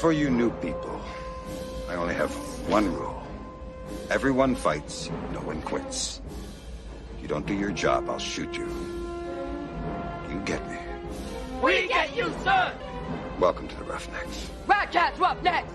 for you new people, I only have one rule. Everyone fights, no one quits. You don't do your job, I'll shoot you. You get me. We get you, sir! Welcome to the Roughnecks. Wildcats Roughnecks!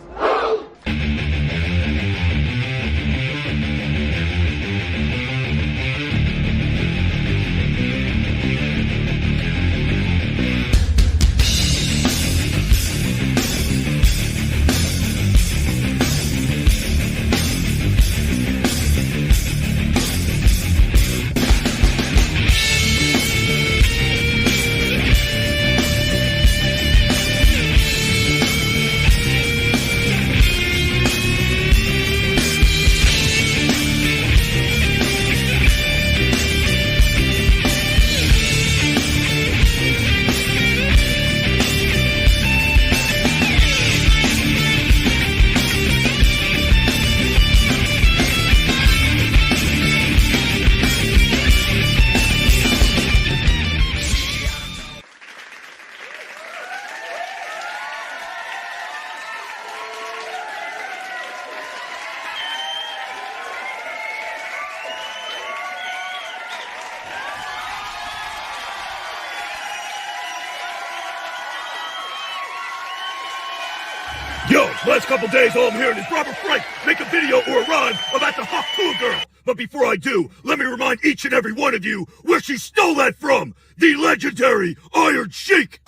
Yo, last couple days all I'm hearing is Robert Frank make a video or a rhyme about to hawk to a girl. But before I do, let me remind each and every one of you where she stole that from. The legendary Iron Sheik.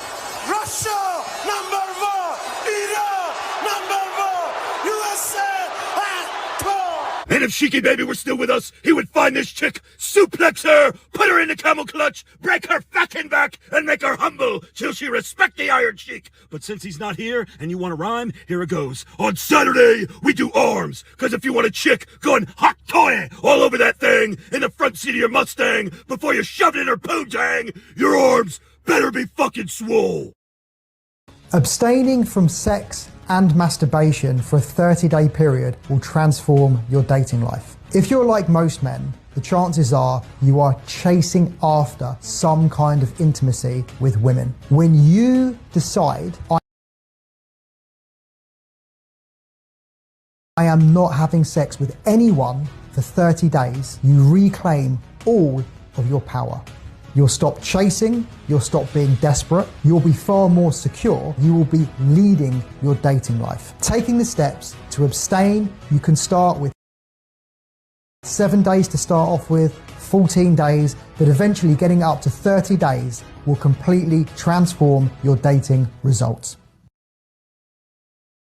Russia, number one. Iran, number one. USA, And if Sheiky Baby were still with us, he would find this chick, suplex her, put her in the camel clutch, break her fucking back, and make her humble till she respect the Iron Sheik. But since he's not here, and you want to rhyme, here it goes. On Saturday, we do arms, cause if you want a chick going hot toy all over that thing in the front seat of your Mustang before you shove it in her poontang, your arms better be fucking swole. Abstaining from sex and masturbation for a 30-day period will transform your dating life. If you're like most men, the chances are you are chasing after some kind of intimacy with women. When you decide, I am not having sex with anyone for 30 days, you reclaim all of your power. You'll stop chasing, you'll stop being desperate, you'll be far more secure, you will be leading your dating life. Taking the steps to abstain, you can start with 7 days to start off with, 14 days, but eventually getting up to 30 days will completely transform your dating results.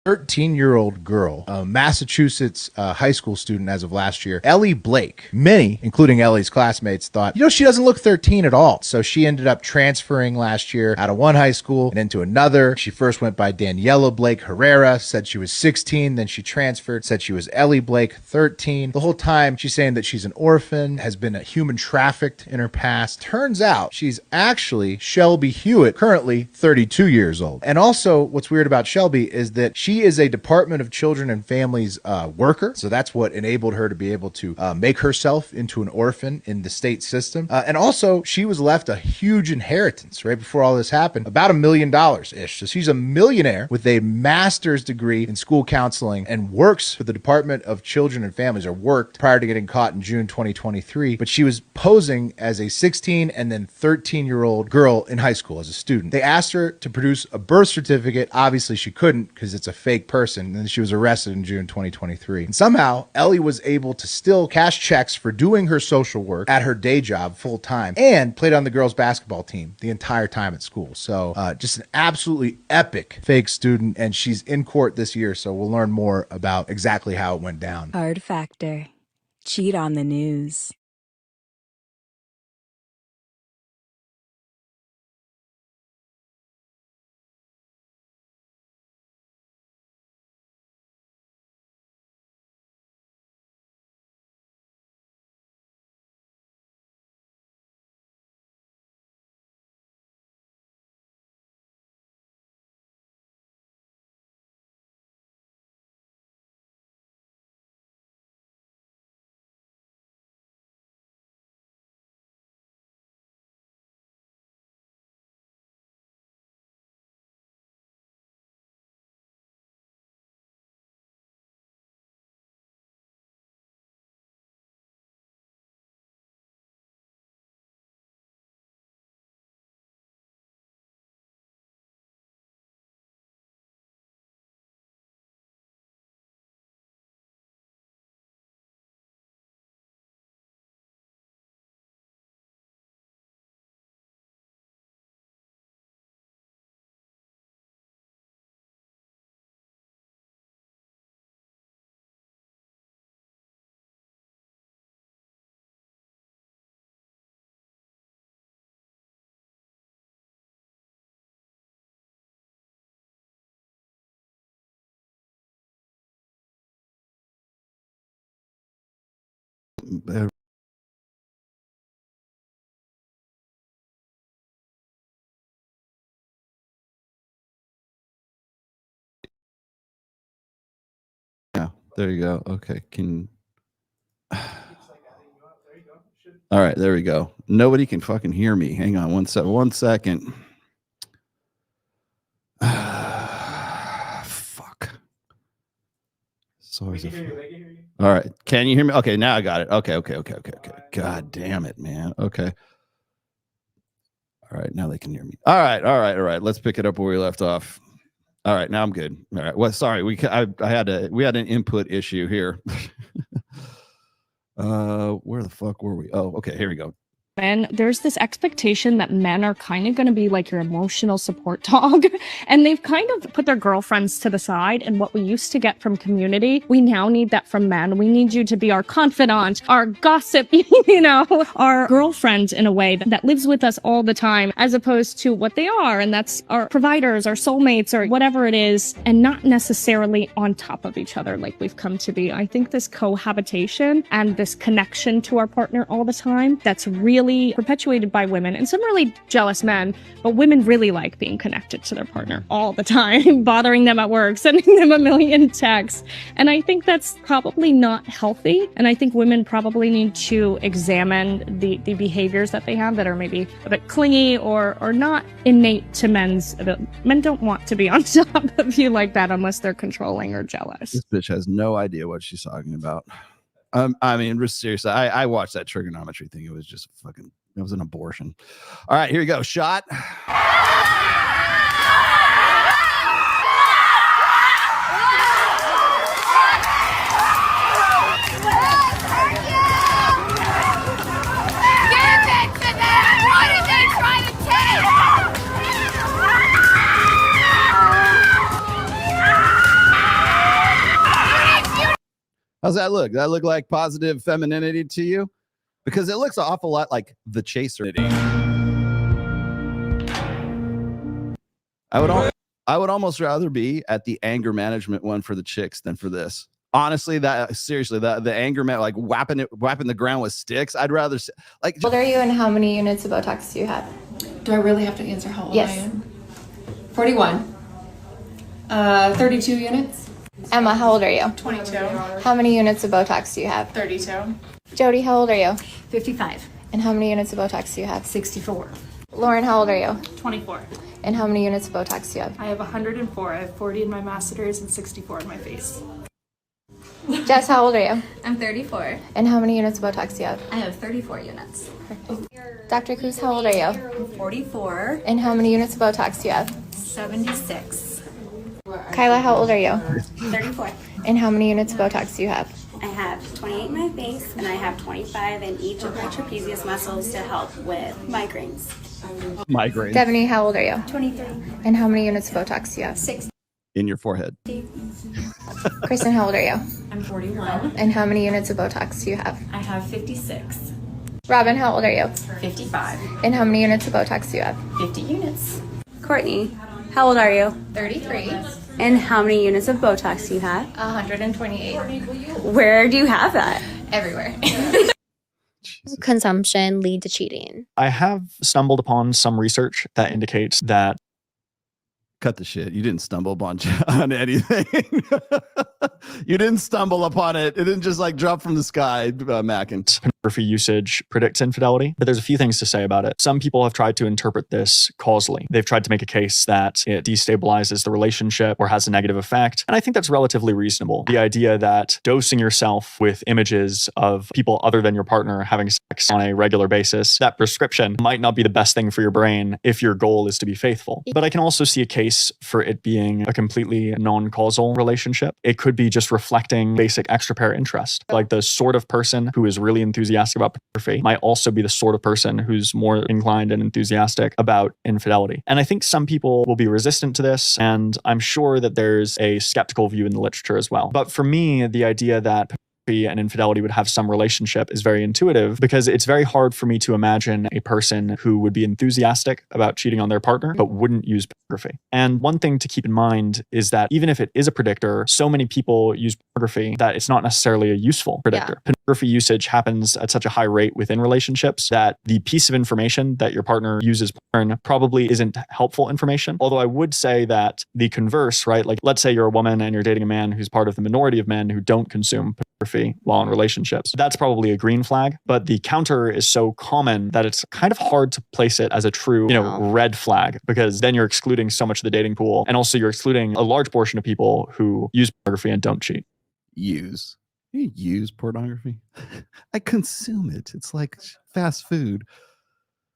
13-year-old girl, a Massachusetts high school student as of last year, Ellie Blake. Many, including Ellie's classmates, thought, she doesn't look 13 at all. So she ended up transferring last year out of one high school and into another. She first went by Daniela Blake Herrera, said she was 16, then she transferred, said she was Ellie Blake, 13. The whole time she's saying that she's an orphan, has been human trafficked in her past. Turns out she's actually Shelby Hewitt, currently 32 years old. And also what's weird about Shelby is that she is a Department of Children and Families worker. So that's what enabled her to be able to make herself into an orphan in the state system. And also she was left a huge inheritance right before all this happened, about $1 million-ish. So she's a millionaire with a master's degree in school counseling and works for the Department of Children and Families, or worked prior to getting caught in June 2023. But she was posing as a 16 and then 13-year-old girl in high school as a student. They asked her to produce a birth certificate. Obviously she couldn't because it's a fake person. And then she was arrested in June 2023. And somehow Ellie was able to still cash checks for doing her social work at her day job full time and played on the girls basketball team the entire time at school. So just an absolutely epic fake student. And she's in court this year. So we'll learn more about exactly how it went down. Hard factor. Cheat on the news. Yeah, there you go. Okay, all right, there we go. Nobody can fucking hear me. Hang on one second. Fuck. Sorry. All right. Can you hear me? Okay, now I got it. Okay. God damn it, man. Okay. All right, now they can hear me. All right. Let's pick it up where we left off. All right, now I'm good. All right. Well, sorry, we had an input issue here. Where the fuck were we? Oh, okay, here we go. And there's this expectation that men are kind of going to be like your emotional support dog. And they've kind of put their girlfriends to the side. And what we used to get from community, we now need that from men. We need you to be our confidant, our gossip, our girlfriend in a way that lives with us all the time, as opposed to what they are. And that's our providers, our soulmates, or whatever it is, and not necessarily on top of each other like we've come to be. I think this cohabitation and this connection to our partner all the time, that's really perpetuated by women and some really jealous men, but women really like being connected to their partner all the time, bothering them at work, sending them a million texts. And I think that's probably not healthy. And I think women probably need to examine the behaviors that they have that are maybe a bit clingy or not innate to men's ability. Men don't want to be on top of you like that unless they're controlling or jealous. This bitch has no idea what she's talking about. I mean, seriously, I watched that trigonometry thing. It was just fucking, it was an abortion. All right, here we go. Shot. How's that look? Does that look like positive femininity to you? Because it looks an awful lot like the chaser. I would almost rather be at the anger management one for the chicks than for this. Honestly, the anger man, like whapping the ground with sticks. I'd rather like. How old are you, and how many units of Botox do you have? Do I really have to answer how old I am? 41. 32 units. Emma, how old are you? 22. How many units of Botox do you have? 32. Jody, how old are you? 55. And how many units of Botox do you have? 64. Lauren, how old are you? 24. And how many units of Botox do you have? I have 104. I have 40 in my masseters and 64 in my face. Jess, how old are you? I'm 34. And how many units of Botox do you have? I have 34 units. Dr. Cruz, how old are you? I'm 44. And how many units of Botox do you have? 76. Kyla, how old are you? 34. And how many units of Botox do you have? I have 28 in my face, and I have 25 in each of my trapezius muscles to help with migraines. Migraines. Devaney, how old are you? 23. And how many units of Botox do you have? 6. In your forehead. Kristen, how old are you? I'm 41. And how many units of Botox do you have? I have 56. Robin, how old are you? 55. And how many units of Botox do you have? 50 units. Courtney, how old are you? 33. And how many units of Botox do you have? 128. Where do you have that? Everywhere. Consumption lead to cheating? I have stumbled upon some research that indicates that. Cut the shit. You didn't stumble upon anything. You didn't stumble upon it. It didn't just like drop from the sky, Mackin. Pornography usage predicts infidelity, but there's a few things to say about it. Some people have tried to interpret this causally. They've tried to make a case that it destabilizes the relationship or has a negative effect, and I think that's relatively reasonable. The idea that dosing yourself with images of people other than your partner having sex on a regular basis, that prescription might not be the best thing for your brain if your goal is to be faithful. But I can also see a case for it being a completely non-causal relationship. It could be just reflecting basic extra-pair interest. Like the sort of person who is really enthusiastic about pornography might also be the sort of person who's more inclined and enthusiastic about infidelity. And I think some people will be resistant to this, and I'm sure that there's a skeptical view in the literature as well. But for me, the idea that and infidelity would have some relationship is very intuitive, because it's very hard for me to imagine a person who would be enthusiastic about cheating on their partner but wouldn't use pornography. And one thing to keep in mind is that even if it is a predictor, so many people use pornography that it's not necessarily a useful predictor. Yeah. Pornography usage happens at such a high rate within relationships that the piece of information that your partner uses porn probably isn't helpful information. Although I would say that the converse, right? Like, let's say you're a woman and you're dating a man who's part of the minority of men who don't consume pornography while in relationships. That's probably a green flag, but the counter is so common that it's kind of hard to place it as a true, red flag, because then you're excluding so much of the dating pool. And also you're excluding a large portion of people who use pornography and don't cheat. Use pornography? I consume it. It's like fast food.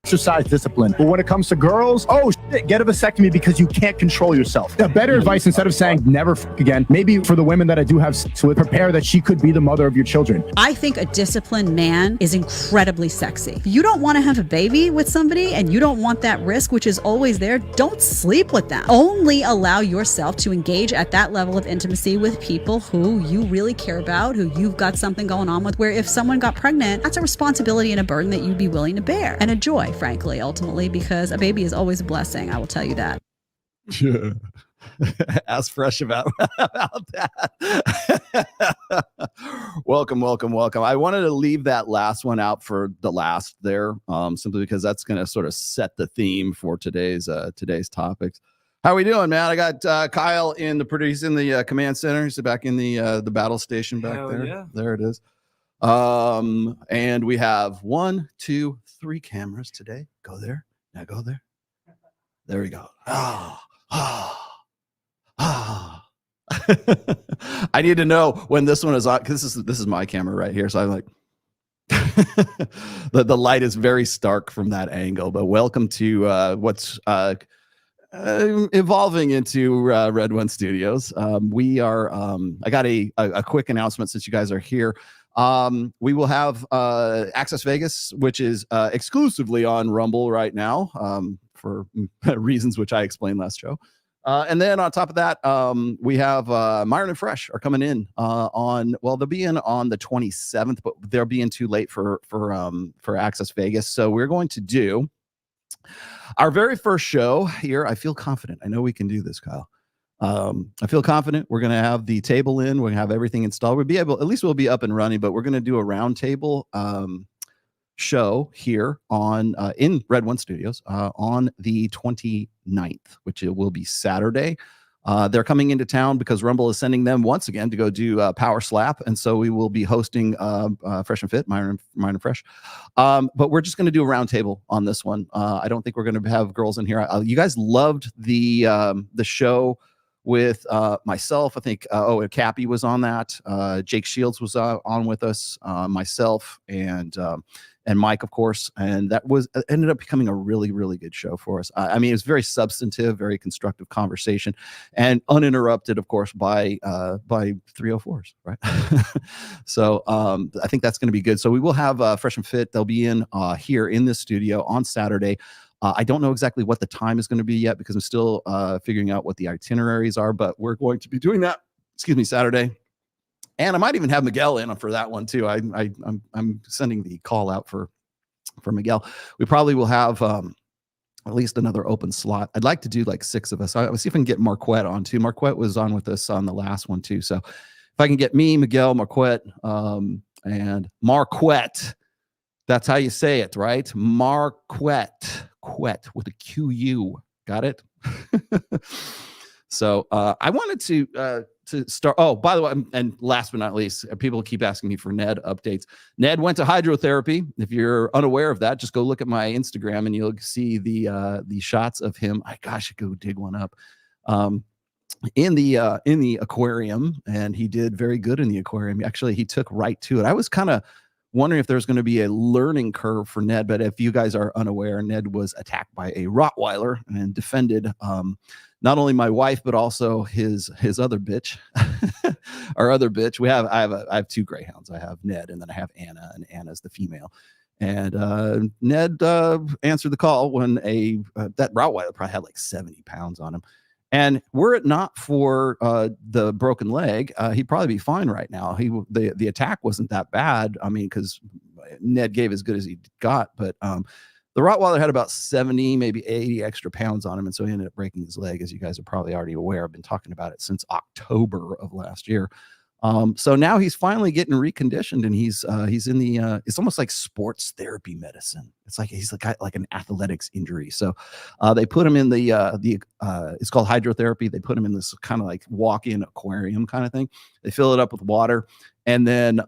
Exercise discipline. But when it comes to girls, oh shit, get a vasectomy because you can't control yourself. The better advice, instead of saying never fuck again, maybe for the women that I do have sex with, prepare that she could be the mother of your children. I think a disciplined man is incredibly sexy. If you don't want to have a baby with somebody and you don't want that risk, which is always there, don't sleep with them. Only allow yourself to engage at that level of intimacy with people who you really care about, who you've got something going on with, where if someone got pregnant, that's a responsibility and a burden that you'd be willing to bear, and a joy, frankly, ultimately, because a baby is always a blessing. I will tell you that. Yeah. Ask Fresh about that. Welcome. I wanted to leave that last one out for the last there, simply because that's going to sort of set the theme for today's topics. How are we doing, man? I got Kyle in the command center. He's back in the battle station back there. Yeah. There it is. And we have 1, 2, 3 cameras today. Go there. Now go there. There we go. I need to know when this one is on, because this is my camera right here. So I'm like, the light is very stark from that angle. But welcome to what's evolving into Red One Studios. We are. I got a quick announcement since you guys are here. We will have Access Vegas, which is exclusively on Rumble right now, for reasons which I explained last show. And then on top of that, we have Myron and Fresh are coming in they'll be in on the 27th, but they'll be in too late for Access Vegas. So we're going to do our very first show here. I feel confident. I know we can do this, Kyle. I feel confident. We're going to have the table in. We're going to have everything installed. We'll be up and running, but we're going to do a round table show here on in Red One Studios on the 29th, which it will be Saturday. They're coming into town because Rumble is sending them once again to go do Power Slap, and so we will be hosting Fresh and Fit, Myron and Fresh. But we're just going to do a round table on this one. I don't think we're going to have girls in here. You guys loved the show with myself. I think Cappy was on that. Jake Shields was on with us, myself, and Mike, of course, and that ended up becoming a really, really good show for us. I mean, it was very substantive, very constructive conversation, and uninterrupted, of course, by 304s, right? So I think that's going to be good. So we will have Fresh and Fit. They'll be in here in this studio on Saturday. I don't know exactly what the time is going to be yet because I'm still figuring out what the itineraries are, but we're going to be doing that, Saturday. And I might even have Miguel in for that one too. I'm sending the call out for Miguel. We probably will have at least another open slot. I'd like to do like 6 of us. I'll see if I can get Marquette on too. Marquette was on with us on the last one too. So if I can get me, Miguel, Marquette, and Marquette, that's how you say it, right? Marquette, with a Q-U. Got it? So I wanted to start. Oh, by the way, and last but not least, people keep asking me for Ned updates. Ned went to hydrotherapy. If you're unaware of that, just go look at my Instagram and you'll see the shots of him. I go dig one up. In the aquarium, and he did very good in the aquarium. Actually, he took right to it. I was kind of wondering if there's going to be a learning curve for Ned, but if you guys are unaware, Ned was attacked by a Rottweiler and defended not only my wife but also his other bitch, our other bitch. I have 2 greyhounds. I have Ned and then I have Anna, and Anna's the female. And Ned answered the call when that Rottweiler probably had like 70 pounds on him. And were it not for the broken leg, he'd probably be fine right now. The attack wasn't that bad. I mean, because Ned gave as good as he got, but the Rottweiler had about 70, maybe 80 extra pounds on him, and so he ended up breaking his leg, as you guys are probably already aware. I've been talking about it since October of last year. So now he's finally getting reconditioned, and he's in the it's almost like sports therapy medicine. It's like he's like an athletics injury. So they put him in the it's called hydrotherapy. They put him in this kind of like walk-in aquarium kind of thing. They fill it up with water, and then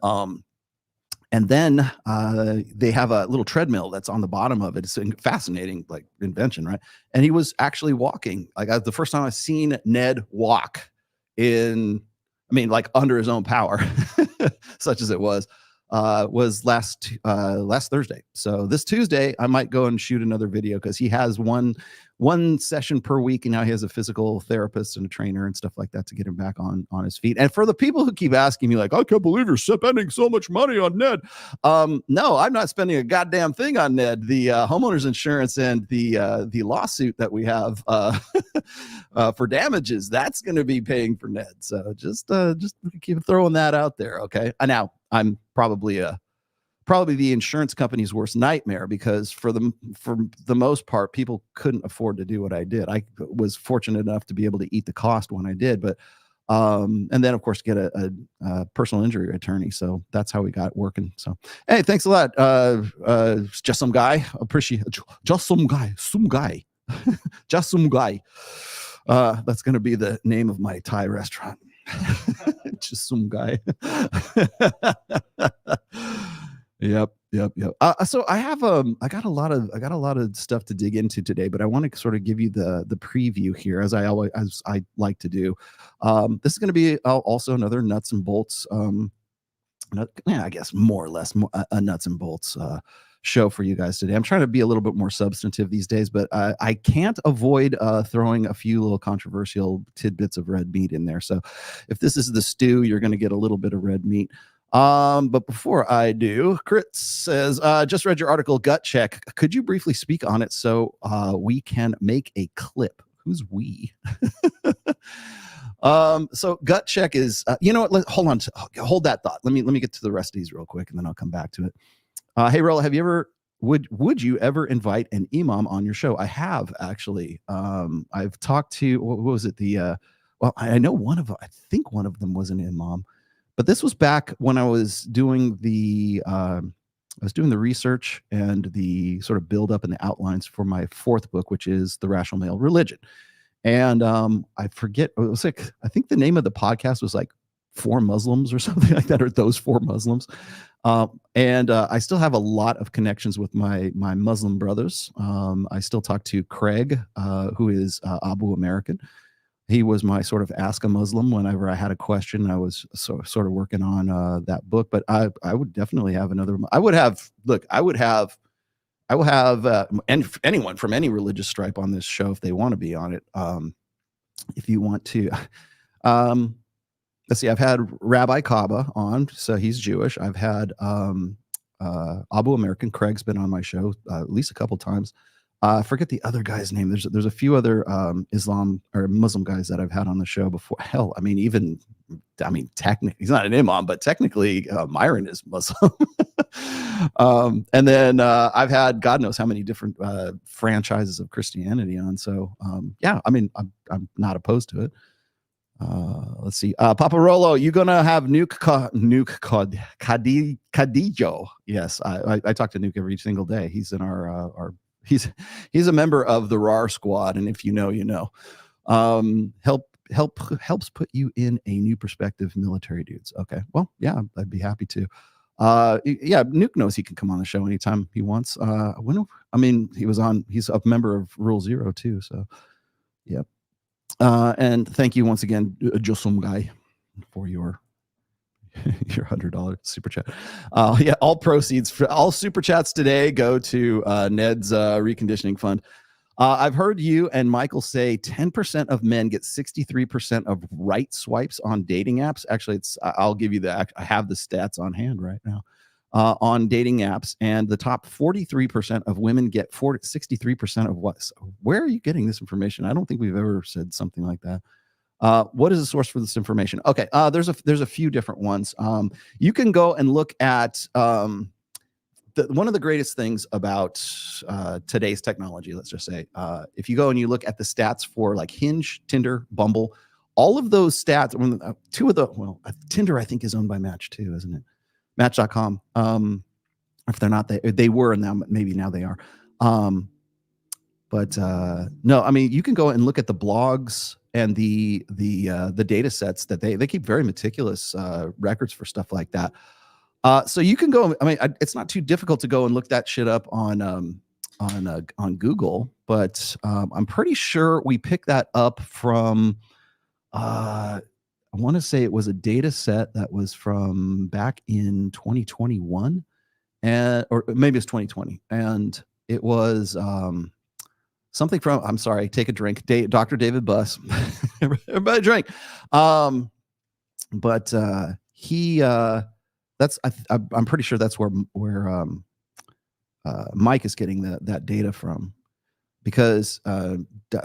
they have a little treadmill that's on the bottom of it. It's a fascinating like invention, right? And he was actually walking. Like the first time I've seen Ned walk like under his own power, such as it was last Thursday. So this Tuesday, I might go and shoot another video because he has one session per week, and now he has a physical therapist and a trainer and stuff like that to get him back on his feet. And for the people who keep asking me, like, I can't believe you're spending so much money on Ned. No, I'm not spending a goddamn thing on Ned. The homeowners insurance and the lawsuit that we have for damages, that's going to be paying for Ned. So just keep throwing that out there, okay? Now I'm probably the insurance company's worst nightmare, because for the most part, people couldn't afford to do what I did. I was fortunate enough to be able to eat the cost when I did, but and then of course get a personal injury attorney. So that's how we got working. So hey, thanks a lot. Just some guy. Appreciate just some guy, just some guy. That's gonna be the name of my Thai restaurant. Just some guy. Yep. So I have I got a lot of stuff to dig into today, but I want to sort of give you the preview here, as I like to do. This is going to be also another nuts and bolts. I guess more or less a nuts and bolts show for you guys today. I'm trying to be a little bit more substantive these days, but I can't avoid throwing a few little controversial tidbits of red meat in there. So if this is the stew, you're going to get a little bit of red meat. But before I do, Crit says, just read your article, Gut Check. Could you briefly speak on it so we can make a clip? Who's we? So Gut Check is, you know what? Hold on. Hold that thought. Let me get to the rest of these real quick, and then I'll come back to it. Hey, Rolla, have you ever, would you ever invite an imam on your show? I have, actually. I've talked to, what was it? Well, I know I think one of them was an imam. But this was back when I was doing the research and the sort of build up and the outlines for my fourth book, which is The Rational Male Religion. And I forget, it was like, I think the name of the podcast was like 4 Muslims or something like that, or Those 4 Muslims. And I still have a lot of connections with my Muslim brothers. I still talk to Craig, who is Abu American. He was my sort of Ask a Muslim whenever I had a question. I was sort of working on that book, but I would definitely have another. I will have anyone from any religious stripe on this show if they want to be on it. If you want to, let's see. I've had Rabbi Kaba on, so he's Jewish. I've had Abu American. Craig's been on my show at least a couple times. I forget the other guy's name. There's a few other Islam or Muslim guys that I've had on the show before. Hell, technically he's not an imam, but technically Myron is Muslim. And then I've had God knows how many different franchises of Christianity on. So yeah, I'm not opposed to it. Let's see. Papa Rolo, you gonna have Nuke Cadijo? Yes, I talk to Nuke every single day. He's in our he's a member of the RAR squad, and if you know, you know. Helps put you in a new perspective, military dudes. Okay, well, yeah, I'd be happy to. Yeah, Nuke knows he can come on the show anytime he wants. He's a member of Rule Zero too, so yeah. And thank you once again, Josum Guy, for your $100 super chat. Yeah, all proceeds for all super chats today go to Ned's reconditioning fund. I've heard you and Michael say 10% of men get 63% of right swipes on dating apps. Actually, I'll give you that. I have the stats on hand right now. on dating apps, and the top 43% of women get 63% of what? Where are you getting this information? I don't think we've ever said something like that. What is the source for this information? Okay, there's a few different ones. You can go and look at one of the greatest things about today's technology. Let's just say, if you go and you look at the stats for like Hinge, Tinder, Bumble, all of those stats. Tinder I think is owned by Match too, isn't it? Match.com. If they're not, they were, and now maybe now they are. But no, I mean, you can go and look at the blogs and the data sets that they keep very meticulous records for stuff like that. So you can go. I mean, it's not too difficult to go and look that shit up on Google. But I'm pretty sure we picked that up from. I want to say it was a data set that was from back in 2021, or maybe it's 2020, and it was something from. I'm sorry, take a drink. Dr. David Buss, everybody drink. But he. That's I'm pretty sure that's where Mike is getting that data from, because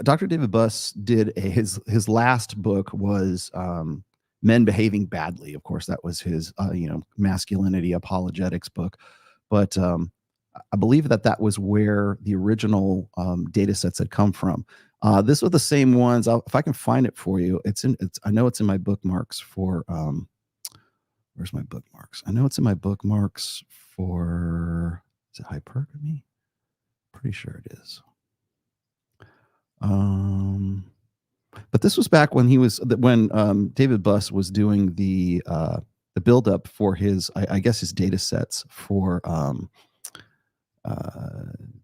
Dr. David Buss did his last book was Men Behaving Badly. Of course, that was his masculinity apologetics book, but I believe that was where the original data sets had come from. This was the same ones. If I can find it for you, I know it's in my bookmarks for. Where's my bookmarks? I know it's in my bookmarks for, is it hypergamy? Pretty sure it is. But this was back when David Buss was doing the buildup for his, I guess his data sets for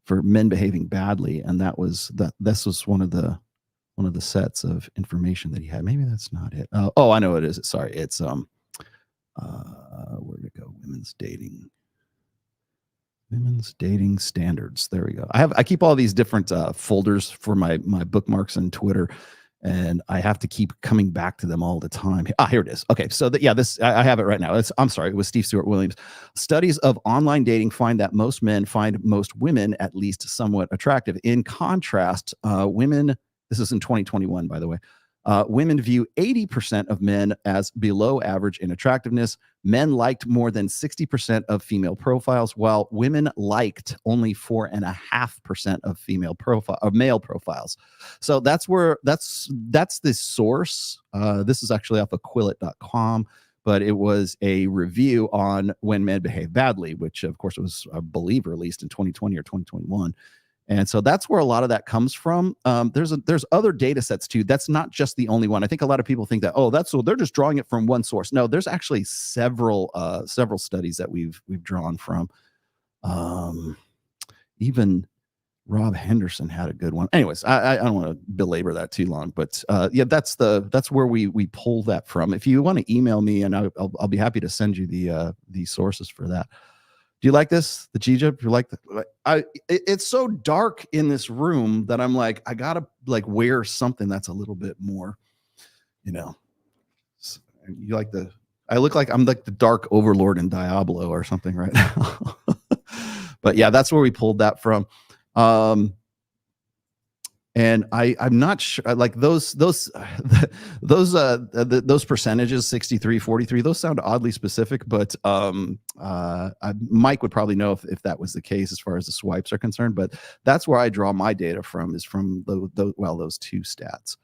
men behaving badly, and this was one of the sets of information that he had. Maybe that's not it. Oh, I know it is. Sorry, it's where'd it go? Women's dating standards. There we go. I keep all these different folders for my bookmarks and Twitter, and I have to keep coming back to them all the time. Here it is. Okay, so this I have it right now. I'm sorry, it was Steve Stewart Williams. Studies of online dating find that most men find most women at least somewhat attractive. In contrast, women. This is in 2021, by the way. Women view 80% of men as below average in attractiveness. Men liked more than 60% of female profiles, while women liked only 4.5% of male profiles. So that's the source. This is actually off of Quillet.com, but it was a review on When Men Behave Badly, which of course was, I believe, released in 2020 or 2021. And so that's where a lot of that comes from. There's other data sets too. That's not just the only one. I think a lot of people think that, they're just drawing it from one source. No, there's actually several studies that we've drawn from. Even Rob Henderson had a good one. Anyways, I don't want to belabor that too long, but that's where we pull that from. If you want to email me, and I'll be happy to send you the sources for that. Do you like this? The G-Jib? You like that? It's so dark in this room that I'm like, I gotta wear something that's a little bit more, you like I look like I'm like the dark overlord in Diablo or something right now. But yeah, that's where we pulled that from. And I'm not sure, like those percentages, 63, 43, those sound oddly specific, but Mike would probably know if that was the case as far as the swipes are concerned. But that's where I draw my data from, is from those two stats.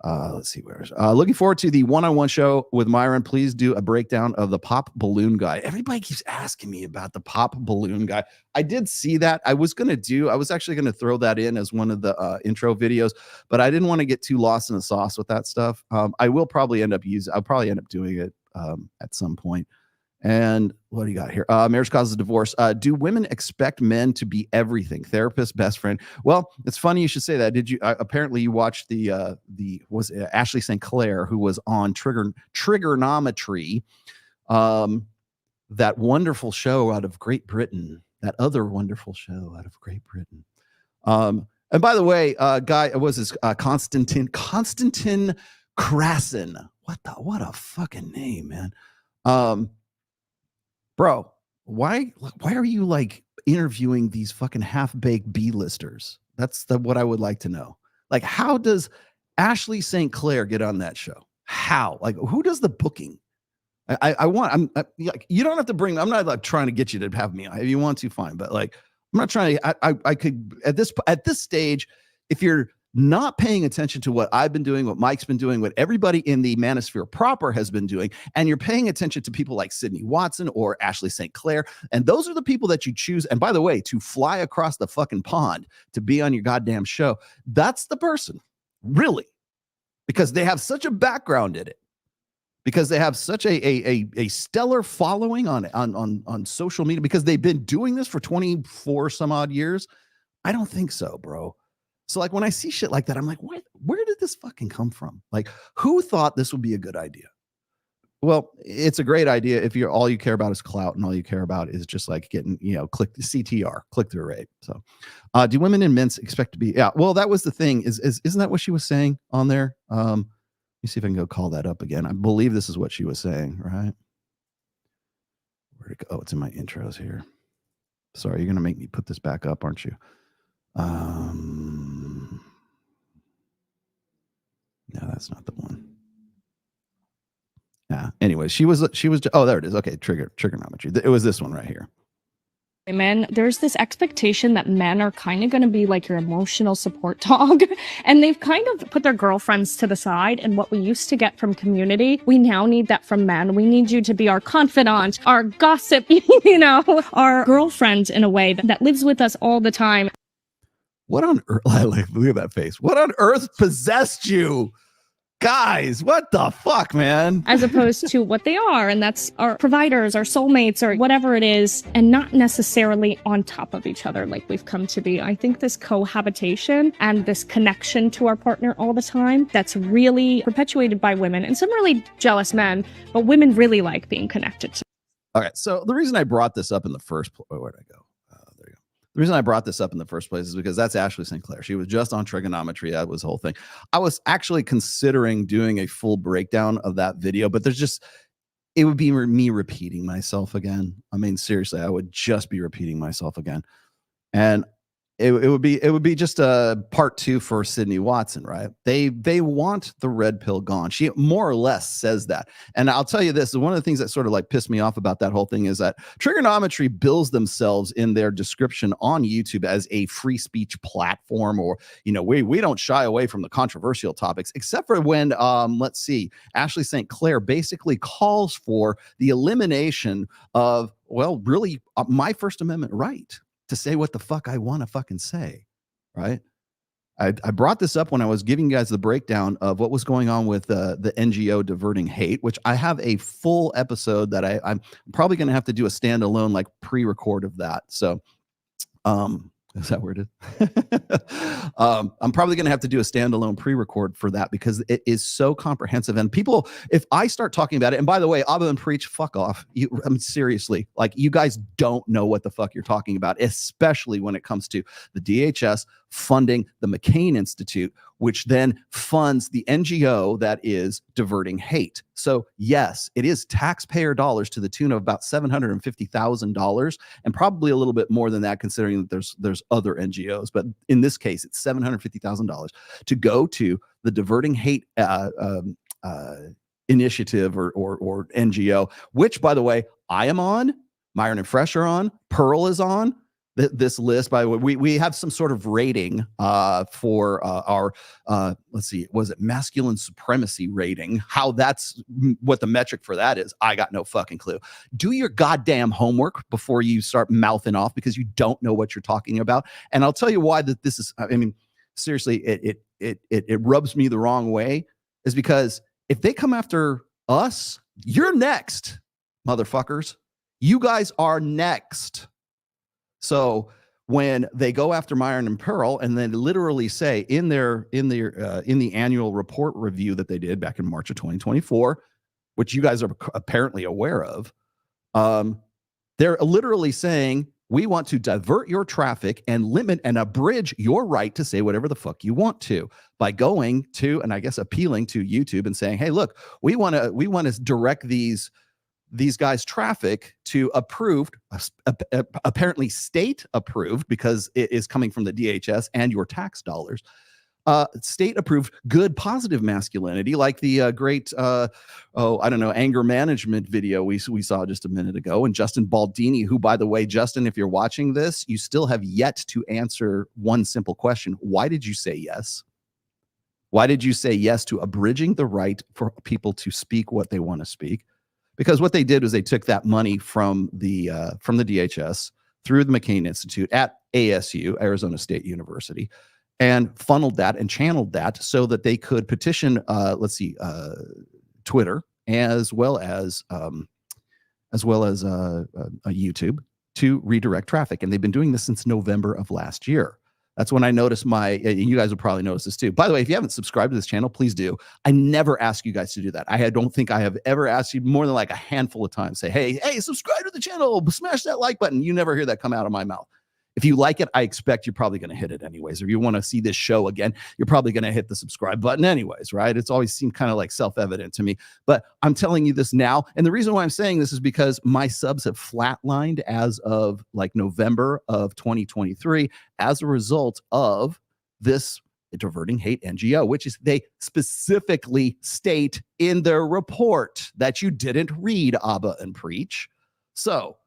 Let's see where. Looking forward to the one-on-one show with Myron. Please do a breakdown of the pop balloon guy. Everybody keeps asking me about the pop balloon guy. I did see that. I was actually going to throw that in as one of the intro videos, but I didn't want to get too lost in the sauce with that stuff. I'll probably end up doing it at some point. And what do you got here? Marriage causes divorce. Do women expect men to be everything? Therapist, best friend. Well, it's funny you should say that. Did you? Apparently, you watched was Ashley St. Clair, who was on Trigonometry, that wonderful show out of Great Britain. That other wonderful show out of Great Britain. And by the way, guy was his Konstantin Krassin. What a fucking name, man. Bro, why are you like interviewing these fucking half-baked B-listers? That's what I would like to know. Like, how does Ashley St. Clair get on that show? How? Like, who does the booking? You don't have to bring, I'm not like trying to get you to have me on. If you want to, fine. But like, I'm not trying to, I could, at this stage, if you're not paying attention to what I've been doing, what Mike's been doing, what everybody in the manosphere proper has been doing, and you're paying attention to people like Sydney Watson or Ashley St. Clair, and those are the people that you choose, and by the way, to fly across the fucking pond to be on your goddamn show, that's the person, really, because they have such a background in it, because they have such a stellar following on social media, because they've been doing this for 24 some odd years. I don't think so, bro. So like when I see shit like that, I'm like, where did this fucking come from? Like, who thought this would be a good idea? Well, it's a great idea if you're all you care about is clout and all you care about is just like getting, click CTR, click through rate. So do women in mints expect to be, yeah, well, that was the thing isn't that what she was saying on there? Let me see if I can go call that up again. I believe this is what she was saying, right? Where'd it go? Oh, it's in my intros here. Sorry, you're going to make me put this back up, aren't you? No, that's not the one. Yeah. Anyway, she was. Oh, there it is. Okay, trigonometry. It was this one right here. Women, there's this expectation that men are kind of going to be like your emotional support dog, and they've kind of put their girlfriends to the side. And what we used to get from community, we now need that from men. We need you to be our confidant, our gossip, our girlfriend in a way that lives with us all the time. What on earth? Look at that face. What on earth possessed you? Guys, what the fuck, man? As opposed to what they are, and that's our providers, our soulmates, or whatever it is, and not necessarily on top of each other like we've come to be. I think this cohabitation and this connection to our partner all the time, that's really perpetuated by women and some really jealous men, but women really like being connected to. Okay, so the reason I brought this up in the first place, where'd I go? The reason I brought this up in the first place is because that's Ashley St. Clair. She was just on trigonometry. That was the whole thing. I was actually considering doing a full breakdown of that video, but it would be me repeating myself again. I mean, seriously, I would just be repeating myself again. And it would be just a part 2 for Sydney Watson, right? They want the red pill gone. She more or less says that. And I'll tell you this, one of the things that sort of like pissed me off about that whole thing is that Trigonometry bills themselves in their description on YouTube as a free speech platform, or, we don't shy away from the controversial topics, except for when, let's see, Ashley St. Clair basically calls for the elimination of, well, really my First Amendment right to say what the fuck I want to fucking say, right? I brought this up when I was giving you guys the breakdown of what was going on with the NGO diverting hate, which I have a full episode that I'm probably going to have to do a standalone, like pre-record of that. So, is that where it is? I'm probably going to have to do a standalone pre-record for that because it is so comprehensive. And people, if I start talking about it, and by the way, Abba and Preach, fuck off. I mean, seriously, like, you guys don't know what the fuck you're talking about, especially when it comes to the DHS funding the McCain Institute, which then funds the NGO that is diverting hate. So yes, it is taxpayer dollars to the tune of about $750,000, and probably a little bit more than that, considering that there's other NGOs. But in this case, it's $750,000 to go to the diverting hate initiative or NGO, which, by the way, I am on, Myron and Fresh are on, Pearl is on this list. By the way, we have some sort of rating for our let's see, was it masculine supremacy rating? How that's what the metric for that is, I got no fucking clue. Do your goddamn homework before you start mouthing off, because you don't know what you're talking about. And I'll tell you why that this is. I mean, seriously, it rubs me the wrong way, is because if they come after us, you're next, motherfuckers. You guys are next. So when they go after Myron and Pearl, and then literally say in the annual report review that they did back in March of 2024, which you guys are apparently aware of, they're literally saying, we want to divert your traffic and limit and abridge your right to say whatever the fuck you want to, by going to, and I guess appealing to YouTube and saying, hey, look, we want to direct these these guys traffic to approved, apparently state approved, because it is coming from the DHS and your tax dollars, state approved good positive masculinity, like the great anger management video we saw just a minute ago. And Justin Baldini, who, by the way, Justin, if you're watching this, you still have yet to answer one simple question. Why did you say yes? Why did you say yes to abridging the right for people to speak what they want to speak? Because what they did was they took that money from the DHS through the McCain Institute at ASU, Arizona State University, and funneled that and channeled that so that they could petition, Twitter as well as YouTube to redirect traffic. And they've been doing this since November of last year. That's when I noticed you guys will probably notice this too. By the way, if you haven't subscribed to this channel, please do. I never ask you guys to do that. I don't think I have ever asked you more than like a handful of times. Say, hey, subscribe to the channel, smash that like button. You never hear that come out of my mouth. If you like it, I expect you're probably going to hit it anyways. If you want to see this show again, you're probably going to hit the subscribe button anyways, right? It's always seemed kind of like self-evident to me, but I'm telling you this now. And the reason why I'm saying this is because my subs have flatlined as of like November of 2023 as a result of this Diverting Hate NGO, which is they specifically state in their report that you didn't read Abba and Preach. So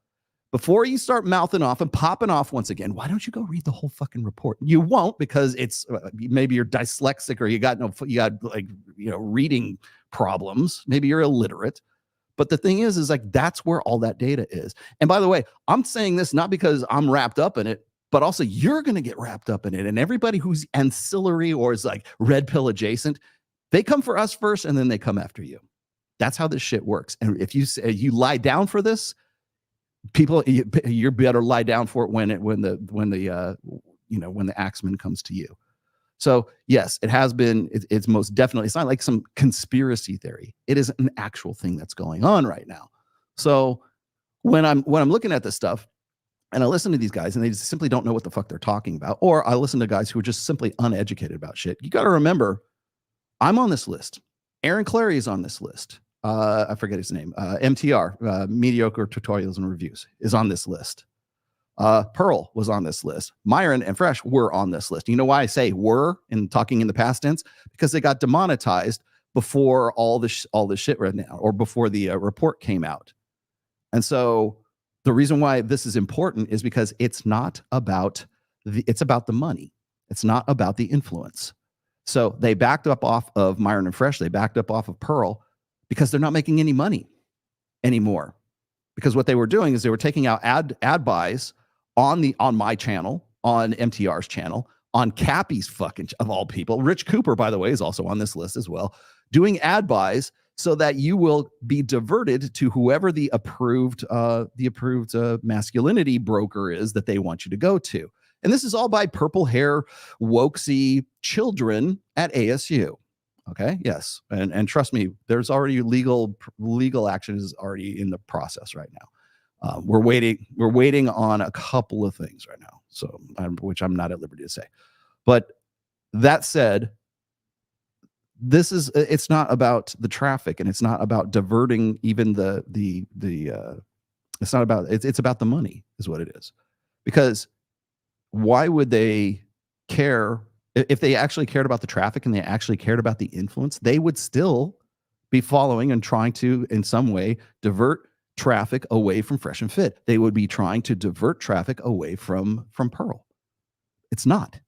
before you start mouthing off and popping off once again, why don't you go read the whole fucking report? You won't, because it's maybe you're dyslexic or you got reading problems. Maybe you're illiterate. But the thing is like that's where all that data is. And by the way, I'm saying this not because I'm wrapped up in it, but also you're going to get wrapped up in it. And everybody who's ancillary or is like red pill adjacent, they come for us first and then they come after you. That's how this shit works. And if you say you lie down for this, people, you're better lie down for it when the axeman comes to you. So yes, it has been. It's most definitely. It's not like some conspiracy theory. It is an actual thing that's going on right now. So when I'm looking at this stuff, and I listen to these guys, and they just simply don't know what the fuck they're talking about, or I listen to guys who are just simply uneducated about shit. You got to remember, I'm on this list. Aaron Clary is on this list. I forget his name. MTR, Mediocre Tutorials and Reviews, is on this list. Pearl was on this list. Myron and Fresh were on this list. You know why I say were and talking in the past tense? Because they got demonetized before all this shit right now, or before the report came out. And so the reason why this is important is because it's not about it's about the money. It's not about the influence. So they backed up off of Myron and Fresh. They backed up off of Pearl, because they're not making any money anymore. Because what they were doing is they were taking out ad buys on my channel, on MTR's channel, on Cappy's fucking, of all people. Rich Cooper, by the way, is also on this list as well, doing ad buys so that you will be diverted to whoever the approved masculinity broker is that they want you to go to. And this is all by purple hair, wokesy children at ASU. Okay. Yes. And trust me, there's already legal action is already in the process right now. We're waiting on a couple of things right now. So which I'm not at liberty to say, but that said, it's not about the traffic, and it's not about diverting even it's not about, it's about the money is what it is. Because why would they care? If they actually cared about the traffic and they actually cared about the influence, they would still be following and trying to, in some way, divert traffic away from Fresh and Fit. They would be trying to divert traffic away from Pearl. It's not.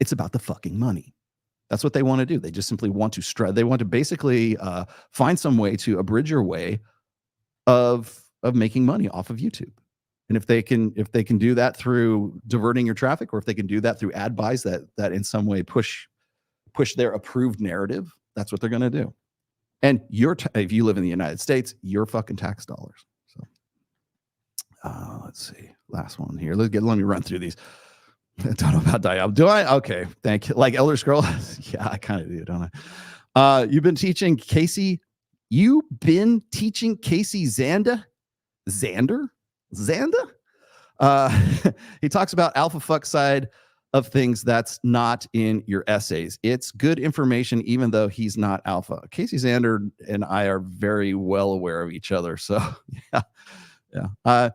It's about the fucking money. That's what they want to do. They just simply want to they want to basically find some way to abridge your way of making money off of YouTube. And if they can do that through diverting your traffic, or if they can do that through ad buys that in some way push their approved narrative, that's what they're going to do. And if you live in the United States, your fucking tax dollars. So let's see, last one here. Let me run through these. I don't know about dial. Do I? Okay, thank you. Like Elder Scroll? Yeah, I kind of do, don't I? You've been teaching Casey Zanda? He talks about alpha fuck side of things that's not in your essays. It's good information, even though he's not alpha. Casey Zander and I are very well aware of each other. So yeah.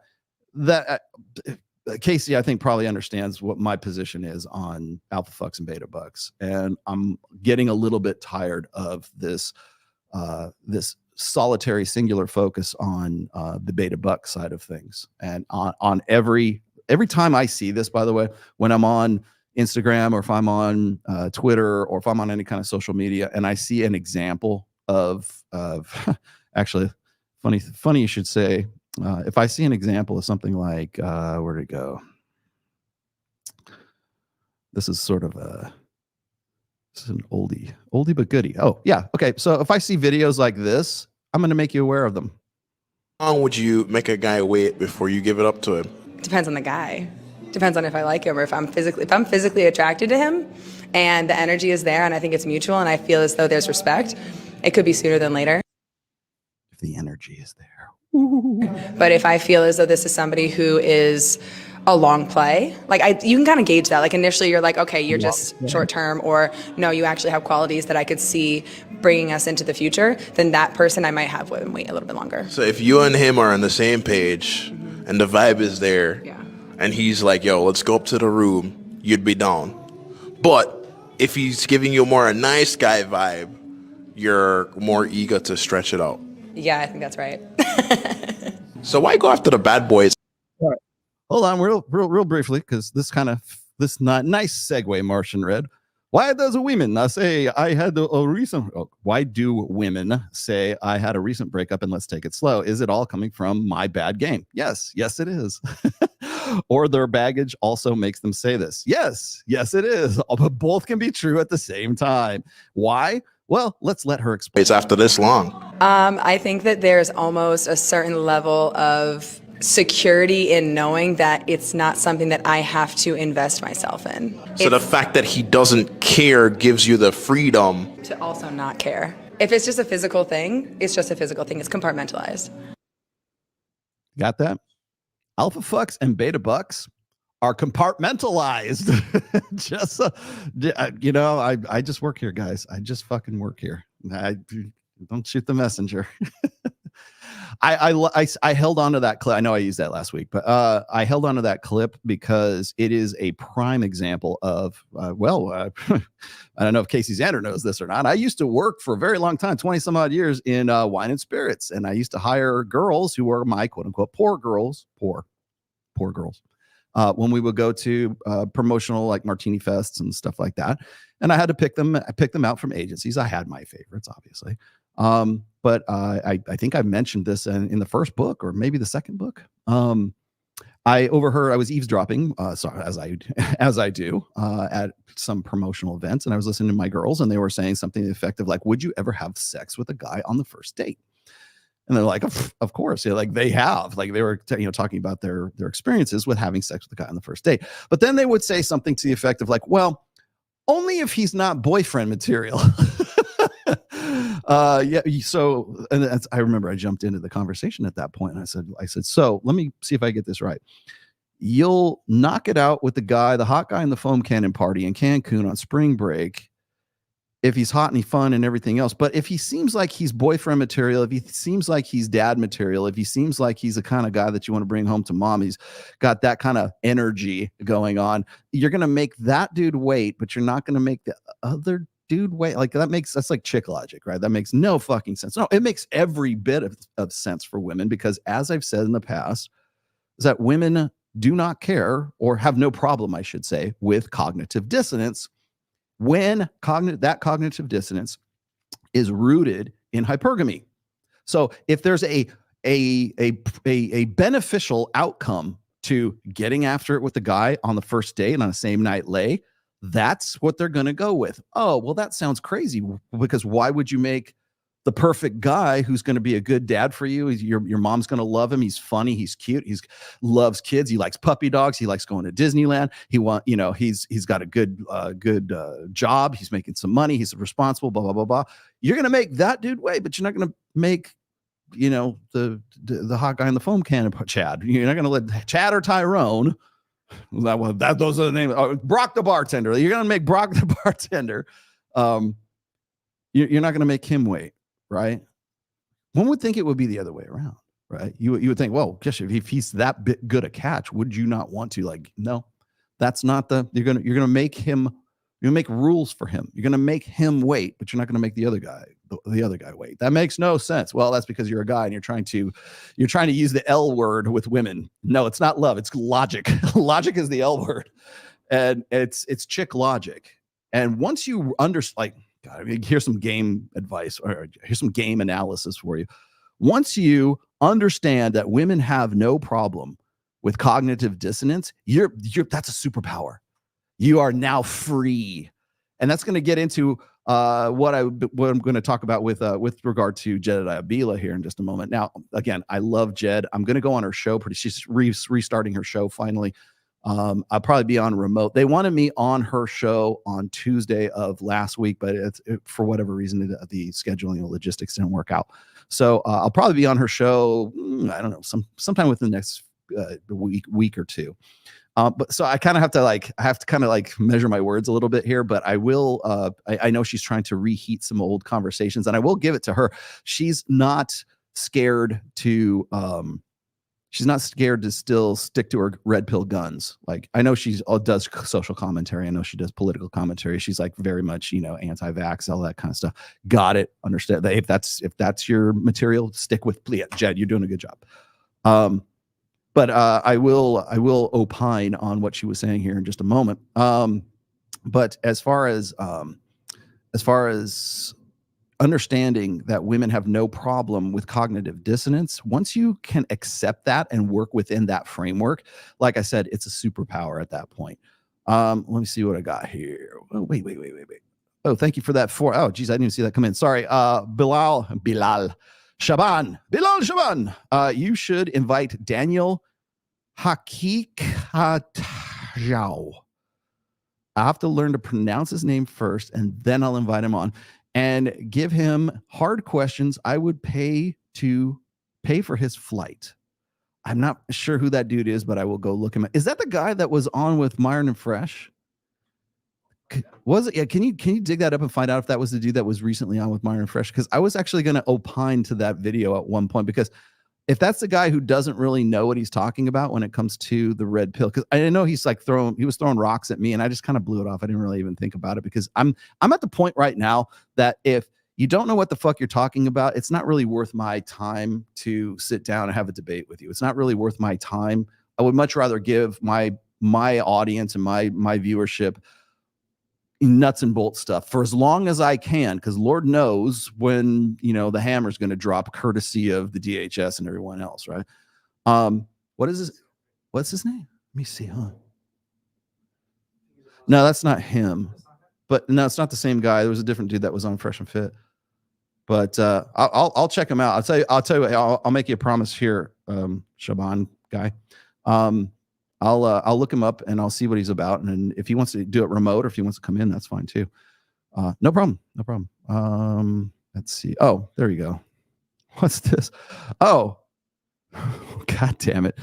Casey, I think, probably understands what my position is on alpha fucks and beta bucks. And I'm getting a little bit tired of this solitary singular focus on the beta buck side of things. And on every time I see this, by the way, when I'm on Instagram or if I'm on Twitter or if I'm on any kind of social media and I see an example of actually funny you should say, if I see an example of something like where'd it go? This is sort of this is an oldie but goodie. Oh yeah, okay. So if I see videos like this, I'm going to make you aware of them. How long would you make a guy wait before you give it up to him? Depends on the guy. Depends on if I like him or if I'm physically attracted to him and the energy is there and I think it's mutual and I feel as though there's respect, it could be sooner than later. If the energy is there. But if I feel as though this is somebody who is a long play, like you can kind of gauge that. Like initially you're like, okay, you're just short term, or no, you actually have qualities that I could see bringing us into the future, then that person I might have them wait a little bit longer. So if you and him are on the same page and the vibe is there, and he's like, yo, let's go up to the room, you'd be down. But if he's giving you more a nice guy vibe, you're more eager to stretch it out. Yeah, I think that's right. So why go after the bad boys? All right. Hold on real briefly, because this nice segue, Martian Red. Why does women say I had a recent? Why do women say I had a recent breakup and let's take it slow? Is it all coming from my bad game? Yes, it is. Or their baggage also makes them say this. Yes, it is. But both can be true at the same time. Why? Well, let's let her explain. It's after this long. I think that there's almost a certain level of security in knowing that it's not something that I have to invest myself in. So the fact that he doesn't care gives you the freedom to also not care. If it's just a physical thing, it's just a physical thing. It's compartmentalized. Got that? Alpha fucks and beta bucks are compartmentalized. Just I just work here, guys. I just fucking work here. I don't shoot the messenger. I held on to that clip. I know I used that last week, but I held on to that clip because it is a prime example of I don't know if Casey Zander knows this or not. I used to work for a very long time, 20 some odd years in wine and spirits, and I used to hire girls who were my quote unquote poor girls. When we would go to promotional like martini fests and stuff like that, and I had to pick them out from agencies. I had my favorites, obviously, but I think I mentioned this in the first book or maybe the second book. I was eavesdropping, as I do at some promotional events, and I was listening to my girls, and they were saying something to the effect of like, "Would you ever have sex with a guy on the first date?" And they're like, of course. Yeah, like they have, like they were, talking about their experiences with having sex with the guy on the first date. But then they would say something to the effect of like, well, only if he's not boyfriend material. So, and I remember I jumped into the conversation at that point and I said, so let me see if I get this right. You'll knock it out with the hot guy in the foam cannon party in Cancun on spring break, if he's hot and he's fun and everything else. But if he seems like he's boyfriend material, if he seems like he's dad material, if he seems like he's the kind of guy that you want to bring home to mom, he's got that kind of energy going on, you're going to make that dude wait, but you're not going to make the other dude wait. Like that's like chick logic, right? That makes no fucking sense. No, it makes every bit of sense for women, because as I've said in the past, is that women do not care, or have no problem, I should say, with cognitive dissonance, when that cognitive dissonance is rooted in hypergamy. So if there's a beneficial outcome to getting after it with the guy on the first date and on a same night lay, that's what they're going to go with. Oh, well, that sounds crazy, because why would you make the perfect guy who's going to be a good dad for you? Your mom's going to love him. He's funny. He's cute. He loves kids. He likes puppy dogs. He likes going to Disneyland. He's got a good job. He's making some money. He's responsible, blah, blah, blah, blah. You're going to make that dude wait, but you're not going to make, the hot guy in the foam cannon, Chad. You're not going to let Chad or Tyrone Those are the names. Brock the bartender. You're gonna make Brock the bartender. You're not gonna make him wait, right? One would think it would be the other way around, right? You would think, well, gosh, if he's that bit good a catch, would you not want to? Like, no, that's not the. You're gonna make him. You're gonna make rules for him. You're gonna make him wait, but you're not gonna make the other guy wait. That makes no sense. Well, that's because you're a guy and you're trying to use the L word with women. No, it's not love. It's logic. Logic is the L word, and it's chick logic. And once you understand, God, I mean, here's some game advice, or here's some game analysis for you. Once you understand that women have no problem with cognitive dissonance, that's a superpower. You are now free, and that's going to get into what I'm going to talk about with regard to Jedediah Bila here in just a moment. Now, again, I love Jed. I'm going to go on her show. She's restarting her show finally. I'll probably be on remote. They wanted me on her show on Tuesday of last week, but for whatever reason, the scheduling and logistics didn't work out. So I'll probably be on her show. I don't know, sometime within the next week or two. But so I kind of have to measure my words a little bit here, but I will, I know she's trying to reheat some old conversations, and I will give it to her. She's not scared to still stick to her red pill guns. Like, I know she does social commentary. I know she does political commentary. She's like very much, anti-vax, all that kind of stuff. Got it. Understand that if that's your material, stick with, yeah, Jed, you're doing a good job. But I will opine on what she was saying here in just a moment. But as far as understanding that women have no problem with cognitive dissonance, once you can accept that and work within that framework, like I said, it's a superpower at that point. Let me see what I got here. Oh, wait. Oh, thank you for that. Oh, geez, I didn't even see that come in. Sorry. Bilal Shaban. You should invite Daniel Hakikatjau. I have to learn to pronounce his name first, and then I'll invite him on and give him hard questions. I would pay for his flight. I'm not sure who that dude is, but I will go look him up. Is that the guy that was on with Myron and Fresh? Was it? Yeah. Can you dig that up and find out if that was the dude that was recently on with Myron and Fresh? Because I was actually going to opine to that video at one point, because if that's the guy who doesn't really know what he's talking about when it comes to the red pill, because I know he was throwing rocks at me, and I just kind of blew it off. I didn't really even think about it, because I'm at the point right now that if you don't know what the fuck you're talking about, it's not really worth my time to sit down and have a debate with you. It's not really worth my time. I would much rather give my audience and my viewership nuts and bolts stuff for as long as I can, because Lord knows when the hammer's going to drop, courtesy of the DHS and everyone else, right? What is this? What's his name? Let me see, huh? No, that's not him. But no, it's not the same guy. There was a different dude that was on Fresh and Fit. But I'll check him out. I'll tell you. I'll make you a promise here, Shaban guy. I'll look him up and I'll see what he's about. And if he wants to do it remote, or if he wants to come in, that's fine too. No problem. Let's see. Oh, there you go. What's this? Oh, God damn it.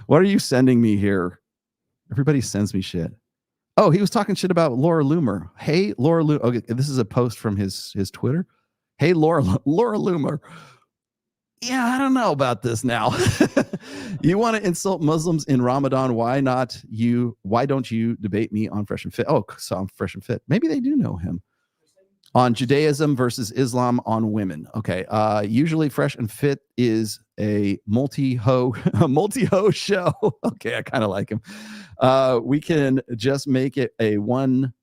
What are you sending me here? Everybody sends me shit. Oh, he was talking shit about Laura Loomer. Hey, Laura Loomer. Okay, this is a post from his Twitter. Hey, Laura Loomer. Yeah, I don't know about this now. You want to insult Muslims in Ramadan? Why not you? Why don't you debate me on Fresh and Fit? Oh, so I'm Fresh and Fit. Maybe they do know him. On Judaism versus Islam on women. Okay. Usually Fresh and Fit is a multi-ho show. Okay, I kind of like him. We can just make it a one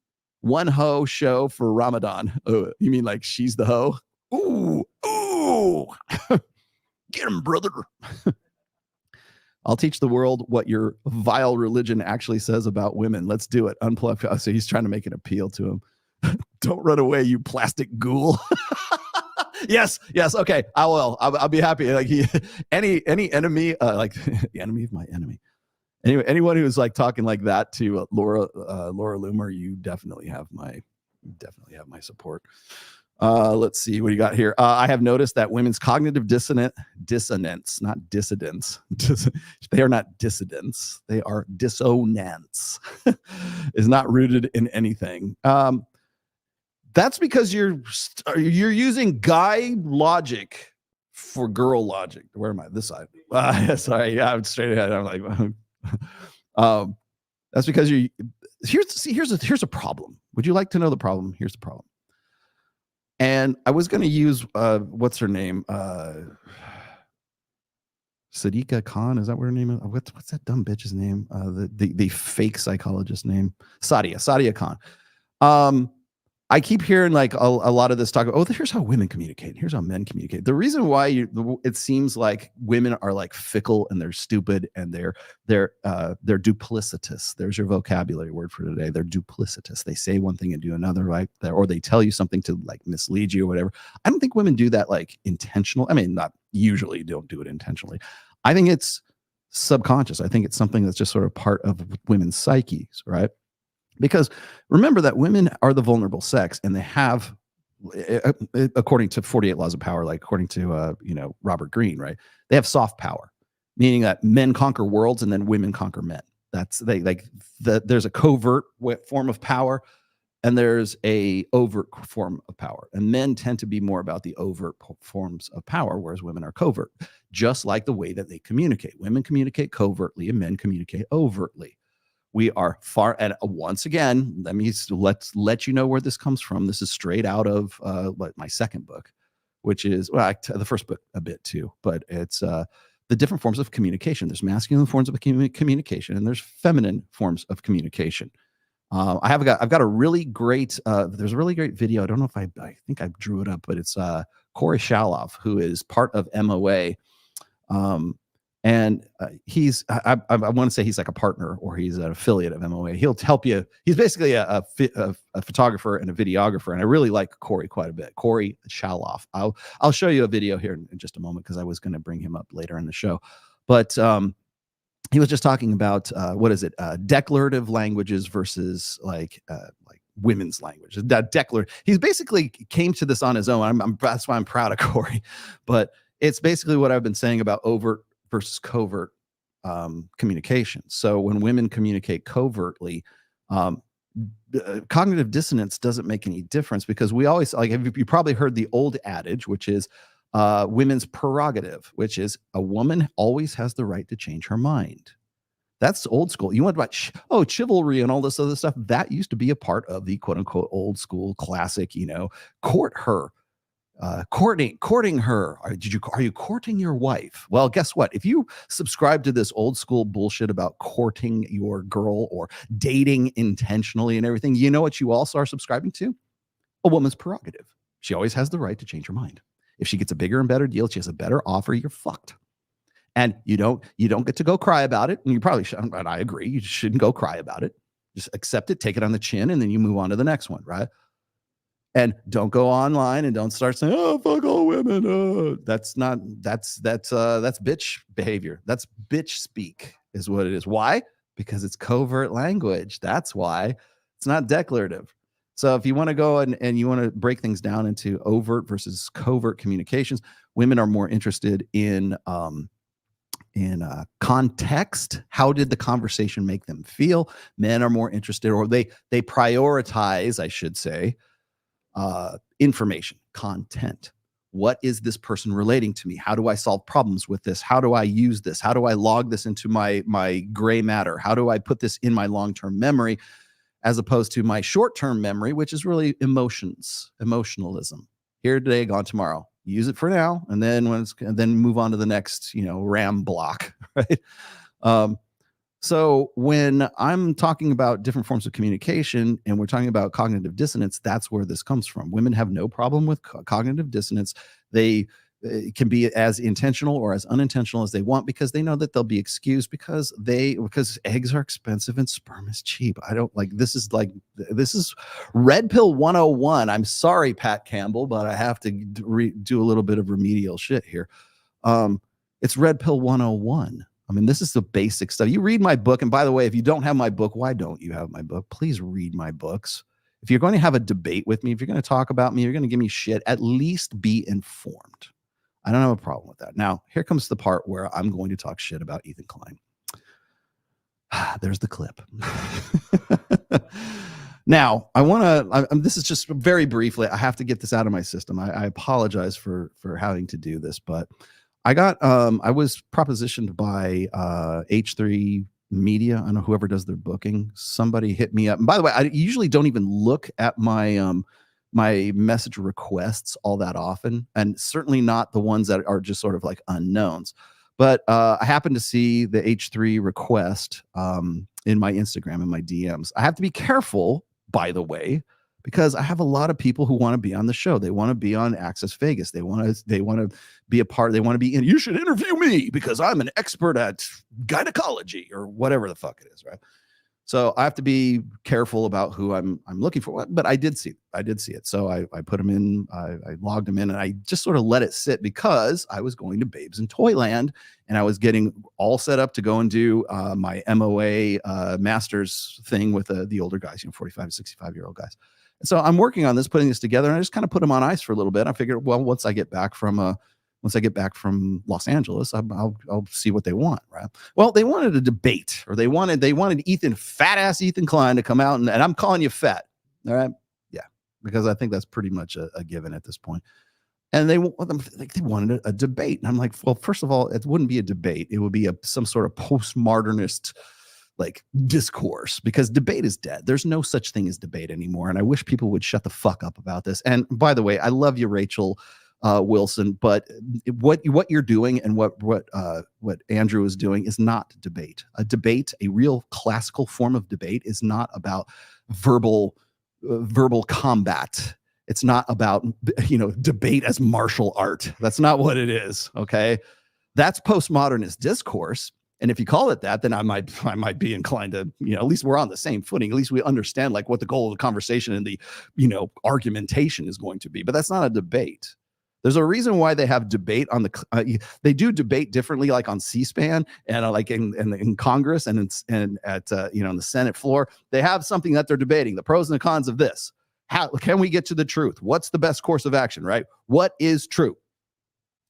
ho show for Ramadan. Oh, you mean like she's the ho? Ooh. Get him, brother. I'll teach the world what your vile religion actually says about women. Let's do it. Unplug. Oh, so he's trying to make an appeal to him. Don't run away, you plastic ghoul. Yes. Okay, I will. I'll be happy. Like any enemy, like the enemy of my enemy. Anyway, anyone who's like talking like that to Laura Loomer, you definitely have my support. Let's see what you got here. I have noticed that women's cognitive dissonance, not dissidents. They are not dissidents. They are dissonance. Is not rooted in anything. That's because you're using guy logic for girl logic. Where am I? This side. Sorry, yeah, I'm straight ahead. I'm like, that's because here's a problem. Would you like to know the problem? Here's the problem. And I was going to use what's her name? Sadiqa Khan, is that what her name is? What's that dumb bitch's name? The fake psychologist name, Sadia Khan. I keep hearing like a lot of this talk. Oh, here's how women communicate. Here's how men communicate. The reason why it seems like women are like fickle and they're stupid and they're duplicitous. There's your vocabulary word for today. They're duplicitous. They say one thing and do another, right? Or they tell you something to like mislead you or whatever. I don't think women do that like intentional. I mean, not usually don't do it intentionally. I think it's subconscious. I think it's something that's just sort of part of women's psyches, right? Because remember that women are the vulnerable sex, and they have, according to 48 Laws of Power, like according to Robert Greene, right? They have soft power, meaning that men conquer worlds and then women conquer men. There's a covert form of power, and there's a overt form of power. And men tend to be more about the overt forms of power, whereas women are covert, just like the way that they communicate. Women communicate covertly, and men communicate overtly. We are far, and once again, let's let you know where this comes from. This is straight out of my second book, which is the first book a bit too, but it's the different forms of communication. There's masculine forms of communication, and there's feminine forms of communication. I've got a really great. There's a really great video. I don't know if I think I drew it up, but it's Corey Shaloff, who is part of MOA. And he's, I want to say he's like a partner or he's an affiliate of MOA. He'll help you. He's basically a photographer and a videographer. And I really like Corey quite a bit. Corey Shaloff. I'll show you a video here in just a moment because I was going to bring him up later in the show. But he was just talking about, declarative languages versus like women's language. He's basically came to this on his own. That's why I'm proud of Corey. But it's basically what I've been saying about overt versus covert communication. So when women communicate covertly, cognitive dissonance doesn't make any difference because we always you probably heard the old adage, which is women's prerogative, which is a woman always has the right to change her mind. That's old school. You went about chivalry and all this other stuff. That used to be a part of the quote unquote old school classic, court her. Courting her. Are you courting your wife? Well, guess what? If you subscribe to this old school bullshit about courting your girl or dating intentionally and everything, you know what you also are subscribing to? A woman's prerogative. She always has the right to change her mind. If she gets a bigger and better deal, she has a better offer, you're fucked. And you don't get to go cry about it. And you probably shouldn't, and I agree, you shouldn't go cry about it. Just accept it, take it on the chin, and then you move on to the next one, right? And don't go online and don't start saying, "Oh, fuck all women." That's bitch behavior. That's bitch speak is what it is. Why? Because it's covert language. That's why it's not declarative. So if you want to go and you want to break things down into overt versus covert communications, women are more interested in context. How did the conversation make them feel? Men are more interested, or they prioritize, I should say, information, content. What is this person relating to me? How do I solve problems with this? How do I use this? How do I log this into my gray matter? How do I put this in my long-term memory as opposed to my short-term memory, which is really emotionalism. Here today, gone tomorrow. Use it for now, and then then move on to the next, RAM block, right? So when I'm talking about different forms of communication and we're talking about cognitive dissonance, that's where this comes from. Women have no problem with cognitive dissonance. They can be as intentional or as unintentional as they want because they know that they'll be excused because eggs are expensive and sperm is cheap. This is red pill 101. I'm sorry, Pat Campbell, but I have to do a little bit of remedial shit here. It's red pill 101. I mean, this is the basic stuff. You read my book. And by the way, if you don't have my book, why don't you have my book? Please read my books. if you're going to have a debate with me, if you're going to talk about me, you're going to give me shit, at least be informed. I don't have a problem with that. Now, here comes the part where I'm going to talk shit about Ethan Klein. There's the clip. Now, I want to, this is just very briefly, I have to get this out of my system. I apologize for having to do this, but I was propositioned by H3 Media. I don't know, whoever does their booking. Somebody hit me up. And by the way, I usually don't even look at my my message requests all that often, and certainly not the ones that are just sort of like unknowns. But I happened to see the H3 request in my Instagram and my DMs. I have to be careful, by the way, because I have a lot of people who want to be on the show. They want to be on Access Vegas. They want to be a part. They want to be in. You should interview me because I'm an expert at gynecology or whatever the fuck it is, right? So I have to be careful about who I'm looking for. But I did see it. So I put them in. I logged them in, and I just sort of let it sit because I was going to Babes in Toyland, and I was getting all set up to go and do my MOA master's thing with the older guys, 45 to 65-year-old guys. And so I'm working on this, putting this together, and I just kind of put them on ice for a little bit. I figured, well, once I get back from Los Angeles, I'll see what they want, right? Well, they wanted a debate, or they wanted fat ass Ethan Klein to come out, and I'm calling you fat, all right? Yeah, because I think that's pretty much a given at this point. And they wanted a debate, and I'm like, well, first of all, it wouldn't be a debate; it would be some sort of postmodernist like discourse, because debate is dead. There's no such thing as debate anymore, and I wish people would shut the fuck up about this. And by the way, I love you, Rachel Wilson, but what you're doing and what Andrew is doing is not debate. A debate, a real classical form of debate, is not about verbal combat. It's not about debate as martial art. That's not what it is. Okay, that's postmodernist discourse. And if you call it that, then I might be inclined to, at least we're on the same footing. At least we understand like what the goal of the conversation and the, argumentation is going to be. But that's not a debate. There's a reason why they have debate on they do debate differently, like on C-SPAN and like in Congress and at in the Senate floor. They have something that they're debating, the pros and the cons of this. How can we get to the truth? What's the best course of action, right? What is true?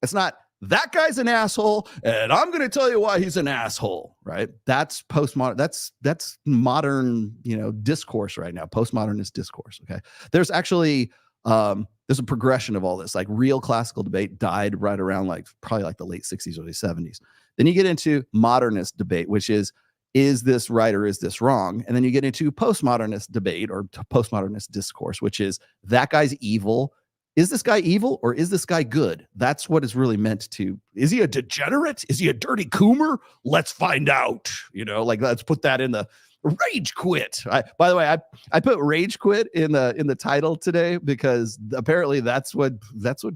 It's not, that guy's an asshole, and I'm going to tell you why he's an asshole, right? That's postmodern. That's modern, discourse right now. Postmodernist discourse. Okay. There's actually, there's a progression of all this. Like real classical debate died right around probably the late 60s, early 70s. Then you get into modernist debate, which is this right or is this wrong? And then you get into postmodernist debate or postmodernist discourse, which is that guy's evil. Is this guy evil or is this guy good? That's what it's really meant to. Is he a degenerate? Is he a dirty coomer? Let's find out. Let's put that in the rage quit. By the way, I put rage quit in the title today because apparently that's what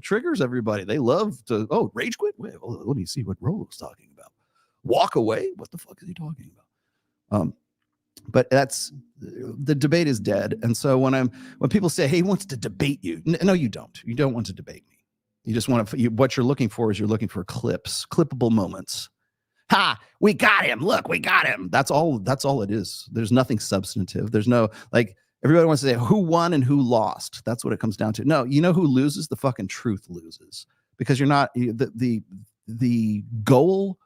triggers everybody. They love to rage quit. Wait, let me see what Rolo's talking about. Walk away. What the fuck is he talking about? But the debate is dead. And so when people say, hey, he wants to debate you. No, you don't. You don't want to debate me. You just want to, what you're looking for is you're looking for clippable moments. Ha, we got him. Look, we got him. That's all it is. There's nothing substantive. There's no, everybody wants to say who won and who lost. That's what it comes down to. No, you know who loses? The fucking truth loses, because you're not the goal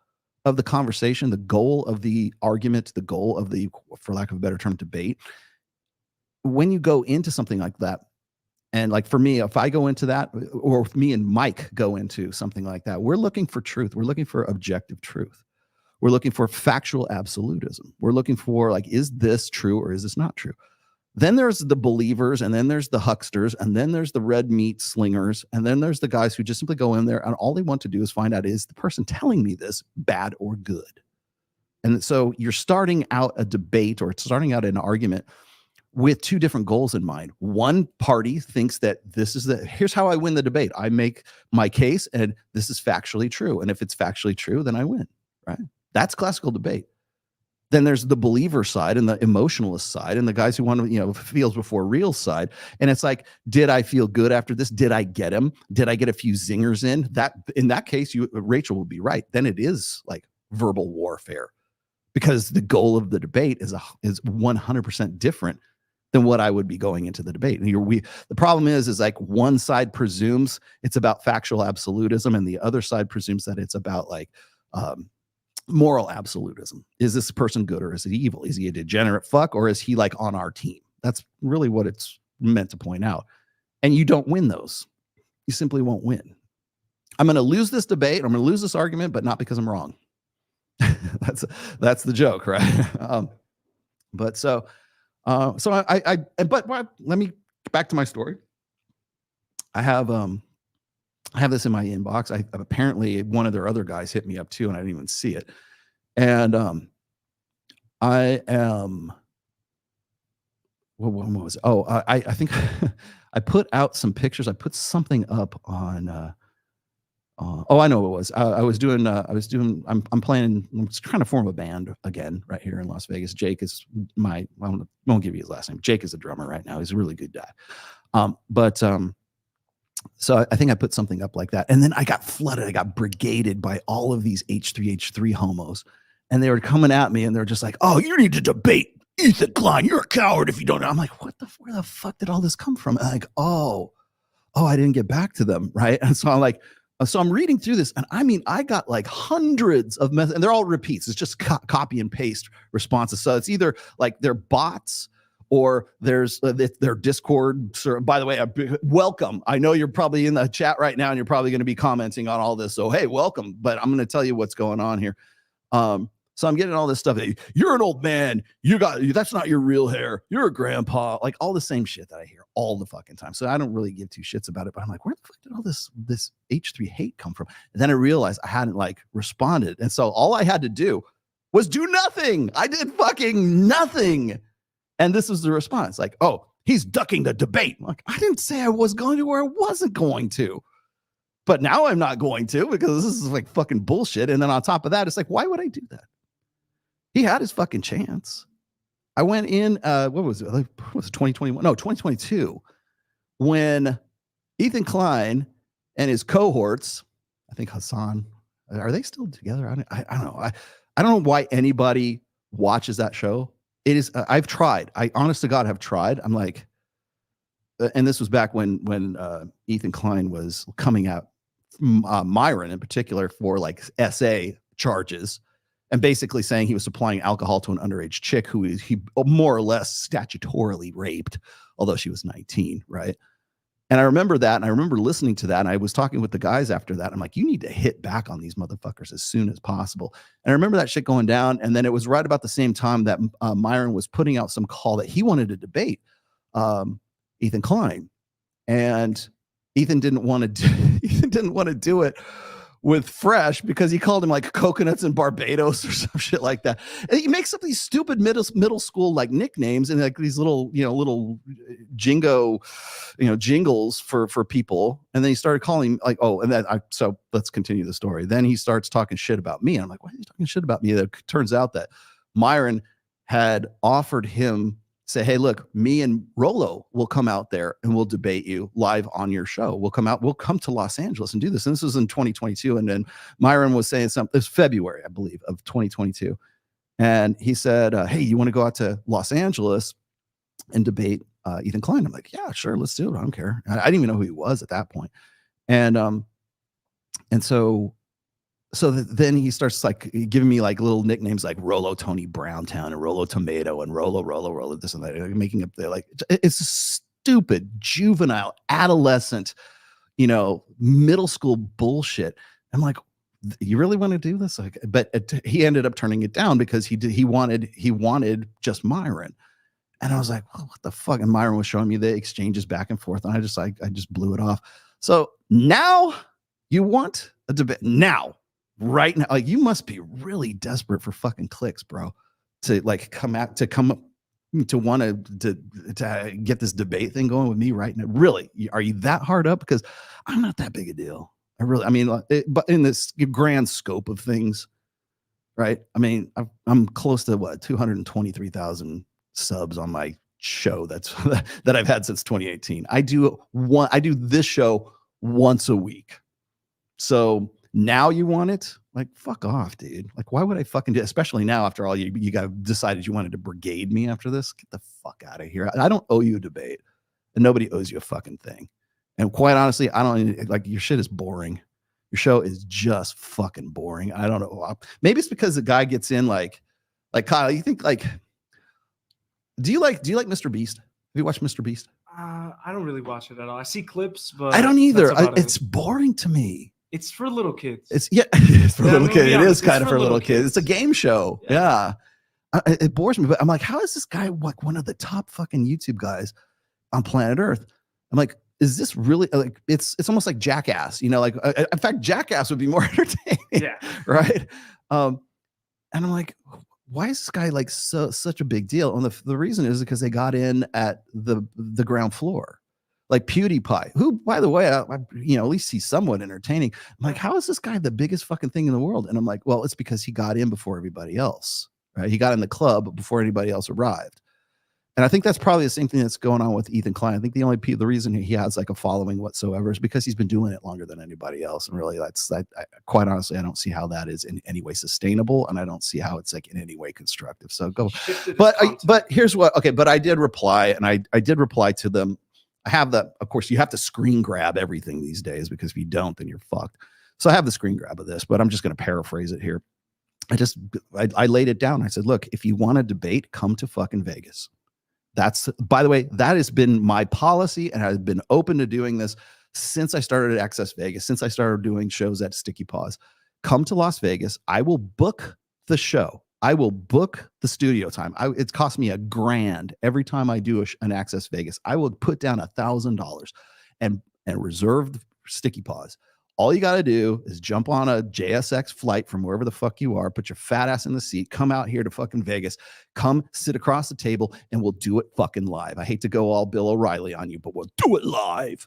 of the conversation, the goal of the argument, the goal of the, for lack of a better term, debate. When you go into something like that, and like for me, if I go into that, or if me and Mike go into something like that, we're looking for truth. We're looking for objective truth. We're looking for factual absolutism. We're looking for is this true or is this not true? Then there's the believers, and then there's the hucksters, and then there's the red meat slingers, and then there's the guys who just simply go in there and all they want to do is find out, is the person telling me this bad or good? And so you're starting out a debate or starting out an argument with two different goals in mind. One party thinks that here's how I win the debate. I make my case and this is factually true. And if it's factually true, then I win, right? That's classical debate. Then there's the believer side and the emotionalist side and the guys who want to, feels before real side. And it's like, did I feel good after this? Did I get him? Did I get a few zingers in? In that case, Rachel will be right. Then it is like verbal warfare, because the goal of the debate is 100% different than what I would be going into the debate. And the problem is like one side presumes it's about factual absolutism, and the other side presumes that it's about like moral absolutism. Is this person good or is he evil? Is he a degenerate fuck or is he like on our team? That's really what it's meant to point out. And you don't win those. You simply won't win. I'm going to lose this debate. I'm going to lose this argument, but not because I'm wrong. That's the joke, right? But let me back to my story. I have this in my inbox. Apparently one of their other guys hit me up too, and I didn't even see it. And I am. What was it? Oh, I think I put out some pictures. I put something up on. Oh, I know what it was. I'm playing. I'm trying to form a band again right here in Las Vegas. Jake is I won't give you his last name. Jake is a drummer right now. He's a really good guy. So I think I put something up like that, and then I got flooded. I got brigaded by all of these H3H3 homos, and they were coming at me, and they're just like, "Oh, you need to debate Ethan Klein. You're a coward if you don't know." I'm like, where the fuck did all this come from? And I'm like, oh, I didn't get back to them, right? And so I'm like, so I'm reading through this, and I mean, I got like hundreds of messages, and they're all repeats. It's just copy and paste responses. So it's either like they're bots or there's their Discord. By the way, welcome. I know you're probably in the chat right now, and you're probably going to be commenting on all this. So hey, welcome. But I'm going to tell you what's going on here. So I'm getting all this stuff. You're an old man. That's not your real hair. You're a grandpa. Like all the same shit that I hear all the fucking time. So I don't really give two shits about it. But I'm like, where the fuck did all this H3 hate come from? And then I realized I hadn't like responded. And so all I had to do was do nothing. I did fucking nothing. And this was the response. Like, oh, he's ducking the debate. I'm like, I didn't say I was going to or I wasn't going to. But now I'm not going to because this is like fucking bullshit. And then on top of that, it's like, why would I do that? He had his fucking chance. I went in, what was it? 2021? No, 2022. When Ethan Klein and his cohorts, I think Hassan, are they still together? I don't know. I don't know why anybody watches that show. It is, I've tried. I honest to God have tried. I'm like, and this was back when Ethan Klein was coming out, Myron in particular, for like SA charges. And basically saying he was supplying alcohol to an underage chick who he more or less statutorily raped, although she was 19, right? And I remember that, and I remember listening to that, and I was talking with the guys after that. I'm like, you need to hit back on these motherfuckers as soon as possible. And I remember that shit going down, and then it was right about the same time that Myron was putting out some call that he wanted to debate Ethan Klein, and Ethan didn't want to do it with Fresh because he called him like coconuts in Barbados or some shit like that. And he makes up these stupid middle school like nicknames and like these little jingo, jingles for people. And then he started calling like, so let's continue the story. Then he starts talking shit about me. And I'm like, why are you talking shit about me? It turns out that Myron had offered him, say, hey, look, me and Rolo will come out there and we'll debate you live on your show. We'll come to Los Angeles and do this. And this was in 2022. And then Myron was saying something, it was February, I believe, of 2022. And he said, hey, you want to go out to Los Angeles and debate Ethan Klein? I'm like, yeah, sure, let's do it. I don't care. I didn't even know who he was at that point. And so then he starts like giving me like little nicknames like Rolo Tony Browntown and Rolo Tomato and Rolo this and that, making up like it's stupid juvenile adolescent, middle school bullshit. I'm like, you really want to do this? Like, but he ended up turning it down because he wanted just Myron. And I was like, oh, what the fuck? And Myron was showing me the exchanges back and forth, and I just blew it off. So now you want a debate now. Right now, like you must be really desperate for fucking clicks, bro, to like come up to want to get this debate thing going with me right now. Really, are you that hard up? Because I'm not that big a deal. But in this grand scope of things, right? I mean, I'm close to 223,000 subs on my show that I've had since 2018. I do this show once a week, so. Now you want it? Like, fuck off, dude. Like, why would I fucking do it? Especially now after all you guys decided you wanted to brigade me after this. Get the fuck out of here. I don't owe you a debate, and nobody owes you a fucking thing. And quite honestly, I don't like your shit is boring. Your show is just fucking boring. I don't know. Maybe it's because the guy gets in like Kyle, you think like do you like Mr. Beast? Have you watched Mr. Beast? I don't really watch it at all. I see clips, but I don't either. that's about It's it. boring to me. It's for little kids. It's it's for little kids. It is honest, kind it's of for little kids. It's a game show. Yeah. It bores me, but I'm like, how is this guy like one of the top fucking YouTube guys on planet Earth? I'm like, is this really like it's almost like Jackass, you know, like in fact, Jackass would be more entertaining. Yeah. Right. And I'm like, why is this guy like such a big deal? And the reason is because they got in at the ground floor, like PewDiePie, who, by the way, you know, at least he's somewhat entertaining. I'm like, how is this guy the biggest fucking thing in the world? And I'm like, well, it's because he got in before everybody else, right? He got in the club before anybody else arrived. And I think that's probably the same thing that's going on with Ethan Klein. I think the reason he has like a following whatsoever is because he's been doing it longer than anybody else. And really, quite honestly, I don't see how that is in any way sustainable, and I don't see how it's like in any way constructive. So go. But here's what. Okay, but I did reply, and I did reply to them. I have that. Of course, you have to screen grab everything these days because if you don't, then you're fucked. So I have the screen grab of this, but I'm just going to paraphrase it here. I laid it down. I said, look, if you want to debate, come to fucking Vegas. That's, by the way, that has been my policy, and I've been open to doing this since I started at Access Vegas, since I started doing shows at Sticky Paws. Come to Las Vegas. I will book the show. I will book the studio time. It's cost me $1,000 every time I do an Access Vegas. I will put down $1,000 and reserve the Sticky Paws. All you got to do is jump on a JSX flight from wherever the fuck you are, put your fat ass in the seat, come out here to fucking Vegas, come sit across the table, and we'll do it fucking live. I hate to go all Bill O'Reilly on you, but we'll do it live.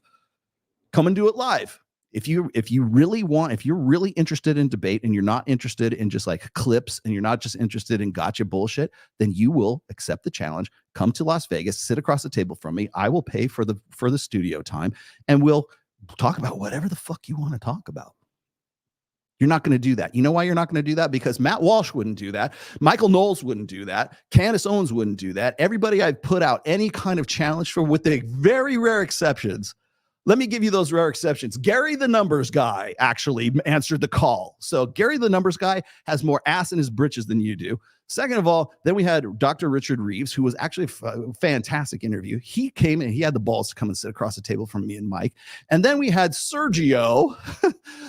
Come and do it live. If you're really interested in debate and you're not interested in just like clips and you're not just interested in gotcha bullshit, then you will accept the challenge. Come to Las Vegas, sit across the table from me. I will pay for the studio time, and we'll talk about whatever the fuck you want to talk about. You're not going to do that. You know why you're not going to do that? Because Matt Walsh wouldn't do that. Michael Knowles wouldn't do that. Candace Owens wouldn't do that. Everybody I've put out any kind of challenge for, with the very rare exceptions. Let me give you those rare exceptions. Gary the Numbers Guy actually answered the call. So Gary the Numbers Guy has more ass in his britches than you do. Second of all, then we had Dr. Richard Reeves, who was actually a fantastic interview. He came and he had the balls to come and sit across the table from me and Mike. And then we had Sergio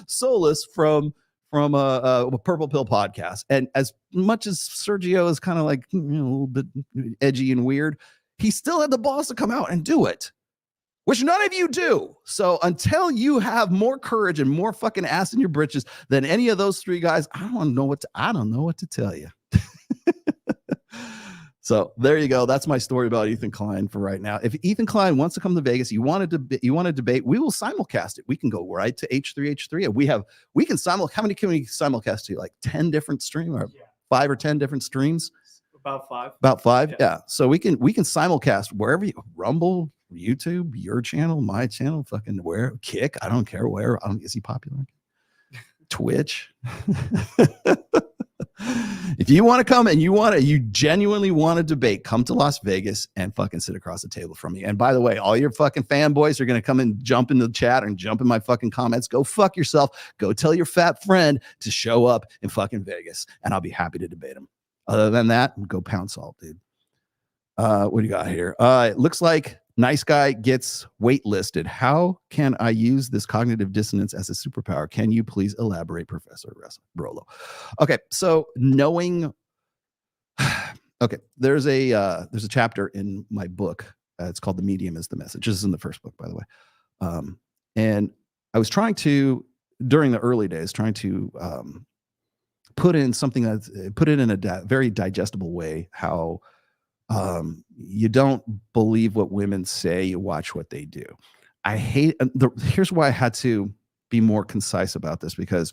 Solis from Purple Pill Podcast. And as much as Sergio is kind of like, you know, a little bit edgy and weird, he still had the balls to come out and do it, which none of you do. So until you have more courage and more fucking ass in your britches than any of those three guys, I don't know what to tell you. So there you go. That's my story about Ethan Klein for right now. If Ethan Klein wants to come to Vegas, you want to debate, we will simulcast it. We can go right to H3H3. We can how many can we simulcast to? Like 10 different streams, or 5 or 10 different streams? About 5. About 5. Yeah. So we can simulcast wherever you, Rumble, YouTube, your channel, my channel, fucking where, Kick. I don't care where. Is he popular? Twitch. If you want to come and you genuinely want to debate, come to Las Vegas and fucking sit across the table from me. And by the way, all your fucking fanboys are going to come and jump in the chat and jump in my fucking comments. Go fuck yourself. Go tell your fat friend to show up in fucking Vegas, and I'll be happy to debate him. Other than that, go pound salt, dude. What do you got here? It looks like Nice Guy gets waitlisted. How can I use this cognitive dissonance as a superpower? Can you please elaborate, Professor Rolo? Okay, so knowing. Okay, there's a chapter in my book. It's called "The Medium is the Message." This is in the first book, by the way. And I was trying to, during the early days, put in something put it in a very digestible way. How you don't believe what women say, you watch what they do. I hate here's why I had to be more concise about this, because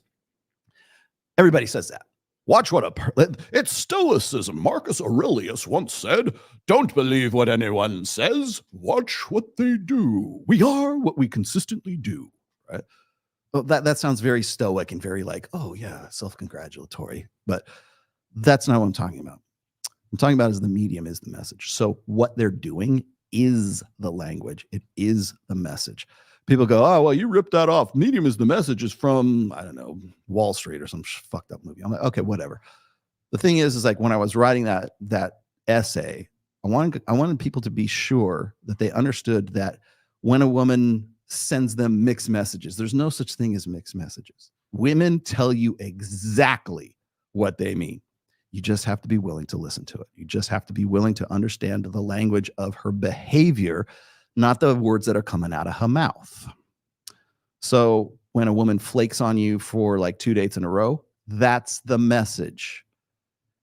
everybody says that. Watch what it's Stoicism. Marcus Aurelius once said, "Don't believe what anyone says, watch what they do. We are what we consistently do." Right? Well, that sounds very stoic and very like, oh yeah, self-congratulatory, but that's not what I'm talking about. I'm talking about is the medium is the message. So what they're doing is the language. It is the message. People go, oh, well, you ripped that off. Medium is the message is from, I don't know, Wall Street or some fucked up movie. I'm like, okay, whatever. The thing is like when I was writing that essay, I wanted people to be sure that they understood that when a woman sends them mixed messages, there's no such thing as mixed messages. Women tell you exactly what they mean. You just have to be willing to listen to it. You just have to be willing to understand the language of her behavior, not the words that are coming out of her mouth. So when a woman flakes on you for like 2 dates in a row, that's the message.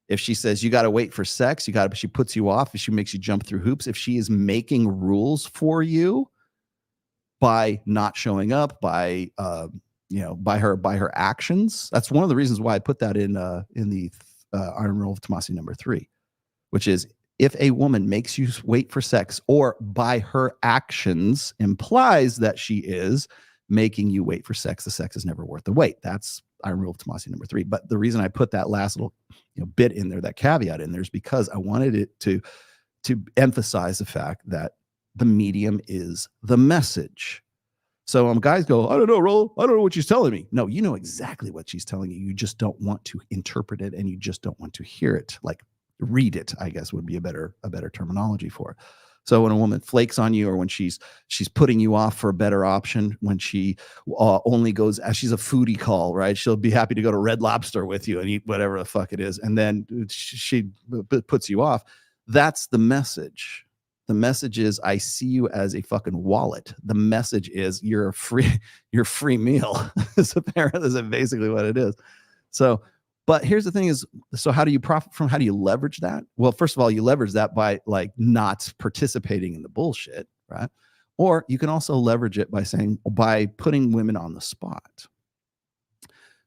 If she says you got to wait for sex, she puts you off, if she makes you jump through hoops, if she is making rules for you by not showing up, by her actions, that's one of the reasons why I put that in the Iron Rule of Tomasi number 3, which is if a woman makes you wait for sex or by her actions implies that she is making you wait for sex, the sex is never worth the wait. That's Iron Rule of Tomasi number 3. But the reason I put that last little bit in there, that caveat in there, is because I wanted it to emphasize the fact that the medium is the message. So guys go, I don't know, Rollo. I don't know what she's telling me. No, you know exactly what she's telling you. You just don't want to interpret it, and you just don't want to hear it. Like read it, I guess would be a better terminology for it. So when a woman flakes on you, or when she's putting you off for a better option, when she only goes, as she's a foodie call, right? She'll be happy to go to Red Lobster with you and eat whatever the fuck it is, and then she puts you off. That's the message. The message is, I see you as a fucking wallet. The message is you're a free meal. Is basically what it is. So, but here's the thing is, so how do you profit from, how do you leverage that? Well, first of all, you leverage that by like not participating in the bullshit, right? Or you can also leverage it by putting women on the spot.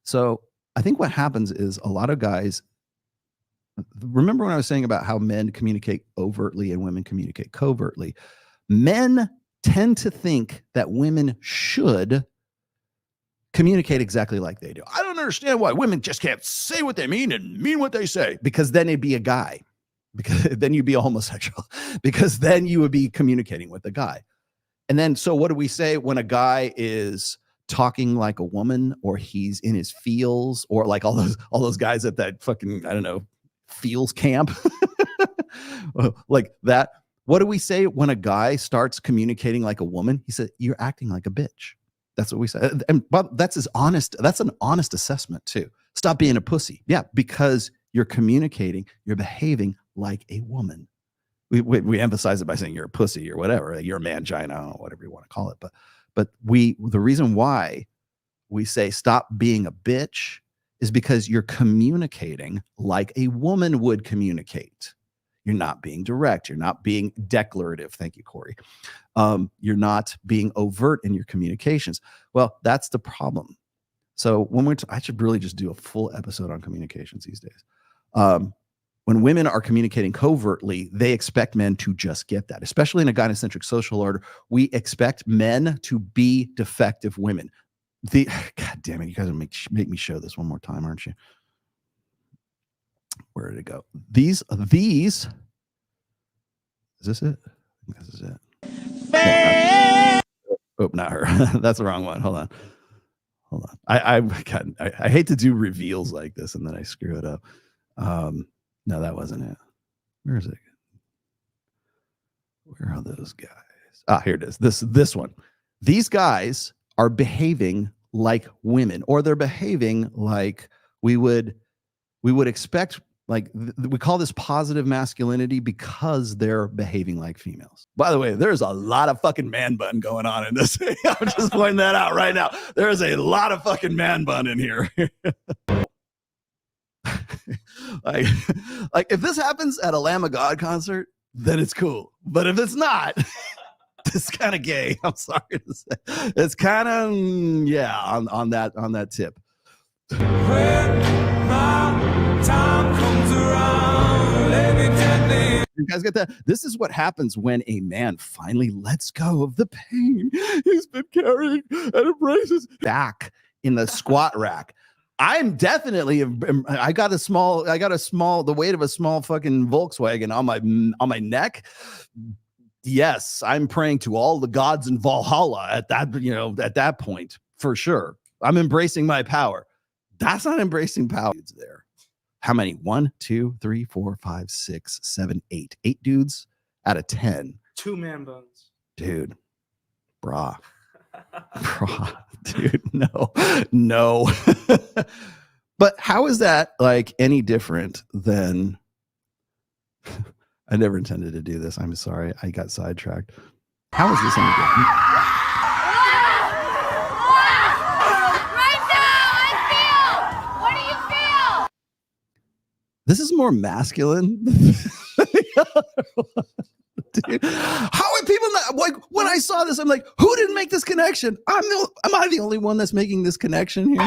So I think what happens is a lot of guys, remember when I was saying about how men communicate overtly and women communicate covertly? Men tend to think that women should communicate exactly like they do. I don't understand why women just can't say what they mean and mean what they say. Because then it'd be a guy. Because then you'd be a homosexual. Because then you would be communicating with a guy. And then, so what do we say when a guy is talking like a woman, or he's in his feels, or like all those guys at that fucking, I don't know, feels camp like that? What do we say when a guy starts communicating like a woman? He said, you're acting like a bitch. That's what we say. And but that's an honest assessment too. Stop being a pussy. Yeah, because you're communicating, you're behaving like a woman. We emphasize it by saying you're a pussy or whatever, you're a mangina, whatever you want to call it. But the reason why we say stop being a bitch is because you're communicating like a woman would communicate. You're not being direct. You're not being declarative. Thank you, Corey. You're not being overt in your communications. Well, that's the problem. So when I should really just do a full episode on communications these days. When women are communicating covertly, they expect men to just get that. Especially in a gynocentric social order, we expect men to be defective women. God damn it, you guys make me show this one more time, aren't you? Where did it go? These is this it? I think this is it. Oh, not her. That's the wrong one. Hold on. I hate to do reveals like this and then I screw it up. No, that wasn't it. Where is it? Where are those guys? Ah, here it is. This one. These guys are behaving like women, or they're behaving like we would expect. Like we call this positive masculinity because they're behaving like females. By the way, there's a lot of fucking man bun going on in this. I'm just pointing that out right now. There is a lot of fucking man bun in here. like if this happens at a Lamb of God concert, then it's cool. But if it's not, it's kind of gay. I'm sorry to say. It's kind of on that tip. Time comes around, you guys get that? This is what happens when a man finally lets go of the pain he's been carrying and embraces back in the squat rack. I'm definitely, I got a small, the weight of a small fucking Volkswagen on my neck. Yes, I'm praying to all the gods in Valhalla at that point, for sure. I'm embracing my power. That's not embracing power. Dudes there. How many? 1, 2, 3, 4, 5, 6, 7, 8. 8 dudes out of 10. 2 man buns. Dude, brah. Dude, no. But how is that like any different than I never intended to do this. I'm sorry. I got sidetracked. How is this any different? Right now, I feel. What do you feel? This is more masculine. Dude, how are people not like when I saw this? I'm like, who didn't make this connection? Am I the only one that's making this connection here?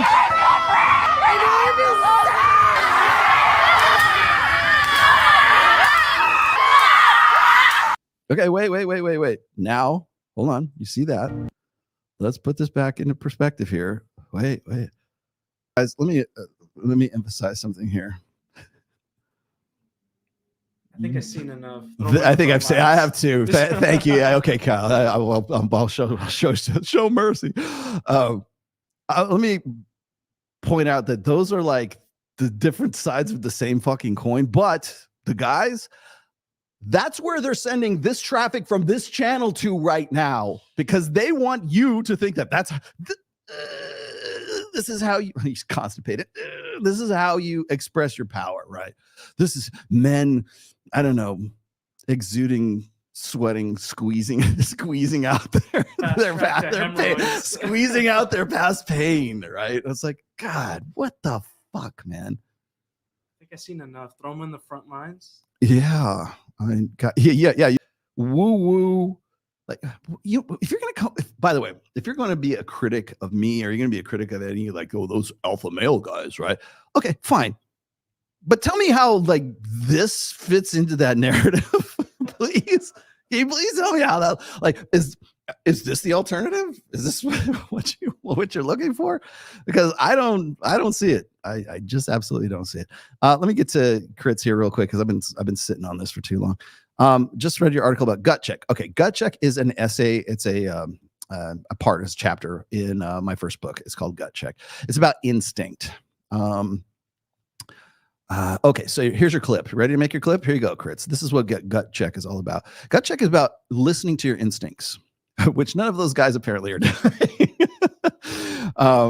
Okay, wait. Now, hold on. You see that? Let's put this back into perspective here. Wait. Guys, let me emphasize something here. I think I've seen enough. I think I have too. Thank you. Okay, Kyle. I'll show mercy. Let me point out that those are like the different sides of the same fucking coin. But the guys, that's where they're sending this traffic from this channel to right now, because they want you to think that this is how he's constipated. This is how you express your power, right? This is men, I don't know, exuding, sweating, squeezing out their pain, squeezing out their past pain, right? It's like, God, what the fuck, man? I think I've seen enough. Throw them in the front lines. Yeah. I mean, God, yeah. Woo. Like, if you're going to come, by the way, if you're going to be a critic of me, or you're going to be a critic of any, like, oh, those alpha male guys, right? Okay, fine. But tell me how, like, this fits into that narrative, please. Can you please tell me how that, like, is this the alternative? Is this what you're looking for? Because I don't see it. I just absolutely don't see it. Let me get to crits here real quick, because I've been sitting on this for too long. Just read your article about gut check. Okay, gut check is an essay. It's a part of this chapter in my first book. It's called Gut Check. It's about instinct. Okay, so here's your clip. Ready to make your clip? Here you go, crits. This is what gut check is all about. Gut check is about listening to your instincts, which none of those guys apparently are doing.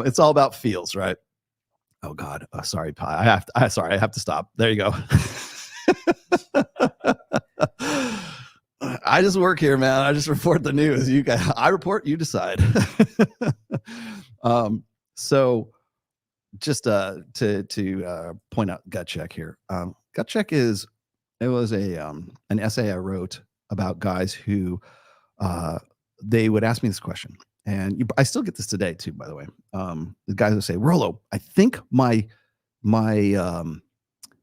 It's all about feels, right? Oh God, sorry, Pi. I have to stop. There you go. I just work here, man. I just report the news. You guys, I report, you decide. So just to point out gut check here. Gut check was an essay I wrote about guys who they would ask me this question, and I still get this today too, by the way. The guys would say, Rollo, I think my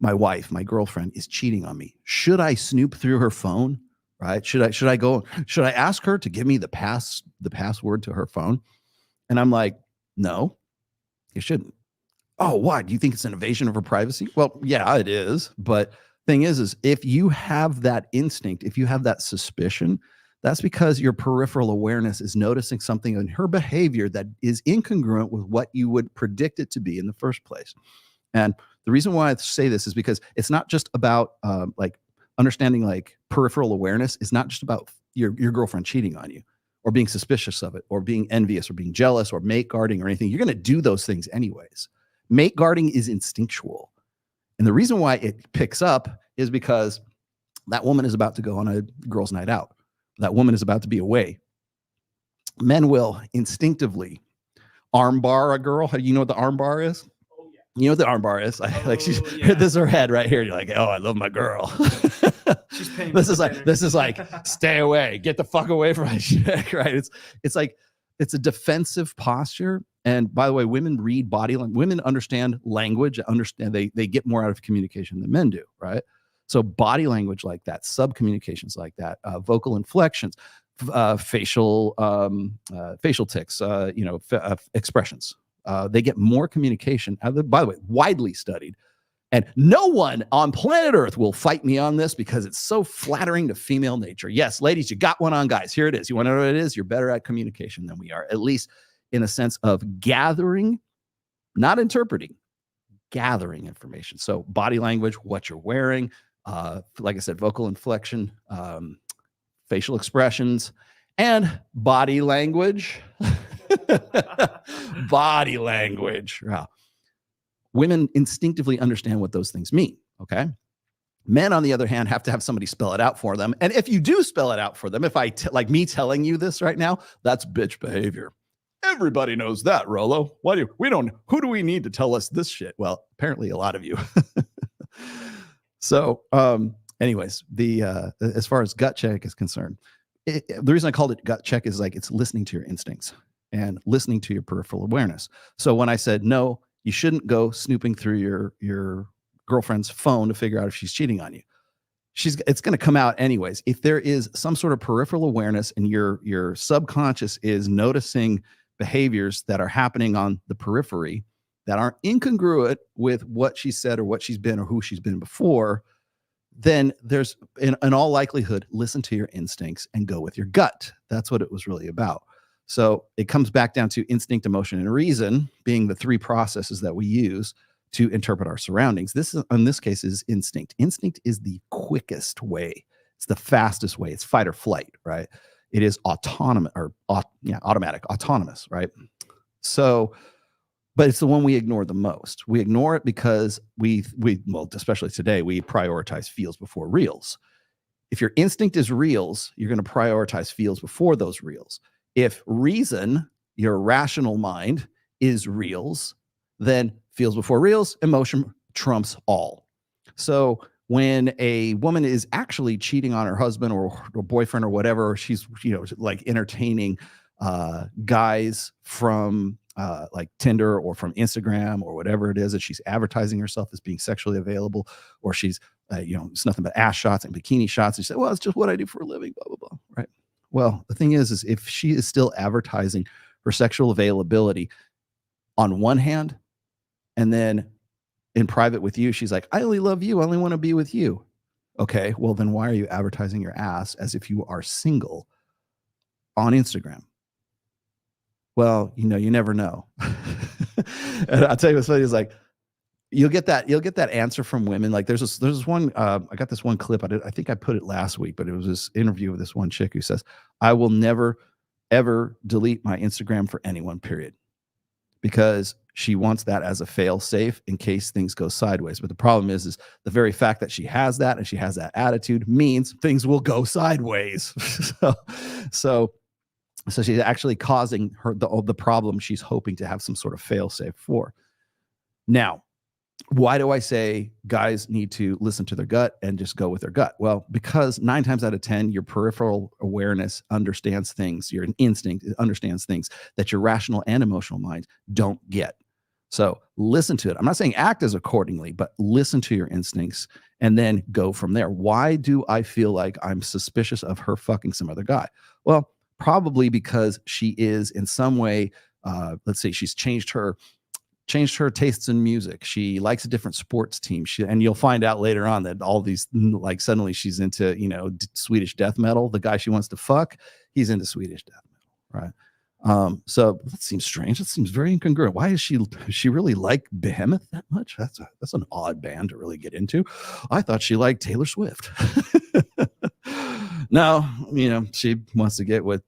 wife, my girlfriend, is cheating on me. Should I snoop through her phone? Right? Should I ask her to give me the password to her phone? And I'm like, no, you shouldn't. Oh, why? Do you think it's an invasion of her privacy? Well, yeah, it is. But thing is if you have that instinct, if you have that suspicion, that's because your peripheral awareness is noticing something in her behavior that is incongruent with what you would predict it to be in the first place. And the reason why I say this is because it's not just about like understanding, like peripheral awareness is not just about your girlfriend cheating on you or being suspicious of it or being envious or being jealous or mate guarding or anything. You're going to do those things anyways. Mate guarding is instinctual. And the reason why it picks up is because that woman is about to go on a girls' night out. That woman is about to be away. Men will instinctively armbar a girl. You know what the armbar is? You know what the armbar is? This is her head right here. You're like, oh, I love my girl. She's paying. This is like, stay away, get the fuck away from my chick, right? It's like, it's a defensive posture. And by the way, women read body language. Women understand language. They get more out of communication than men do, right? So body language like that, sub communications like that, vocal inflections, facial tics, expressions. They get more communication. By the way, widely studied. And no one on planet Earth will fight me on this because it's so flattering to female nature. Yes, ladies, you got one on guys. Here it is. You want to know what it is? You're better at communication than we are, at least in a sense of gathering, not interpreting, gathering information. So body language, what you're wearing, like I said, vocal inflection, facial expressions, and body language. Body language. Wow. Women instinctively understand what those things mean, okay? Men, on the other hand, have to have somebody spell it out for them. And if you do spell it out for them, if like me telling you this right now, that's bitch behavior. Everybody knows that, Rolo. Who do we need to tell us this shit? Well, apparently a lot of you. So, anyways, as far as gut check is concerned, the reason I called it gut check is like it's listening to your instincts and listening to your peripheral awareness. So when I said, no, you shouldn't go snooping through your girlfriend's phone to figure out if she's cheating on you. It's going to come out anyways. If there is some sort of peripheral awareness and your subconscious is noticing behaviors that are happening on the periphery that aren't incongruent with what she said or what she's been or who she's been before, then there's, in all likelihood, listen to your instincts and go with your gut. That's what it was really about. So it comes back down to instinct, emotion, and reason being the three processes that we use to interpret our surroundings. This is, in this case, is instinct. Instinct is the quickest way. It's the fastest way. It's fight or flight, right? It is autonomous or automatic, autonomous, right? So, but it's the one we ignore the most. We ignore it because well, especially today, we prioritize feels before reals. If your instinct is reals, you're going to prioritize feels before those reals. If reason, your rational mind, is reals, then feels before reals, emotion trumps all. So when a woman is actually cheating on her husband or boyfriend or whatever, or she's, like entertaining guys from like Tinder or from Instagram or whatever it is that she's advertising herself as being sexually available, or she's, it's nothing but ass shots and bikini shots. And you say, well, it's just what I do for a living, blah, blah, blah, right? Well, the thing is if she is still advertising her sexual availability on one hand, and then in private with you, she's like, I only love you. I only want to be with you. Okay, well, then why are you advertising your ass as if you are single on Instagram? Well, you never know. And I'll tell you what's funny is like, you'll get that answer from women. Like there's this one, I got this one clip. I think I put it last week, but it was this interview with this one chick who says, I will never, ever delete my Instagram for anyone, period. Because she wants that as a fail safe in case things go sideways. But the problem is the very fact that she has that and she has that attitude means things will go sideways. So she's actually causing her the problem she's hoping to have some sort of fail safe for. Now, why do I say guys need to listen to their gut and just go with their gut? Well, because 9 times out of 10, your peripheral awareness understands things, your instinct understands things that your rational and emotional mind don't get. So listen to it. I'm not saying act as accordingly, but listen to your instincts and then go from there. Why do I feel like I'm suspicious of her fucking some other guy? Well, probably because she is in some way, let's say she's changed her tastes in music. She likes a different sports team. And you'll find out later on that all these, like suddenly she's into, Swedish death metal. The guy she wants to fuck, he's into Swedish death metal, right? So that seems strange. That seems very incongruent. Why is she really like Behemoth that much? That's an odd band to really get into. I thought she liked Taylor Swift. No, she wants to get with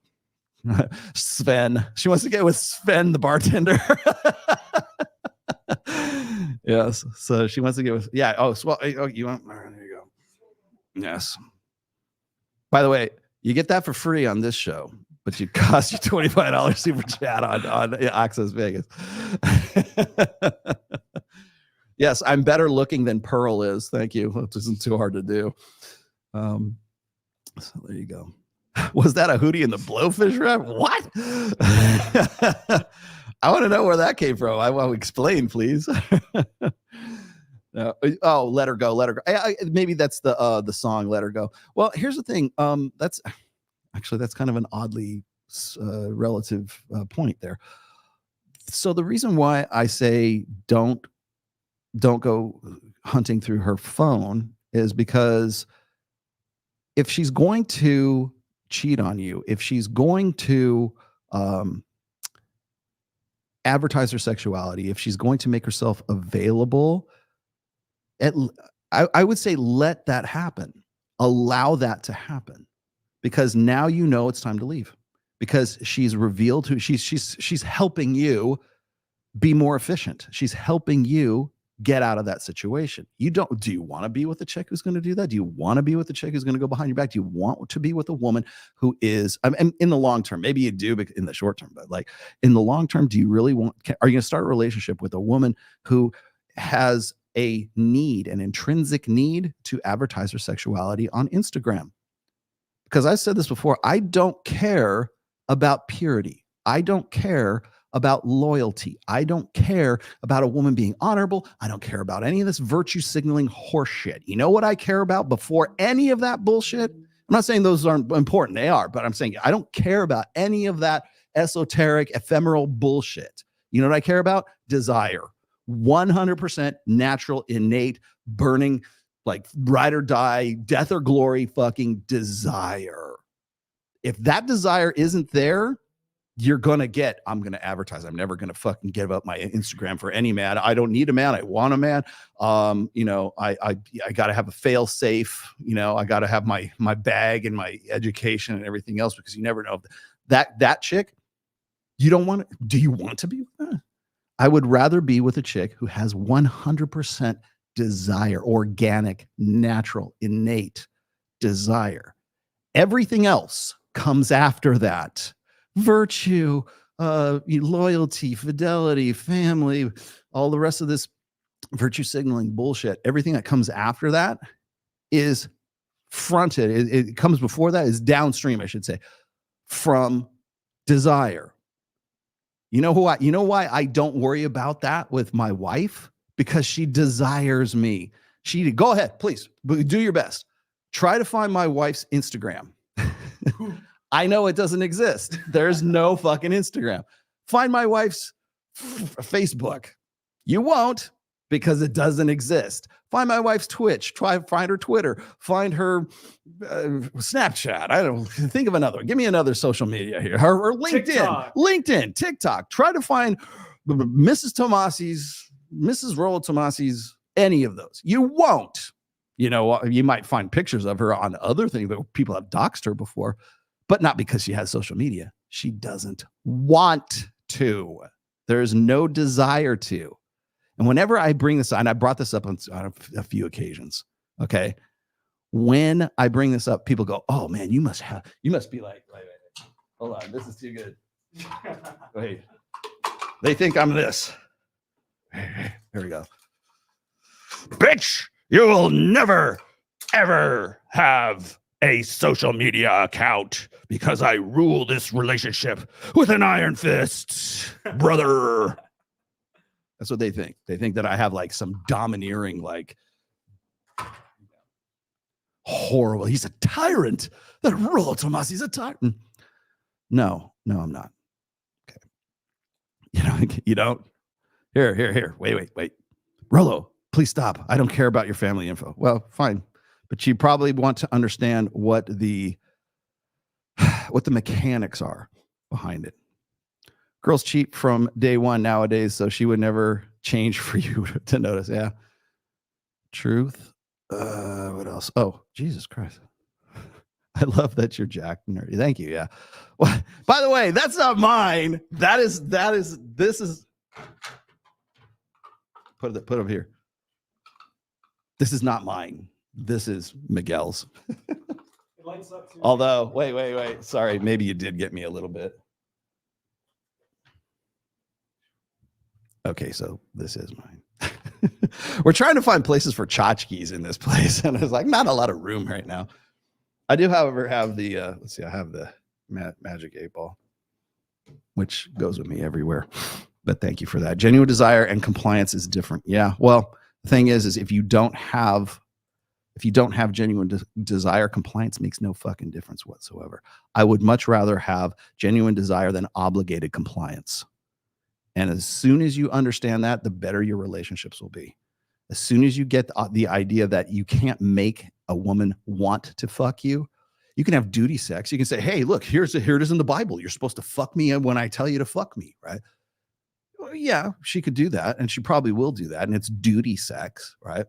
Sven. She wants to get with Sven, the bartender. Yes. So she wants to get with, yeah. Oh, you want, there you go. Yes. By the way, you get that for free on this show, but it costs you $25 super chat on Access Vegas. Yes, I'm better looking than Pearl is. Thank you. It isn't too hard to do. So there you go. Was that a Hootie and the Blowfish rap? What? I want to know where that came from. I want to explain, please. Oh, let her go. Let her go. Maybe that's the song, Let Her Go. Well, here's the thing. That's kind of an oddly relative point there. So the reason why I say don't go hunting through her phone is because if she's going to cheat on you, if she's going to advertise her sexuality, if she's going to make herself available, I would say let that happen. Allow that to happen, because now you know it's time to leave, because she's revealed who she's helping you be more efficient. She's helping you get out of that situation. Do you want to be with a chick who's going to do that? Do you want to be with a chick who's going to go behind your back? Do you want to be with a woman who is, I mean, in the long term, maybe you do in the short term, but like in the long term, do you really are you going to start a relationship with a woman who has a need, an intrinsic need to advertise her sexuality on Instagram? Because I've said this before, I don't care about purity. I don't care about loyalty. I don't care about a woman being honorable. I don't care about any of this virtue signaling horseshit. You know what I care about before any of that bullshit? I'm not saying those aren't important. They are, but I'm saying I don't care about any of that esoteric, ephemeral bullshit. You know what I care about? Desire. 100% natural, innate, burning, like ride or die, death or glory fucking desire. If that desire isn't there, I'm going to advertise. I'm never going to fucking give up my Instagram for any man. I don't need a man. I want a man. I got to have a fail safe. I got to have my bag and my education and everything else, because you never know that chick. Do you want to be with her? I would rather be with a chick who has 100% desire, organic, natural, innate desire. Everything else comes after that. Virtue, loyalty, fidelity, family, all the rest of this virtue signaling bullshit. Everything that comes after that is fronted. It comes before that, is downstream, I should say, from desire. You know why I don't worry about that with my wife? Because she desires me. Go ahead, please, do your best. Try to find my wife's Instagram. I know it doesn't exist. There's no fucking Instagram. Find my wife's Facebook. You won't, because it doesn't exist. Find my wife's Twitch. Find her Twitter. Find her Snapchat. I don't think of another. Give me another social media here. Her LinkedIn. LinkedIn, TikTok. Try to find Mrs. Tomasi's, Mrs. Rollo Tomasi's, any of those. You won't. You might find pictures of her on other things, but people have doxed her before. But not because she has social media. She doesn't want to. There's no desire to. And whenever I bring this, and I brought this up on a few occasions, okay? When I bring this up, people go, oh man, you must be like, wait. Hold on, this is too good. Wait. They think I'm this. Here we go. Bitch, you will never, ever have a social media account, because I rule this relationship with an iron fist, brother. That's what they think. They think that I have like some domineering, like horrible. He's a tyrant. That Rollo Tomasi's a tyrant. No, I'm not. Okay. You don't. Here. Wait. Rollo, please stop. I don't care about your family info. Well, fine. But you probably want to understand what the mechanics are behind it. Girls cheat from day one nowadays, so she would never change for you to notice. Yeah. Truth. What else? Oh, Jesus Christ. I love that you're Jack nerdy. Thank you. Yeah. Well, by the way, that's not mine. This is put it up here. This is not mine. This is Miguel's. It lights up too. Although, wait. Sorry, maybe you did get me a little bit. Okay, so this is mine. We're trying to find places for tchotchkes in this place, and there's like not a lot of room right now. I do, however, have the let's see, I have the magic 8-ball, which goes with me everywhere. But thank you for that. Genuine desire and compliance is different. Yeah. Well, the thing is if you don't have genuine desire, compliance makes no fucking difference whatsoever. I would much rather have genuine desire than obligated compliance. And as soon as you understand that, the better your relationships will be. As soon as you get the idea that you can't make a woman want to fuck you, you can have duty sex. You can say, hey, look, here it is in the Bible. You're supposed to fuck me when I tell you to fuck me, right? Well, yeah, she could do that, and she probably will do that, and it's duty sex, right?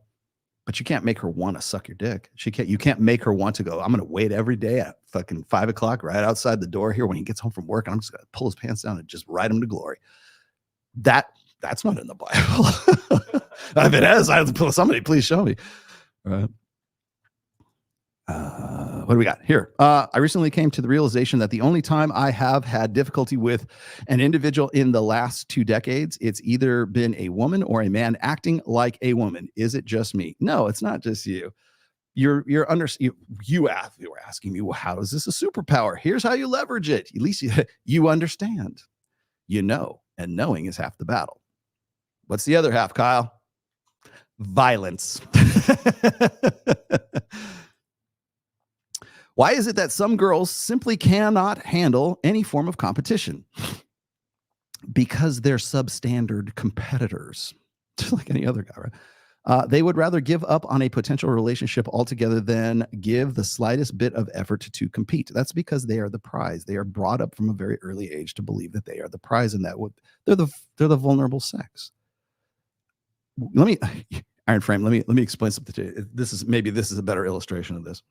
But you can't make her want to suck your dick. You can't make her want to go, I'm going to wait every day at fucking 5 o'clock right outside the door here when he gets home from work, and I'm just going to pull his pants down and just ride him to glory. That's not in the Bible. If it is, somebody please show me. Right. What do we got here? I recently came to the realization that the only time I have had difficulty with an individual in the last 2 decades, it's either been a woman or a man acting like a woman. Is it just me? No, it's not just you. You were asking me, well, how is this a superpower? Here's how you leverage it. At least you understand. You know, and knowing is half the battle. What's the other half, Kyle? Violence. Why is it that some girls simply cannot handle any form of competition? Because they're substandard competitors, just like any other guy, right? They would rather give up on a potential relationship altogether than give the slightest bit of effort to compete. That's because they are the prize. They are brought up from a very early age to believe that they are the prize, and that they're the vulnerable sex. Iron Frame. Let me explain something to you. This is a better illustration of this.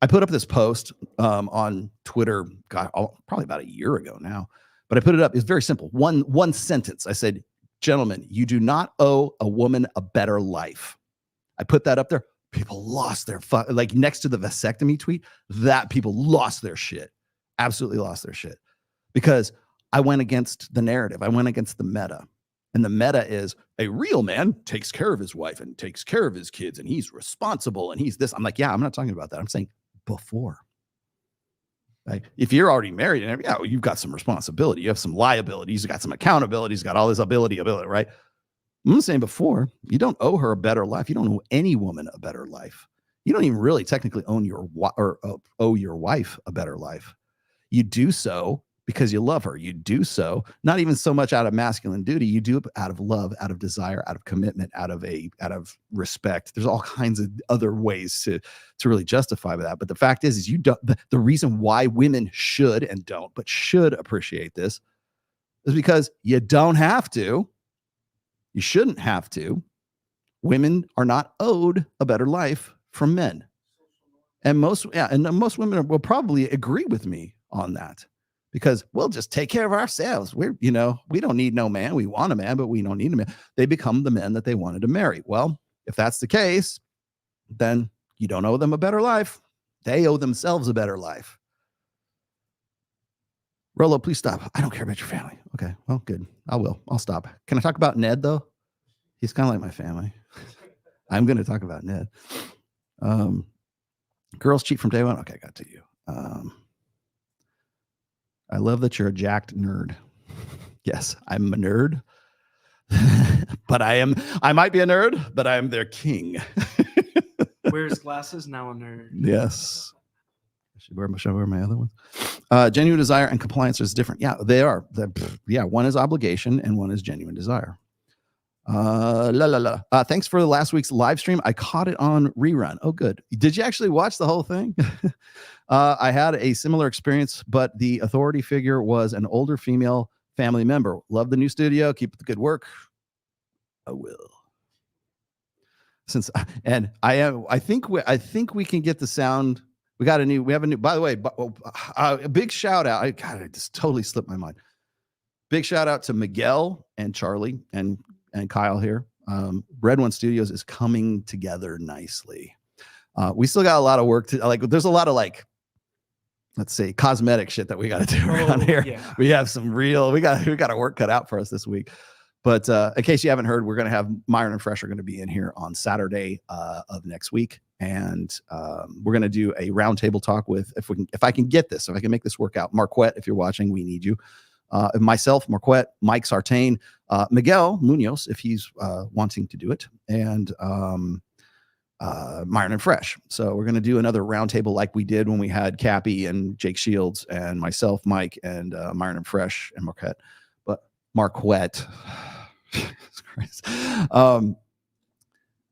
I put up this post on Twitter, probably about a year ago now, but I put it up. It's very simple. One sentence. I said, gentlemen, you do not owe a woman a better life. I put that up there. People lost their like next to the vasectomy tweet, that people lost their shit. Absolutely lost their shit. Because I went against the narrative. I went against the meta. And the meta is a real man takes care of his wife and takes care of his kids, and he's responsible and he's this. I'm like, yeah, I'm not talking about that. I'm saying before. Like, if you're already married and yeah, you've got some responsibility, you have some liabilities, you got some accountabilities, got all this ability, right? I'm saying before, you don't owe her a better life. You don't owe any woman a better life. You don't even really technically owe your wife a better life. You do so because you love her. You do so not even so much out of masculine duty. You do it out of love, out of desire, out of commitment, out of respect. There's all kinds of other ways to really justify that. But the fact is you don't. The reason why women should and don't, but should appreciate this, is because you don't have to. You shouldn't have to. Women are not owed a better life from men, and most women will probably agree with me on that. Because we'll just take care of ourselves. We don't need no man. We want a man, but we don't need a man. They become the men that they wanted to marry. Well, if that's the case, then you don't owe them a better life. They owe themselves a better life. Rolo, please stop. I don't care about your family. Okay, well, good. I will. I'll stop. Can I talk about Ned, though? He's kind of like my family. I'm going to talk about Ned. Girls cheat from day one. Okay, I got to you. I love that you're a jacked nerd. Yes, I'm a nerd, but I might be a nerd, but I am their king. Wears glasses, now a nerd. Yes. Should I wear my other ones? Genuine desire and compliance is different. Yeah, they are. One is obligation and one is genuine desire. Thanks for last week's live stream. I caught it on rerun. Oh, good. Did you actually watch the whole thing? I had a similar experience, but the authority figure was an older female family member. Love the new studio. Keep up the good work. I will. I think we can get the sound. We have a new, by the way, a big shout out. I just totally slipped my mind. Big shout out to Miguel and Charlie and Kyle here. Red One Studios is coming together nicely. We still got a lot of work to there's a lot of let's say cosmetic shit that we got to do around here. Yeah. We have some real, we got a work cut out for us this week. But in case you haven't heard, we're going to have Myron and Fresh are going to be in here on Saturday of next week. And we're going to do a roundtable talk with, if I can make this work out. Marquette, if you're watching, we need you. Myself, Marquette, Mike Sartain, Miguel Munoz, if he's wanting to do it, and Myron and Fresh. So we're going to do another roundtable like we did when we had Cappy and Jake Shields and myself, Mike, and Myron and Fresh and Marquette. But Marquette.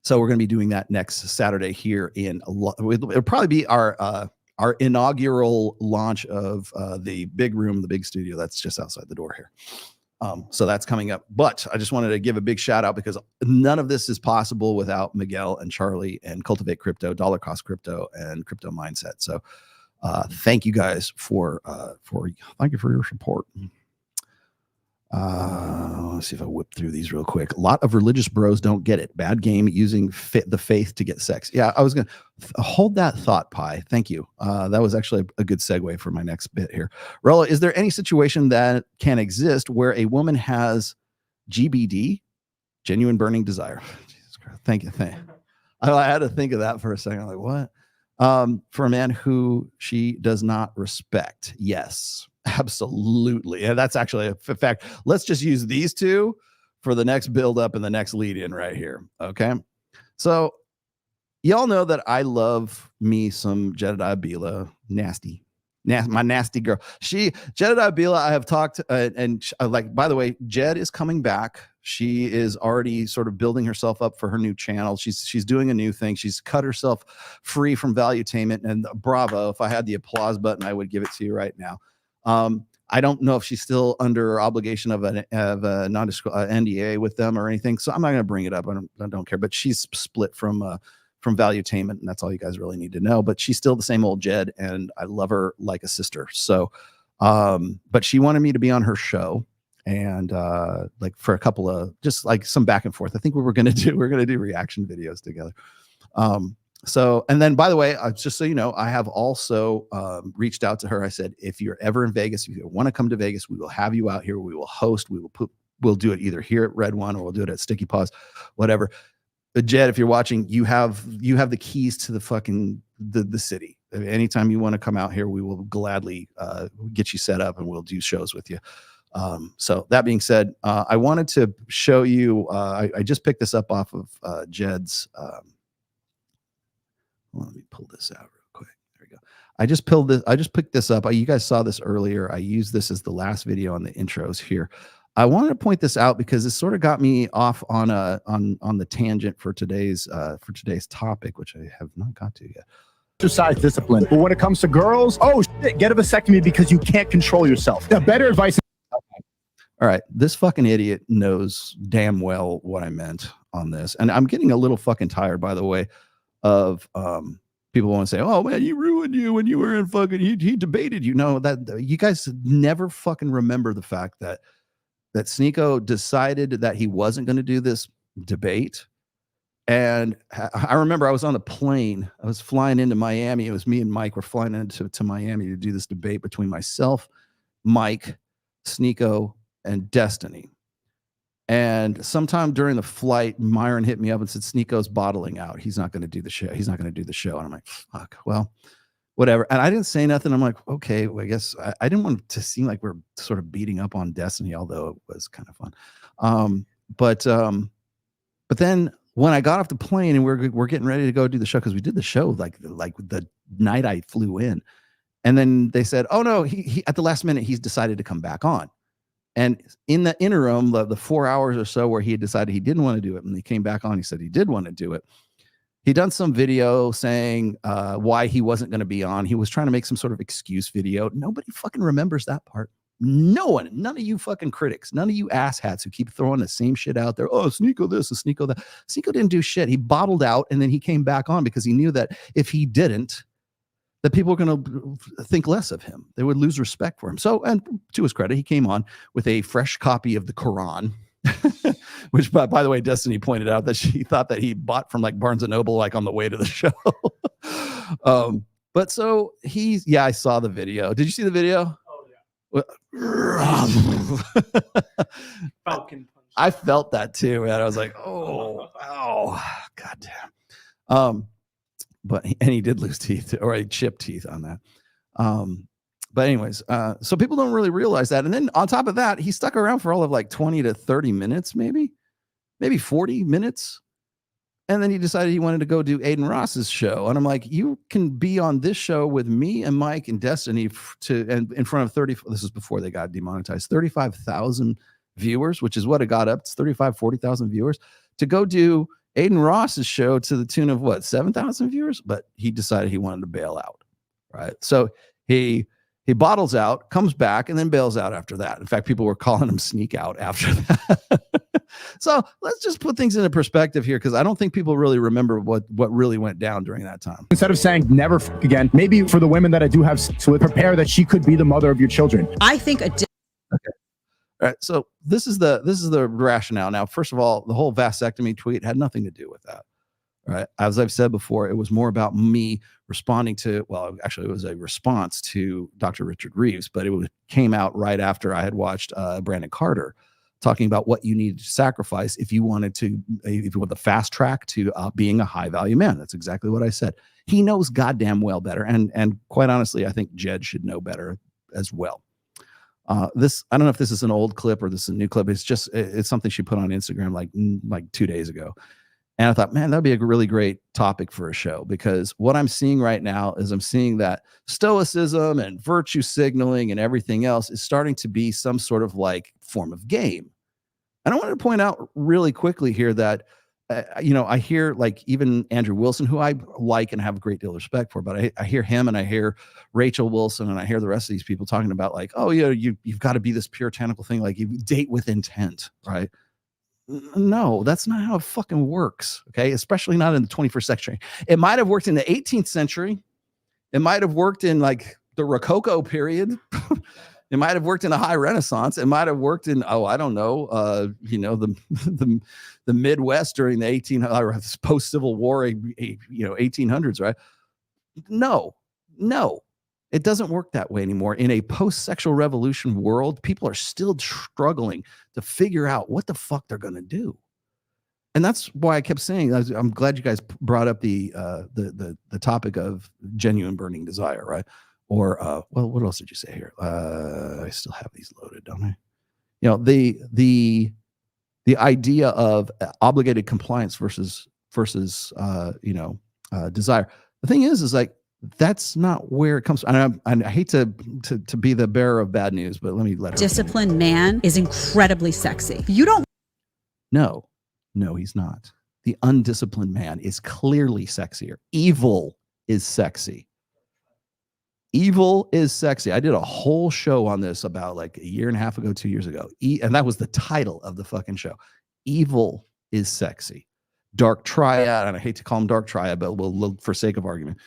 So we're going to be doing that next Saturday here in. It'll probably be our inaugural launch of the big room, the big studio that's just outside the door here. So that's coming up. But I just wanted to give a big shout out because none of this is possible without Miguel and Charlie and Cultivate Crypto, Dollar Cost Crypto, and Crypto Mindset. So thank you guys for thank you for your support. Let's see if I whip through these real quick. A lot of religious bros don't get it. Bad game using the faith to get sex. Yeah, I was going to hold that thought, Pi. Thank you. That was actually a good segue for my next bit here. Rolla, is there any situation that can exist where a woman has GBD, genuine burning desire? Jesus Christ. Thank you. I had to think of that for a second. I'm like, what? For a man who she does not respect. Yes. Absolutely. And that's actually a fact. Let's just use these two for the next build up and the next lead in right here. Okay. So y'all know that I love me some Jedediah Bila. My nasty girl. Jedediah Bila, I have talked like, by the way, Jed is coming back. She is already sort of building herself up for her new channel. She's doing a new thing. She's cut herself free from valuetainment, and bravo. If I had the applause button, I would give it to you right now. I don't know if she's still under obligation of a NDA with them or anything, so I'm not going to bring it up. I don't care. But she's split from valuetainment, and that's all you guys really need to know. But she's still the same old Jed, and I love her like a sister. So, but she wanted me to be on her show, and like for a couple of just like some back and forth. I think we're going to do reaction videos together. So, and then by the way, just so you know, I have also reached out to her. I said, if you're ever in Vegas, if you want to come to Vegas, we will have you out here. We will host. We'll do it either here at Red One or we'll do it at Sticky Paws, whatever. But Jed, if you're watching, you have the keys to the fucking the city. Anytime you want to come out here, we will gladly get you set up and we'll do shows with you. So that being said, I wanted to show you. I just picked this up off of Jed's. Let me pull this out real quick. There we go. I just picked this up. You guys saw this earlier. I used this as the last video on the intros here. I wanted to point this out because it sort of got me off on the tangent for today's topic, which I have not got to yet. Exercise discipline. But when it comes to girls, oh shit, get a vasectomy because you can't control yourself. The better advice. All right, this fucking idiot knows damn well what I meant on this, and I'm getting a little fucking tired, by the way, of people want to say, oh man, you ruined you when you were in fucking, he debated you. No, that you guys never fucking remember the fact that Sneeko decided that he wasn't going to do this debate. And I remember I was on a plane. I was flying into Miami. It was me and Mike were flying into Miami to do this debate between myself, Mike, Sneeko, and Destiny. And sometime during the flight, Myron hit me up and said, Sneeko's bottling out. He's not going to do the show. He's not going to do the show. And I'm like, fuck, well, whatever. And I didn't say nothing. I'm like, okay, well, I guess I didn't want it to seem like we're sort of beating up on Destiny, although it was kind of fun. But then when I got off the plane and we're getting ready to go do the show, because we did the show like the night I flew in. And then they said, oh no, he at the last minute, he's decided to come back on. And in the interim, the 4 hours or so where he had decided he didn't want to do it, and he came back on, he said he did want to do it. He done some video saying why he wasn't going to be on. He was trying to make some sort of excuse video. Nobody fucking remembers that part. No one, none of you fucking critics, none of you asshats who keep throwing the same shit out there. Oh, Sneeko this, Sneeko that. Sneeko didn't do shit. He bottled out and then he came back on because he knew that if he didn't, that people were going to think less of him. They would lose respect for him. So, and to his credit, he came on with a fresh copy of the Quran, which, by the way, Destiny pointed out that she thought that he bought from like Barnes & Noble, like on the way to the show. But so I saw the video. Did you see the video? Oh, yeah. Falcon punch. I felt that too, man. I was like, oh, goddamn. But he did lose teeth, or he chipped teeth on that. But anyways, so people don't really realize that. And then on top of that, he stuck around for all of like 20 to 30 minutes, maybe 40 minutes. And then he decided he wanted to go do Aiden Ross's show. And I'm like, you can be on this show with me and Mike and Destiny and in front of 30. This is before they got demonetized. 35,000 viewers, which is what it got up. It's 40,000 viewers, to go do Aiden Ross's show to the tune of what, 7,000 viewers? But he decided he wanted to bail out, right? So he bottles out, comes back, and then bails out after that. In fact, people were calling him sneak out after that. So let's just put things into perspective here, because I don't think people really remember what really went down during that time. Instead of saying never again, maybe for the women that I do have sex with, prepare that she could be the mother of your children. I think Okay. All right. So this is the rationale. Now, first of all, the whole vasectomy tweet had nothing to do with that. Right. As I've said before, it was more about me responding to, well, actually, it was a response to Dr. Richard Reeves, but it came out right after I had watched Brandon Carter talking about what you needed to sacrifice if you want the fast track to being a high value man. That's exactly what I said. He knows goddamn well better. And quite honestly, I think Jed should know better as well. I don't know if this is an old clip or this is a new clip. It's something she put on Instagram like 2 days ago. And I thought, man, that'd be a really great topic for a show, because what I'm seeing right now is I'm seeing that stoicism and virtue signaling and everything else is starting to be some sort of like form of game. And I wanted to point out really quickly here that, I hear like even Andrew Wilson, who I like and have a great deal of respect for, but I hear him and I hear Rachel Wilson and I hear the rest of these people talking about like, oh, yeah, you've got to be this puritanical thing, like you date with intent, right? No, that's not how it fucking works. Okay. Especially not in the 21st century. It might have worked in the 18th century. It might have worked in like the Rococo period. It might have worked in the High Renaissance. It might have worked in, I don't know, the Midwest during the post-Civil War, 1800s, right? No, it doesn't work that way anymore. In a post-sexual revolution world, people are still struggling to figure out what the fuck they're going to do. And that's why I kept saying, I'm glad you guys brought up the topic of genuine burning desire, right? Or, well, what else did you say here? I still have these loaded, don't I? The idea of obligated compliance versus desire. The thing is like, that's not where it comes from. And I hate to be the bearer of bad news, but let me let her. Disciplined man is incredibly sexy. You don't. No, he's not. The undisciplined man is clearly sexier. Evil is sexy. Evil is sexy. I did a whole show on this about like a year and a half ago, 2 years ago. And that was the title of the fucking show. Evil is sexy. Dark triad, and I hate to call them dark triad, but we'll look for sake of argument.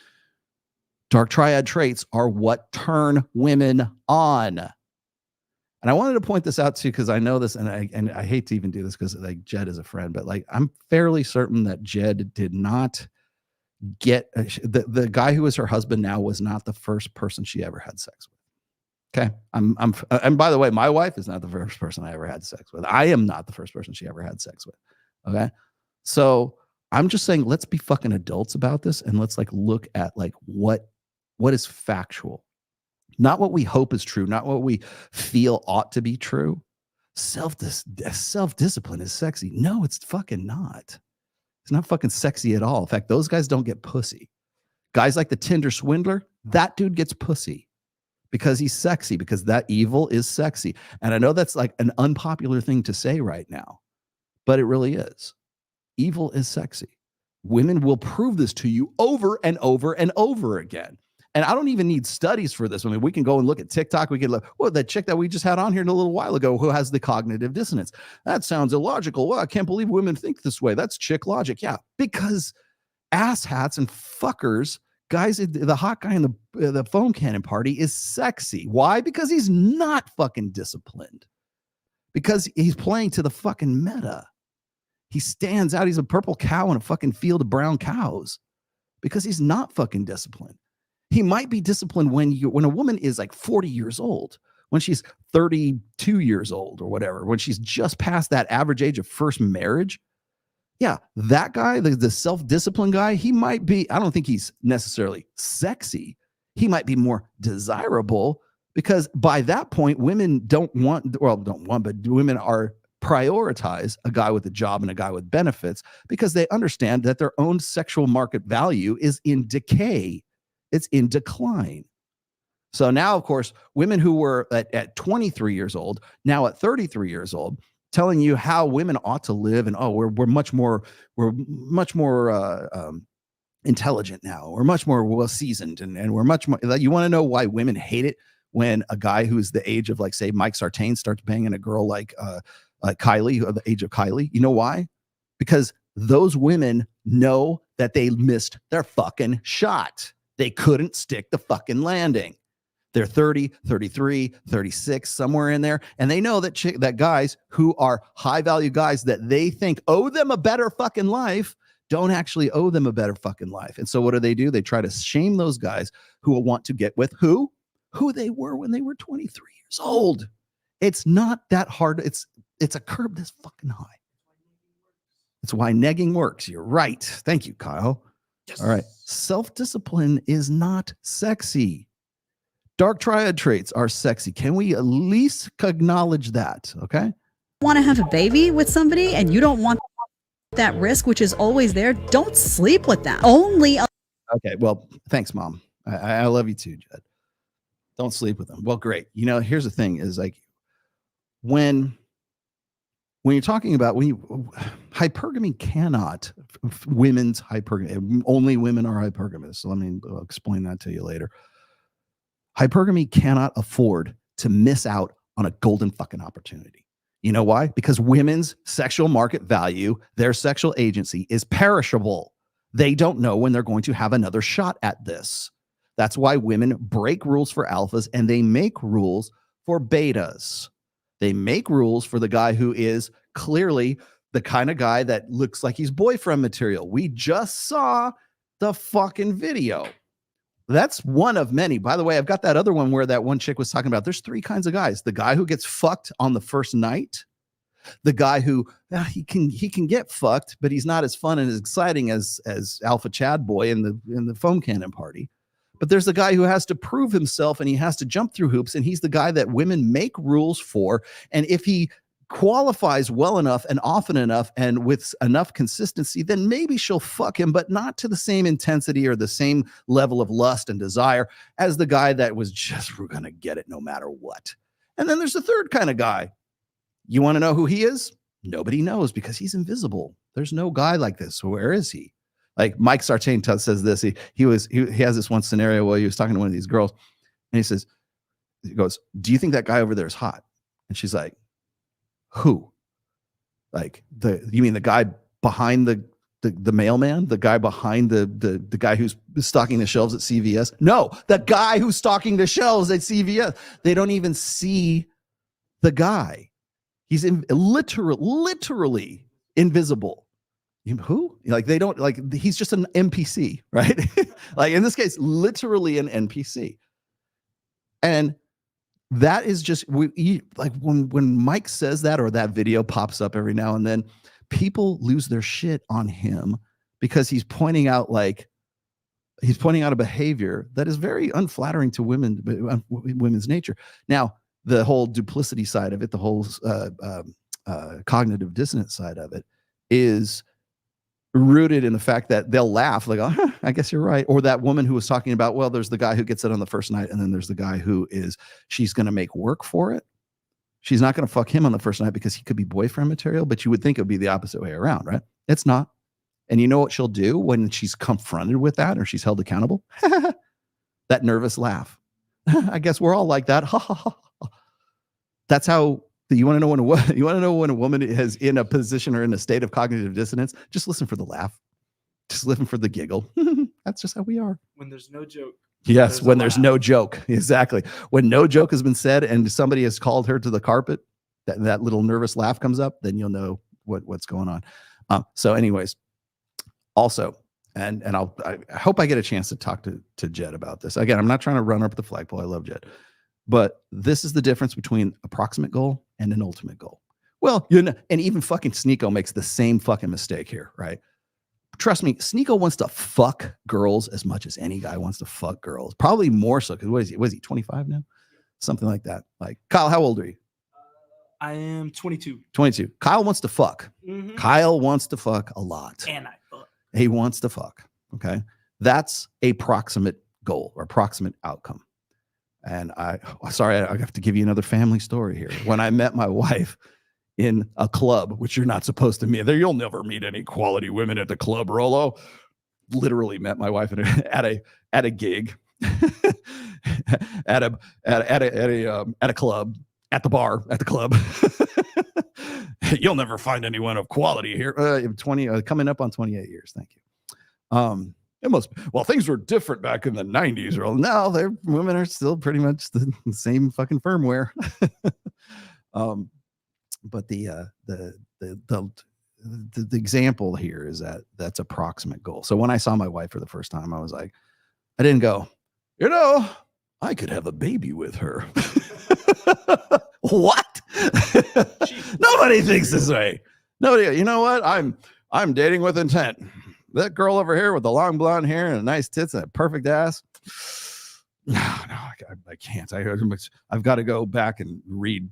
Dark triad traits are what turn women on. And I wanted to point this out too, because I know this, and I hate to even do this because like Jed is a friend, but like I'm fairly certain that Jed did not get the guy who is her husband now was not the first person she ever had sex with. Okay. And by the way, my wife is not the first person I ever had sex with. I am not the first person she ever had sex with. Okay. So I'm just saying, let's be fucking adults about this. And let's like look at like what is factual, not what we hope is true, not what we feel ought to be true. Self-discipline is sexy. No, it's fucking not. It's not fucking sexy at all. In fact, those guys don't get pussy. Guys like the Tinder swindler, that dude gets pussy because he's sexy, because that evil is sexy. And I know that's like an unpopular thing to say right now, but it really is. Evil is sexy. Women will prove this to you over and over and over again. And I don't even need studies for this. I mean, we can go and look at TikTok. We can look, well, that chick that we just had on here a little while ago who has the cognitive dissonance. That sounds illogical. Well, I can't believe women think this way. That's chick logic. Yeah, because asshats and fuckers, guys, the hot guy in the foam cannon party is sexy. Why? Because he's not fucking disciplined. Because he's playing to the fucking meta. He stands out. He's a purple cow in a fucking field of brown cows because he's not fucking disciplined. He might be disciplined when a woman is like 40 years old, when she's 32 years old or whatever, when she's just past that average age of first marriage. Yeah, that guy, the self-disciplined guy, he might be, I don't think he's necessarily sexy. He might be more desirable because by that point, women but women are prioritize a guy with a job and a guy with benefits because they understand that their own sexual market value is in decay. It's in decline. So now, of course, women who were at 23 years old, now at 33 years old, telling you how women ought to live, and we're much more intelligent now, we're much more well seasoned, and we're much more. You want to know why women hate it when a guy who's the age of, like, say, Mike Sartain starts banging a girl like Kylie, or the age of Kylie? You know why? Because those women know that they missed their fucking shot. They couldn't stick the fucking landing. They're 30, 33, 36, somewhere in there. And they know that guys who are high value guys that they think owe them a better fucking life don't actually owe them a better fucking life. And so what do? They try to shame those guys who want to get with who they were when they were 23 years old. It's not that hard. It's a curb this fucking high. It's why negging works. You're right. Thank you, Kyle. Yes. All right. Self-discipline is not sexy. Dark triad traits are sexy. Can we at least acknowledge that? Okay. Want to have a baby with somebody and you don't want that risk, which is always there. Don't sleep with them. Okay. Well, thanks, Mom. I love you too, Jed. Don't sleep with them. Well, great. Here's the thing is, like, when you're talking about hypergamy cannot, women's hypergamy, only women are hypergamous. So I'll explain that to you later. Hypergamy cannot afford to miss out on a golden fucking opportunity. You know why? Because women's sexual market value, their sexual agency, is perishable. They don't know when they're going to have another shot at this. That's why women break rules for alphas and they make rules for betas. They make rules for the guy who is clearly the kind of guy that looks like he's boyfriend material. We just saw the fucking video. That's one of many. By the way, I've got that other one where that one chick was talking about. There's three kinds of guys: the guy who gets fucked on the first night, the guy who he can get fucked, but he's not as fun and as exciting as Alpha Chad Boy in the foam cannon party. But there's the guy who has to prove himself and he has to jump through hoops, and he's the guy that women make rules for. And if he qualifies well enough and often enough and with enough consistency, then maybe she'll fuck him, but not to the same intensity or the same level of lust and desire as the guy that was just, we're going to get it no matter what. And then there's the third kind of guy. You want to know who he is? Nobody knows because he's invisible. There's no guy like this. So where is he? Like Mike Sartain says this. He has this one scenario where he was talking to one of these girls, and he goes, "Do you think that guy over there is hot?" And she's like, "Who? Like you mean the guy behind the mailman, the guy behind the guy who's stocking the shelves at CVS? No, the guy who's stocking the shelves at CVS. They don't even see the guy. He's literally invisible. Who? Like they don't like. He's just an NPC, right? Like in this case, literally an NPC. And that is just like when Mike says that, or that video pops up every now and then, people lose their shit on him because he's pointing out a behavior that is very unflattering to women's nature. Now, the whole duplicity side of it, the whole cognitive dissonance side of it, is rooted in the fact that they'll laugh like, "Oh, I guess you're right." Or that woman who was talking about, well, there's the guy who gets it on the first night, and then there's the guy who she's going to make work for it. She's not going to fuck him on the first night because he could be boyfriend material, but you would think it would be the opposite way around, right? It's not. And you know what she'll do when she's confronted with that or she's held accountable? That nervous laugh. I guess we're all like that. That's how. You want to know when a woman is in a position or in a state of cognitive dissonance? Just listen for the laugh. Just listen for the giggle. That's just how we are. When there's no joke. Yes, when there's no joke. Exactly. When no joke has been said and somebody has called her to the carpet, that little nervous laugh comes up, then you'll know what's going on. So anyways, also, and I hope I get a chance to talk to Jed about this. Again, I'm not trying to run up the flagpole. I love Jed. But this is the difference between a proximate goal and an ultimate goal. Well, and even fucking Sneeko makes the same fucking mistake here, right? Trust me, Sneeko wants to fuck girls as much as any guy wants to fuck girls. Probably more so, because what is he, 25 now? Something like that. Like, Kyle, how old are you? I am 22. 22. Kyle wants to fuck. Mm-hmm. Kyle wants to fuck a lot. And I fuck. He wants to fuck, okay? That's a proximate goal or proximate outcome. And sorry, I have to give you another family story here. When I met my wife in a club, which you're not supposed to meet there, you'll never meet any quality women at the club, Rolo. Literally met my wife at a gig, at a club, at the bar, at the club. You'll never find anyone of quality here. 20 coming up on 28 years. Thank you. Things were different back in the 90s. Now women are still pretty much the same fucking firmware. But the example here is that's a proximate goal. So when I saw my wife for the first time, I was like, I didn't go, I could have a baby with her. What? Nobody thinks this way. Nobody, you know what? I'm dating with intent. That girl over here with the long blonde hair and nice tits and a perfect ass. No, I can't. I've got to go back and read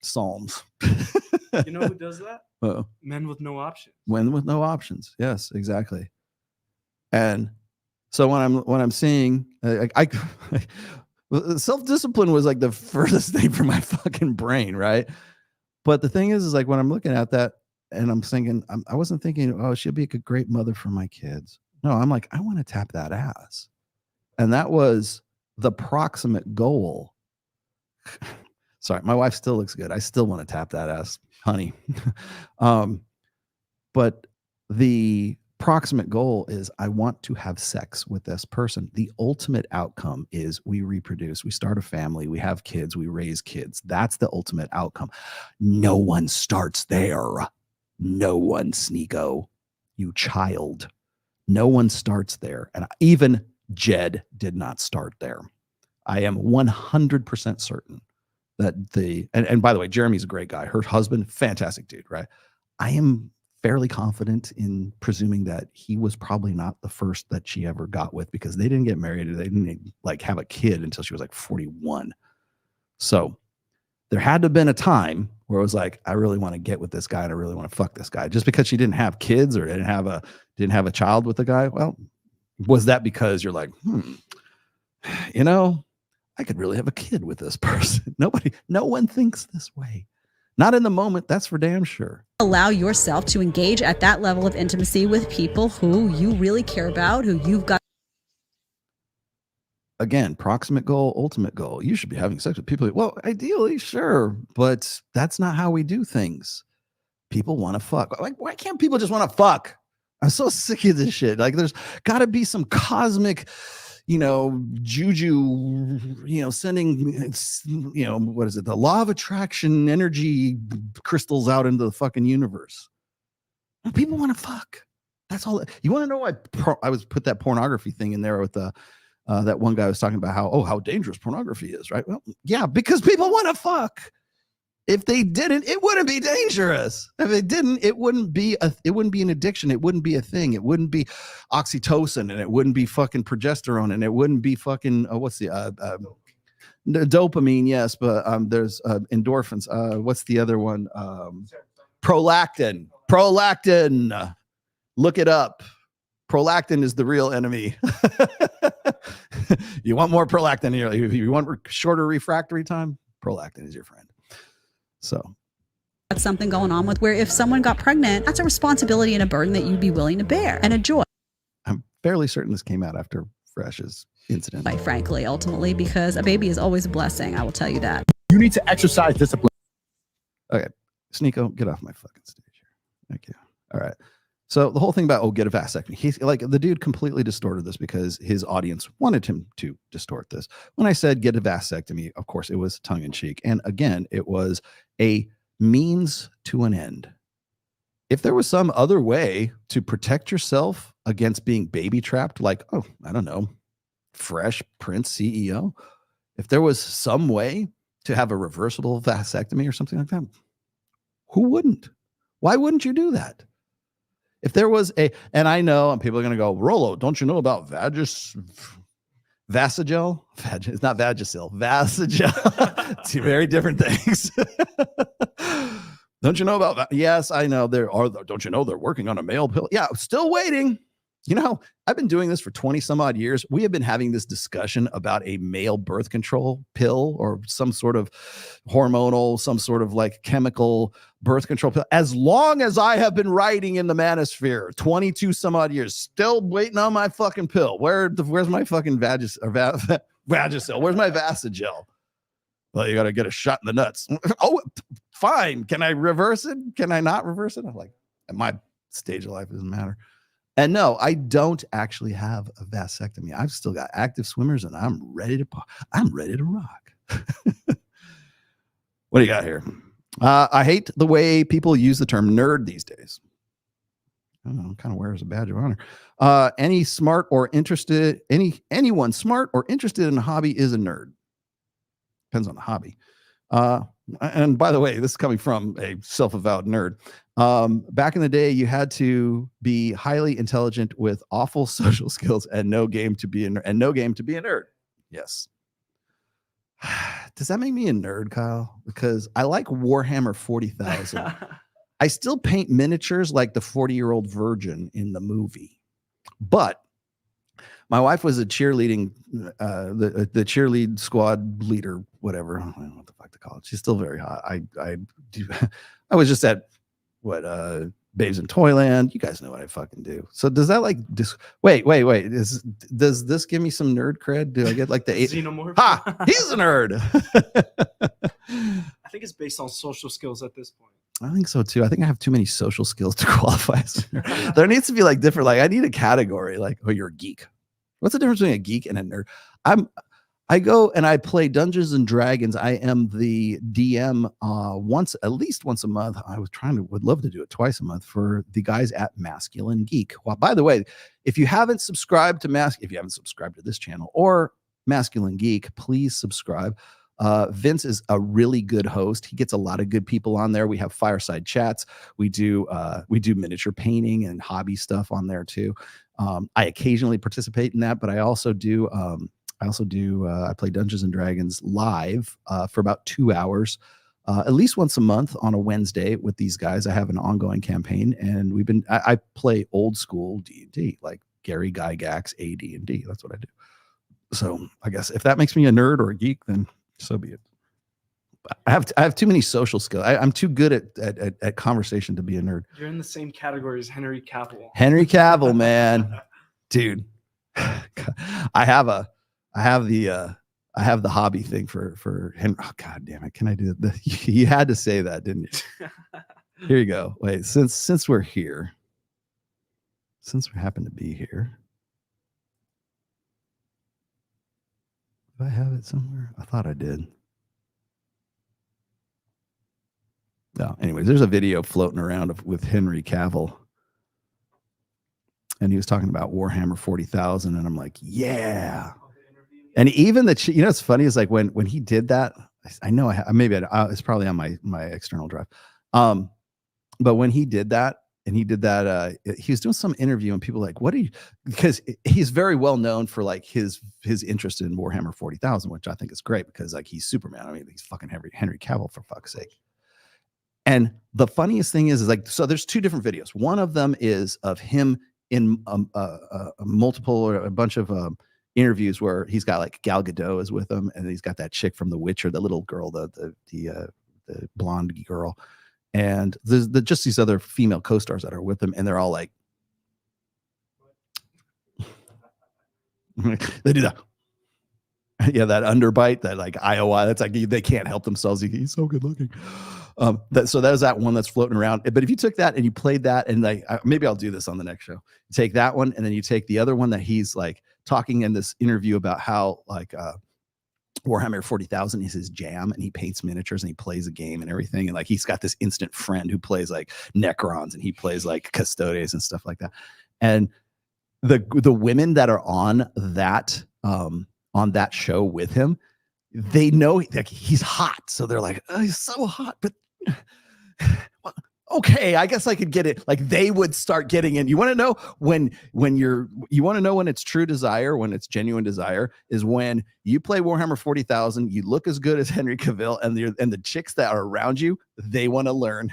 Psalms. You know who does that? Men with no options. Men with no options. Yes, exactly. And so when I'm seeing, self-discipline was like the furthest thing from my fucking brain, right? But the thing is like when I'm looking at that and I'm thinking, I wasn't thinking, oh, she'll be a great mother for my kids. No, I'm like, I want to tap that ass. And that was the proximate goal. Sorry, my wife still looks good. I still want to tap that ass, honey. But the proximate goal is I want to have sex with this person. The ultimate outcome is we reproduce, we start a family, we have kids, we raise kids. That's the ultimate outcome. No one starts there. No one, Sneeko, you child. No one starts there. And even Jed did not start there. I am 100% certain that and by the way, Jeremy's a great guy. Her husband, fantastic dude, right? I am fairly confident in presuming that he was probably not the first that she ever got with, because they didn't get married. They didn't like have a kid until she was like 41. So there had to have been a time where it was like, I really want to get with this guy and I really want to fuck this guy. Just because she didn't have kids or didn't have a child with the guy. Well, was that because you're like, I could really have a kid with this person? No one thinks this way. Not in the moment, that's for damn sure. Allow yourself to engage at that level of intimacy with people who you really care about, who you've got. Again, proximate goal, ultimate goal. You should be having sex with people. Well, ideally, sure, but that's not how we do things. People want to fuck. Like, why can't people just want to fuck? I'm so sick of this shit. Like, there's got to be some cosmic, juju, sending, what is it? The law of attraction energy crystals out into the fucking universe. People want to fuck. That's all. You want to know why I was put that pornography thing in there with that one guy was talking about how dangerous pornography is, right? Well, yeah, because people want to fuck. If they didn't, it wouldn't be dangerous. If it didn't, it wouldn't be an addiction. It wouldn't be a thing. It wouldn't be oxytocin, and it wouldn't be fucking progesterone, and it wouldn't be fucking what's the dopamine? Yes, but there's endorphins. What's the other one? Prolactin. Prolactin. Look it up. Prolactin is the real enemy. You want more prolactin? You want shorter refractory time? Prolactin is your friend. So That's something going on with where if someone got pregnant, that's a responsibility and a burden that you'd be willing to bear and enjoy. I'm fairly certain this came out after Fresh's incident. Quite frankly, ultimately, because a baby is always a blessing. I will tell you that. You need to exercise discipline. Okay. Sneeko, get off my fucking stage here. Thank you. All right. So the whole thing about, get a vasectomy. He's like, the dude completely distorted this because his audience wanted him to distort this. When I said get a vasectomy, of course, it was tongue in cheek. And again, it was a means to an end. If there was some other way to protect yourself against being baby trapped, like, I don't know, Fresh Prince CEO, if there was some way to have a reversible vasectomy or something like that, who wouldn't? Why wouldn't you do that? If there was and I know, and people are going to go, Rolo, don't you know about Vasagel? It's not Vagisil, Vasagel. Two very different things. Don't you know about that? Yes, I know there are. Don't you know they're working on a male pill? Yeah, still waiting. You know, I've been doing this for 20 some odd years. We have been having this discussion about a male birth control pill or some sort of hormonal, some sort of like chemical birth control pill. As long as I have been writing in the manosphere, 22 some odd years, still waiting on my fucking pill. Where's my fucking Vagisil? Where's my Vasogel? Well, you got to get a shot in the nuts. Oh, fine. Can I reverse it? Can I not reverse it? I'm like, at my stage of life, it doesn't matter. And no, I don't actually have a vasectomy. I've still got active swimmers, and I'm ready to rock. What do you got here? I hate the way people use the term nerd these days. I don't know, kind of wears a badge of honor. Anyone smart or interested in a hobby is a nerd. Depends on the hobby. And by the way, this is coming from a self-avowed nerd. Back in the day, you had to be highly intelligent with awful social skills and no game to be a nerd. Yes. Does that make me a nerd, Kyle? Because I like Warhammer 40,000. I still paint miniatures like the 40-year-old virgin in the movie. But my wife was a cheerleading, the cheerlead squad leader, whatever. I don't know what the fuck to call it. She's still very hot. I was just at Babes in Toyland. You guys know what I fucking do. So does that like wait? Does this give me some nerd cred? Do I get like the Xenomorph? Ha! He's a nerd. I think it's based on social skills at this point. I think so too. I think I have too many social skills to qualify as a nerd. There needs to be like different. Like I need a category. Like, oh, you're a geek. What's the difference between a geek and a nerd? I go and I play Dungeons and Dragons. I am the DM at least once a month. Would love to do it twice a month for the guys at Masculine Geek. Well, by the way, if you haven't subscribed to this channel or Masculine Geek, please subscribe. Vince is a really good host. He gets a lot of good people on there. We have fireside chats. We do miniature painting and hobby stuff on there too. I occasionally participate in that, but I also do. I play Dungeons and Dragons live for about 2 hours, at least once a month on a Wednesday with these guys. I have an ongoing campaign, and I play old school D&D, like Gary Gygax AD&D. That's what I do. So I guess if that makes me a nerd or a geek, then so be it. I have too many social skills. I'm too good at conversation to be a nerd. You're in the same category as Henry Cavill. Henry Cavill, man, dude. I have the hobby thing for Henry. Oh, God damn it! Can I do it? You had to say that, didn't you? Here you go. Wait, since we're here, since we happen to be here, do I have it somewhere? I thought I did. No, anyways, there's a video floating around with Henry Cavill. And he was talking about Warhammer 40,000. And I'm like, yeah. And even it's funny is like when he did that, I know it's probably on my external drive. But when he did that, he was doing some interview and people were like, because he's very well known for like his interest in Warhammer 40,000, which I think is great because like he's Superman. I mean, he's fucking Henry Cavill for fuck's sake. And the funniest thing is like, so there's two different videos. One of them is of him in multiple or a bunch of interviews where he's got like Gal Gadot is with him, and he's got that chick from The Witcher, the little girl, the blonde girl, and there's just these other female co-stars that are with him, and they're all like, they do that. Yeah, that underbite, that like IOI, that's like they can't help themselves. He's so good looking. So that was that one that's floating around. But if you took that and you played that, and like maybe I'll do this on the next show. Take that one, and then you take the other one that he's like talking in this interview about how like Warhammer 40,000 is his jam, and he paints miniatures and he plays a game and everything. And like he's got this instant friend who plays like Necrons, and he plays like Custodes and stuff like that. And the women that are on that show with him, they know like he's hot, so they're like, oh, he's so hot, but okay, I guess I could get it. Like they would start getting in. You want to know when you want to know when it's true desire, when it's genuine desire, is when you play Warhammer 40,000, you look as good as Henry Cavill, and the chicks that are around you, they want to learn.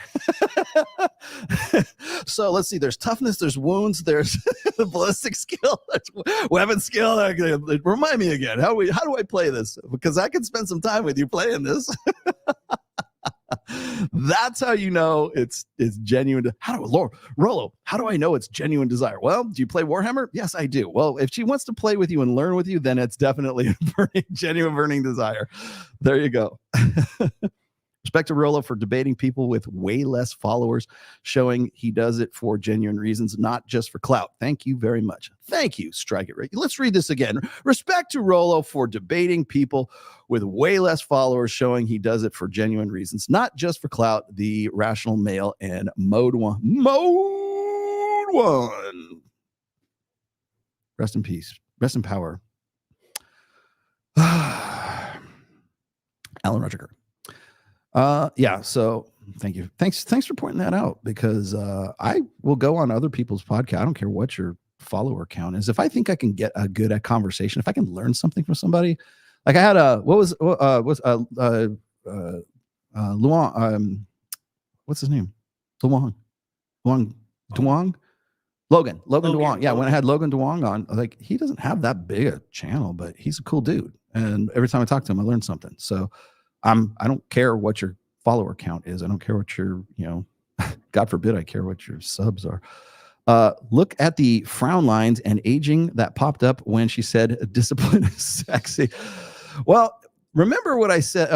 So let's see. There's toughness, there's wounds, there's the ballistic skill, there's weapon skill. Remind me again. How do I play this? Because I can spend some time with you playing this. That's how you know it's genuine. Rollo, how do I know it's genuine desire? Well, do you play Warhammer? Yes, I do. Well, if she wants to play with you and learn with you, then it's definitely genuine burning desire. There you go. Respect to Rollo for debating people with way less followers, showing he does it for genuine reasons, not just for clout. Thank you very much. Thank you, Strike It Rick. Let's read this again. Respect to Rollo for debating people with way less followers, showing he does it for genuine reasons, not just for clout. The Rational Male and Mode One. Rest in peace. Rest in power. Alan Roger. Yeah, so thank you. Thanks for pointing that out, because I will go on other people's podcast. I don't care what your follower count is. If I think I can get a good conversation, if I can learn something from somebody, like I had Luang, what's his name? Logan Duong. Yeah, when I had Logan Duong on, like, he doesn't have that big a channel, but he's a cool dude. And every time I talk to him, I learn something. So I don't care what your follower count is. I don't care what your, God forbid I care what your subs are. Look at the frown lines and aging that popped up when she said discipline is sexy. Well, remember what I said.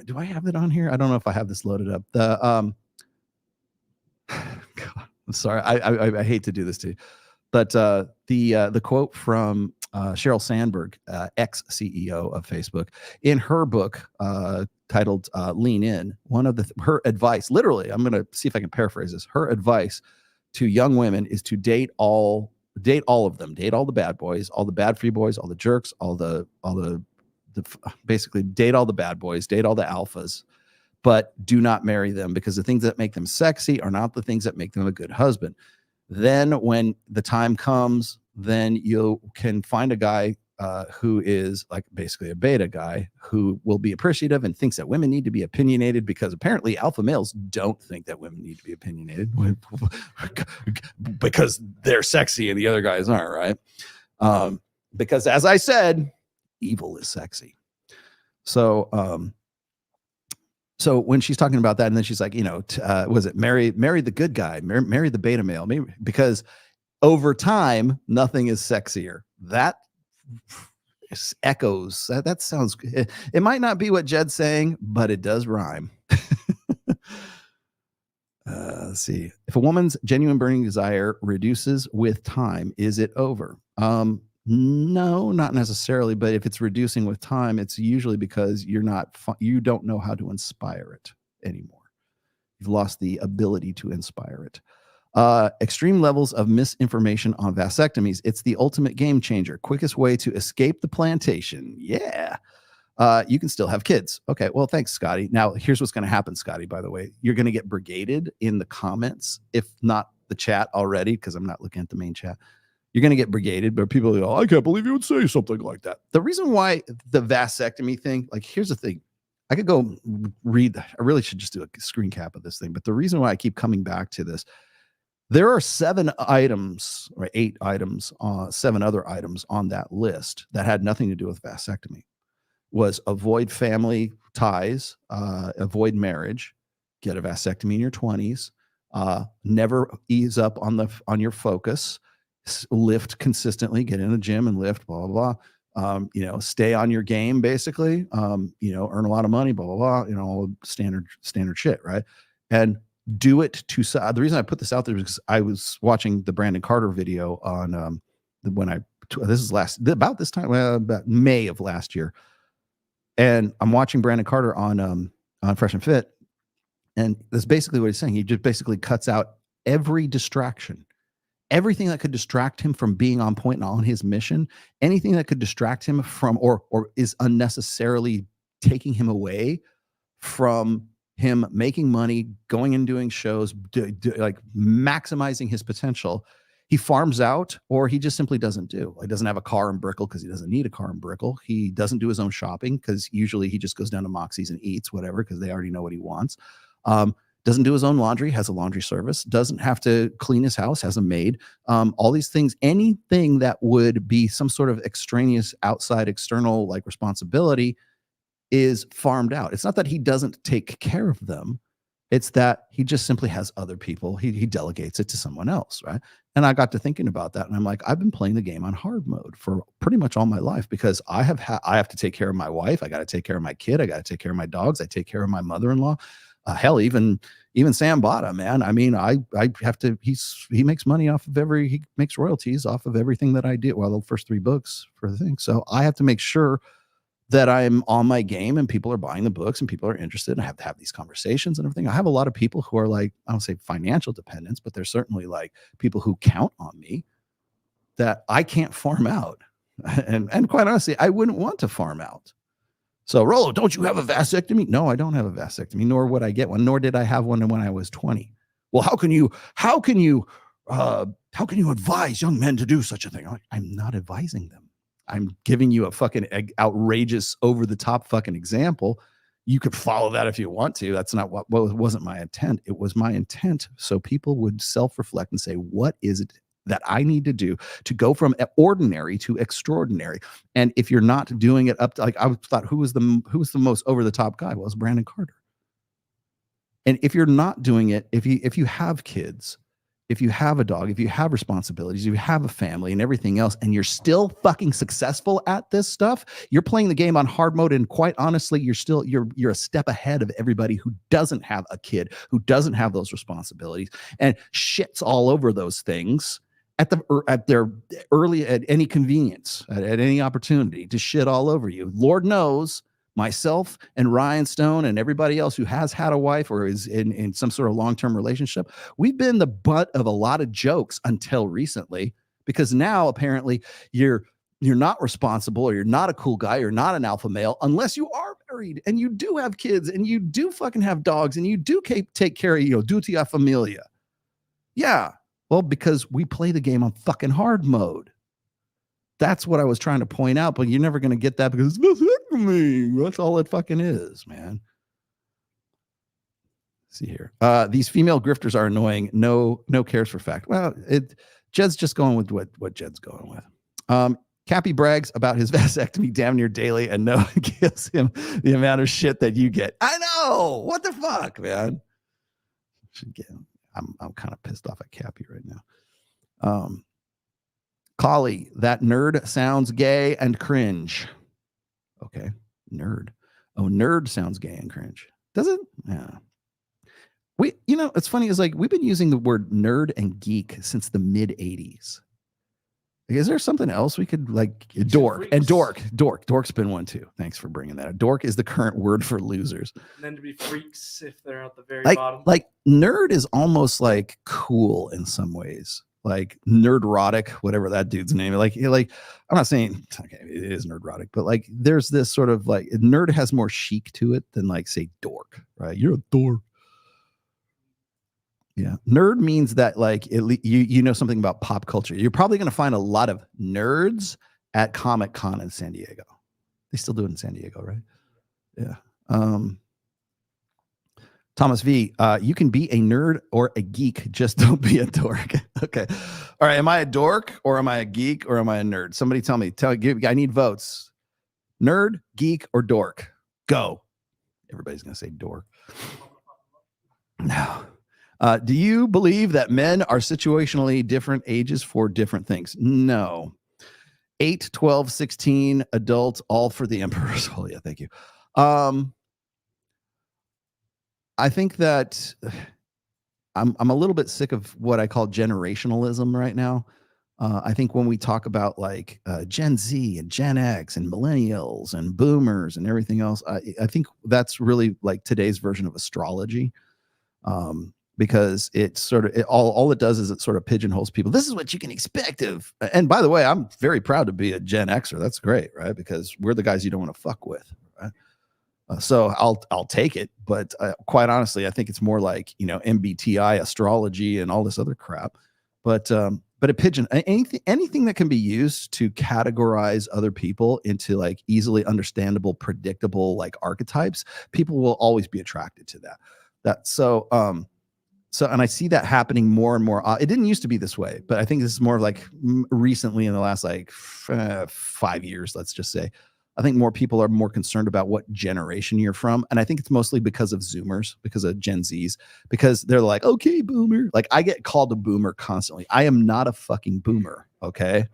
Do I have it on here? I don't know if I have this loaded up. God, I'm sorry. I hate to do this to you, but the quote from Sheryl Sandberg, ex-CEO of Facebook, in her book titled Lean In, her advice, literally, I'm going to see if I can paraphrase this. Her advice to young women is to date all of them, date all the bad boys, all the bad free boys, all the jerks, all the basically date all the bad boys, date all the alphas, but do not marry them, because the things that make them sexy are not the things that make them a good husband. Then when the time comes, then you can find a guy who is like basically a beta guy who will be appreciative and thinks that women need to be opinionated, because apparently alpha males don't think that women need to be opinionated because they're sexy and the other guys aren't, right? Because as I said, evil is sexy. So when she's talking about that, and then she's like, was it marry the good guy, marry the beta male, maybe, because over time, nothing is sexier. That echoes. That sounds. It might not be what Jed's saying, but it does rhyme. Let's see. If a woman's genuine burning desire reduces with time, is it over? No, not necessarily. But if it's reducing with time, it's usually because you don't know how to inspire it anymore. You've lost the ability to inspire it. Extreme levels of misinformation on vasectomies. It's the ultimate game changer. Quickest way to escape the plantation. Yeah. You can still have kids. Okay. Well, thanks, Scotty. Now, here's what's going to happen, Scotty, by the way. You're going to get brigaded in the comments, if not the chat already, because I'm not looking at the main chat. You're going to get brigaded, but people go, I can't believe you would say something like that. The reason why the vasectomy thing, like, here's the thing. I could go read. I really should just do a screen cap of this thing. But the reason why I keep coming back to this, there are 7 items or 8 items, 7 other items on that list that had nothing to do with vasectomy. Was avoid family ties, avoid marriage, get a vasectomy in your 20s, never ease up on your focus, lift consistently, get in the gym and lift, blah, blah, blah. Stay on your game, basically, earn a lot of money, blah, blah, blah, all standard shit, right? And do it to the reason I put this out there is because I was watching the Brandon Carter video on this is about this time, about May of last year, and I'm watching Brandon Carter on Fresh and Fit, and that's basically what he's saying. He just basically cuts out every distraction, everything that could distract him from being on point and on his mission, anything that could distract him from or is unnecessarily taking him away from him making money, going and doing shows, like maximizing his potential, he farms out, or he just simply doesn't do. He doesn't have a car in Brickell because he doesn't need a car in Brickell. He doesn't do his own shopping because usually he just goes down to Moxie's and eats whatever because they already know what he wants. Doesn't do his own laundry, has a laundry service, doesn't have to clean his house, has a maid. All these things, anything that would be some sort of extraneous, outside, external like responsibility is farmed out. It's not that he doesn't take care of them. It's that he just simply has other people. He delegates it to someone else, right? And I got to thinking about that, and I'm like, I've been playing the game on hard mode for pretty much all my life because I have to take care of my wife. I got to take care of my kid. I got to take care of my dogs. I take care of my mother-in-law. Hell, even Sam Bada, man. I mean, I have to. He makes money off of he makes royalties off of everything that I do. Well, the first 3 books for the thing. So I have to make sure that I'm on my game and people are buying the books and people are interested, and I have to have these conversations and everything. I have a lot of people who are like, I don't say financial dependents, but they're certainly like people who count on me that I can't farm out. And quite honestly, I wouldn't want to farm out. So Rollo, don't you have a vasectomy? No, I don't have a vasectomy, nor would I get one, nor did I have one when I was 20. Well, how can you advise young men to do such a thing? I'm not advising them. I'm giving you a fucking outrageous, over the top fucking example. You could follow that if you want to. That's not what wasn't my intent. It was my intent so people would self-reflect and say, what is it that I need to do to go from ordinary to extraordinary? And if you're not doing it up to, like, I thought, who was the most over the top guy? Well, it was Brandon Carter. And if you're not doing it, if you have kids, if you have a dog, if you have responsibilities, if you have a family and everything else, and you're still fucking successful at this stuff, you're playing the game on hard mode. And quite honestly, you're a step ahead of everybody who doesn't have a kid, who doesn't have those responsibilities and shits all over those things at any convenience, at any opportunity to shit all over you. Lord knows, myself and Ryan Stone and everybody else who has had a wife or is in some sort of long-term relationship, we've been the butt of a lot of jokes until recently, because now apparently you're not responsible, or you're not a cool guy, you're not an alpha male unless you are married and you do have kids and you do fucking have dogs and you do take care of, dutia familia. Yeah. Well, because we play the game on fucking hard mode. That's what I was trying to point out, but you're never going to get that because that's all it fucking is, man. Let's see here. These female grifters are annoying. No cares for fact. Well, Jed's just going with what Jed's going with. Cappy brags about his vasectomy damn near daily, and no one gives him the amount of shit that you get. I know. What the fuck, man? I'm kind of pissed off at Cappy right now. Collie, that nerd sounds gay and cringe. Okay, nerd. Oh, nerd sounds gay and cringe. Does it? Yeah. It's funny, is like we've been using the word nerd and geek since the mid 80s. Is there something else we could like? Dork and dork. Dork's been one too. Thanks for bringing that up. Dork is the current word for losers. And then to be freaks if they're at the very like, bottom. Like nerd is almost like cool in some ways. Like nerdrotic, whatever that dude's name. Like I'm not saying okay, it is nerdrotic, but like there's this sort of like nerd has more chic to it than like say dork, right? You're a dork. Yeah, nerd means that like you know something about pop culture. You're probably going to find a lot of nerds at Comic-Con in San Diego. They still do it in San Diego, right? Yeah. Thomas V, you can be a nerd or a geek, just don't be a dork. Okay. All right. Am I a dork or am I a geek or am I a nerd? Somebody tell me. I need votes. Nerd, geek, or dork? Go. Everybody's going to say dork. No. Do you believe that men are situationally different ages for different things? No. 8, 12, 16, adult, all for the emperor's soul. Yeah, thank you. I think that I'm a little bit sick of what I call generationalism right now. I think when we talk about like Gen Z and Gen X and millennials and boomers and everything else, I think that's really like today's version of astrology, because it's sort of all it does is it sort of pigeonholes people. This is what you can expect of. And by the way, I'm very proud to be a Gen Xer. That's great, right? Because we're the guys you don't want to fuck with, right? So I'll take it, but quite honestly, I think it's more like, you know, MBTI astrology and all this other crap. But a pigeon, anything that can be used to categorize other people into like easily understandable, predictable like archetypes, people will always be attracted to that. So and I see that happening more and more. It didn't used to be this way, but I think this is more like recently in the last like 5 years, let's just say. I think more people are more concerned about what generation you're from. And I think it's mostly because of Zoomers, because of Gen Zs, because they're like, okay, boomer. Like I get called a boomer constantly. I am not a fucking boomer. Okay.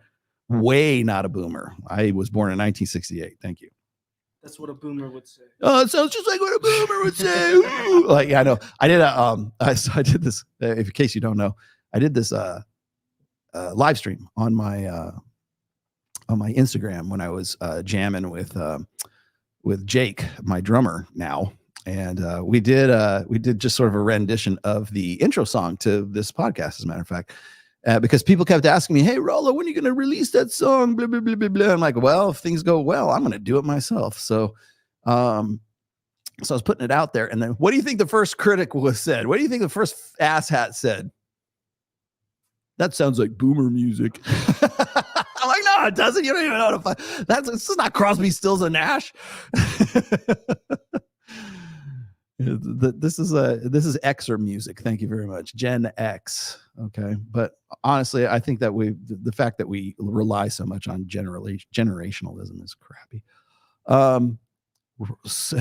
Way not a boomer. I was born in 1968. Thank you. That's what a boomer would say. Oh, it sounds just like what a boomer would say. Like, yeah, I know. I did I did this, in case you don't know, I did this live stream on my Instagram when I was jamming with Jake, my drummer now, and we did just sort of a rendition of the intro song to this podcast, as a matter of fact, because people kept asking me, "Hey, Rollo, when are you going to release that song?" Blah blah blah blah blah. I'm like, well, if things go well, I'm going to do it myself. So I was putting it out there, and then what do you think the first critic was said? What do you think the first asshat said? That sounds like boomer music. I'm like, no, it doesn't. You don't even know how to find. This is not Crosby, Stills, and Nash. This is Xer music. Thank you very much, Gen X. Okay, but honestly, I think that the fact that we rely so much on generationalism is crappy.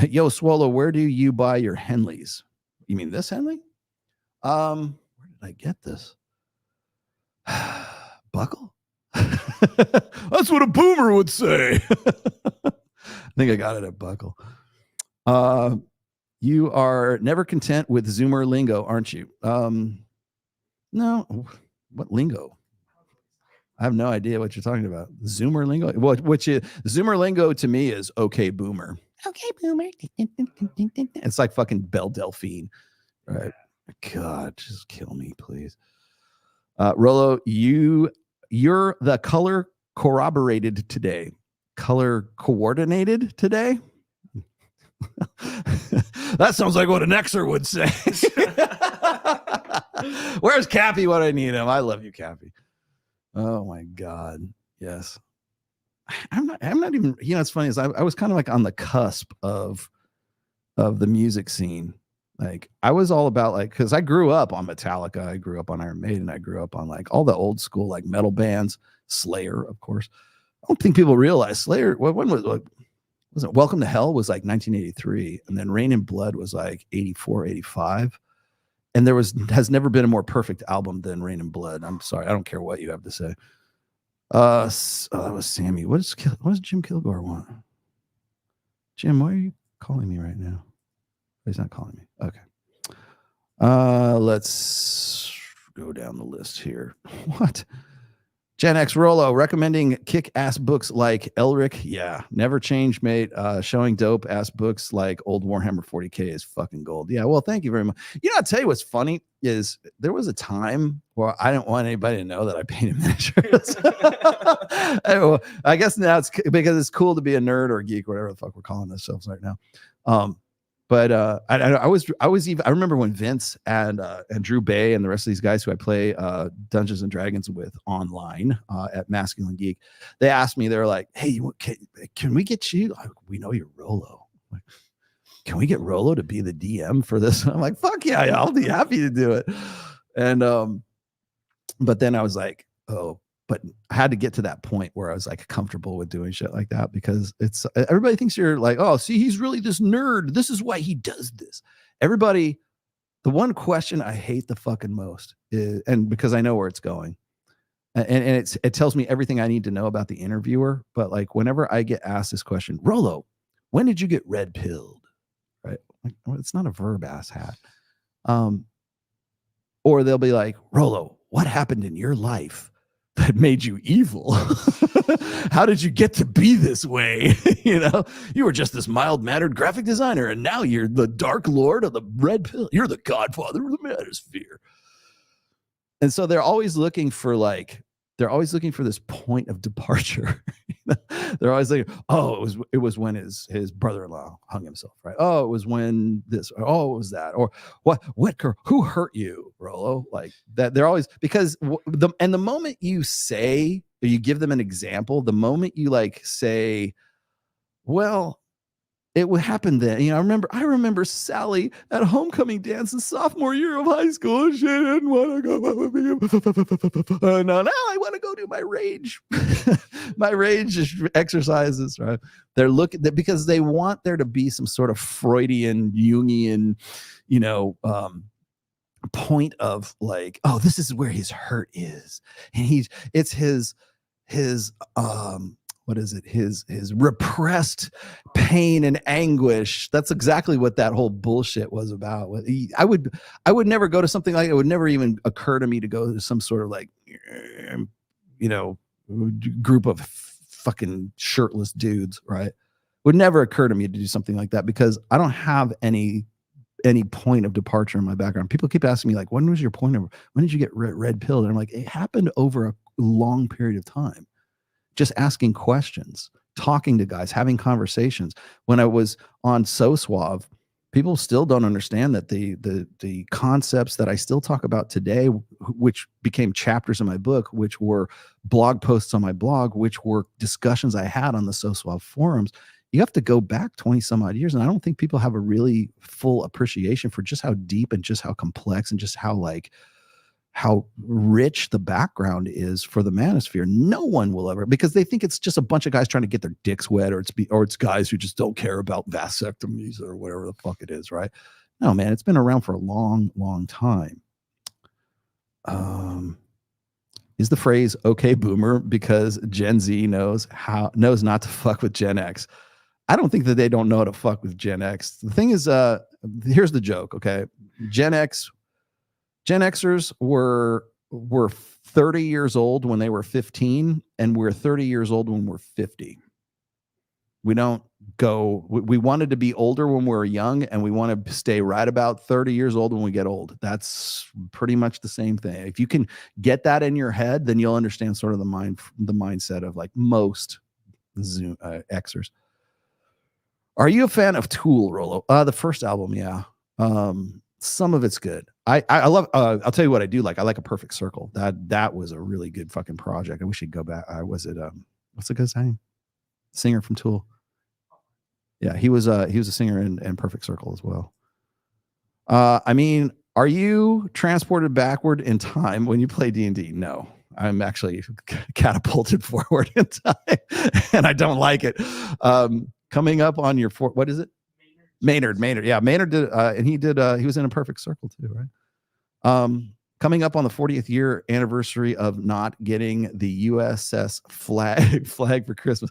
Yo, Swallow, where do you buy your Henleys? You mean this Henley? Where did I get this? Buckle? That's what a boomer would say. I think I got it at Buckle. You are never content with Zoomer lingo, aren't you? No. What lingo? I have no idea what you're talking about. Zoomer lingo? Zoomer lingo to me is okay, boomer. Okay, boomer. It's like fucking Belle Delphine. Right? God, just kill me, please. Rollo, you're the color corroborated today. Color coordinated today? That sounds like what an Xer would say. Where's Cappy when I need him? I love you, Cappy. Oh my God. Yes. I'm not even, you know, it's funny is I was kind of like on the cusp of the music scene. Like I was all about like, because I grew up on Metallica, I grew up on Iron Maiden, I grew up on like all the old school like metal bands, Slayer, of course. I don't think people realize Slayer. When was it? Welcome to Hell was like 1983, and then Rain and Blood was like 84, 85. And there has never been a more perfect album than Rain and Blood. I'm sorry, I don't care what you have to say. That was Sammy. What does Jim Kilgore want? Jim, why are you calling me right now? He's not calling me. Okay. Let's go down the list here. What? Gen X Rollo recommending kick-ass books like Elric. Yeah, never change, mate. Showing dope-ass books like Old Warhammer 40K is fucking gold. Yeah, well, thank you very much. You know, I'll tell you what's funny is there was a time where I didn't want anybody to know that I painted miniatures. I guess now it's because it's cool to be a nerd or a geek, whatever the fuck we're calling ourselves right now. But I remember when Vince and Drew Bay and the rest of these guys who I play Dungeons and Dragons with online at Masculine Geek, they asked me, they're like, "Hey, can we get you? We know you're Rollo. Like, can we get Rollo to be the DM for this?" I'm like, "Fuck yeah, I'll be happy to do it." And but then I was like, "Oh." But I had to get to that point where I was like comfortable with doing shit like that, because it's everybody thinks you're like, oh, see, he's really this nerd. This is why he does this. Everybody, the one question I hate the fucking most is, and because I know where it's going, and it tells me everything I need to know about the interviewer. But like whenever I get asked this question, Rollo, when did you get red pilled? Right? Like, well, it's not a verb, ass hat. Or they'll be like, Rollo, what happened in your life that made you evil? How did you get to be this way? You know, you were just this mild-mannered graphic designer, and now you're the Dark Lord of the Red Pill. You're the Godfather of the Manosphere. And so they're always looking for like they're always looking for this point of departure. They're always like, oh, it was when his brother-in-law hung himself, right? Oh, it was when this, or, oh, it was that, or what girl, who hurt you, Rolo? Like that. They're always, because the moment you say, or you give them an example, the moment you like say, well, it would happen then. You know, I remember Sally at homecoming dance in sophomore year of high school. She didn't want to go. No, I want to go do my rage, my rage exercises. Right? They're looking because they want there to be some sort of Freudian, Jungian, you know, point of like, oh, this is where his hurt is, and it's his what is it? His repressed pain and anguish. That's exactly what that whole bullshit was about. I would never go to something like it. It would never even occur to me to go to some sort of like, you know, group of fucking shirtless dudes, right? Would never occur to me to do something like that because I don't have any point of departure in my background. People keep asking me like, when was your point of, when did you get red pilled? And I'm like, it happened over a long period of time. Just asking questions, talking to guys, having conversations. When I was on So Suave, people still don't understand that the concepts that I still talk about today, which became chapters in my book, which were blog posts on my blog, which were discussions I had on the So Suave forums, you have to go back 20 some odd years. And I don't think people have a really full appreciation for just how deep and just how complex and just how rich the background is for the manosphere. No one will ever, because they think it's just a bunch of guys trying to get their dicks wet, or it's guys who just don't care about vasectomies or whatever the fuck it is, right? No, man, it's been around for a long, long time. Is the phrase "okay, boomer" because Gen Z knows not to fuck with Gen X? I don't think that they don't know how to fuck with Gen X. The thing is, here's the joke, okay? Gen Xers were 30 years old when they were 15, and we're 30 years old when we're 50. We wanted to be older when we were young, and we want to stay right about 30 years old when we get old. That's pretty much the same thing. If you can get that in your head, then you'll understand sort of the mindset of like most Xers. Are you a fan of Tool, Rolo? The first album, yeah. Some of it's good. I love. I'll tell you what I do like. I like A Perfect Circle. That was a really good fucking project. I wish he'd go back. Was it what's the guy's name? Singer from Tool. Yeah, he was a singer in Perfect Circle as well. I mean, are you transported backward in time when you play D&D? No, I'm actually catapulted forward in time, and I don't like it. Coming up on your what is it? Maynard. Yeah, Maynard did, and he was in A Perfect Circle too, right? Coming up on the 40th year anniversary of not getting the USS flag for Christmas.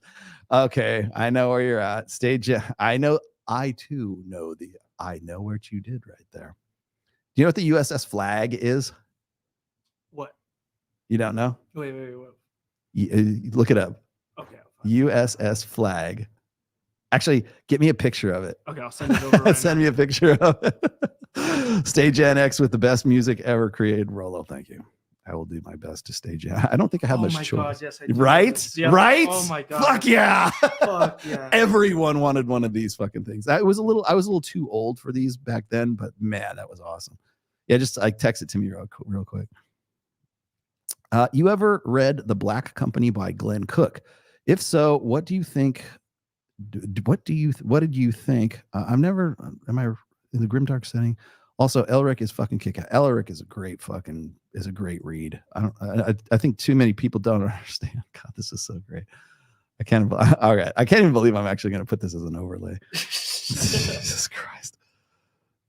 Okay, I know where you're at. I too know I know what you did right there. Do you know what the USS flag is? What? You don't know? Wait. What? Look it up. Okay. USS flag. Actually, get me a picture of it. Okay, I'll send it over. Right Send me a picture of it. Stay Gen X with the best music ever created. Rolo, thank you. I will do my best to stage. I don't think I have much choice. God, yes, I do. Right? Yeah. Right? Oh my god. Fuck yeah. Fuck yeah. Everyone wanted one of these fucking things. I was a little too old for these back then, but man, that was awesome. Yeah, just like text it to me real quick. You ever read The Black Company by Glenn Cook? If so, what do you think? What did you think? Am I in the grimdark setting? Also, Elric is fucking kick-ass. Elric is a great read. I think too many people don't understand. God, this is so great. I can't even believe I'm actually going to put this as an overlay. Jesus Christ.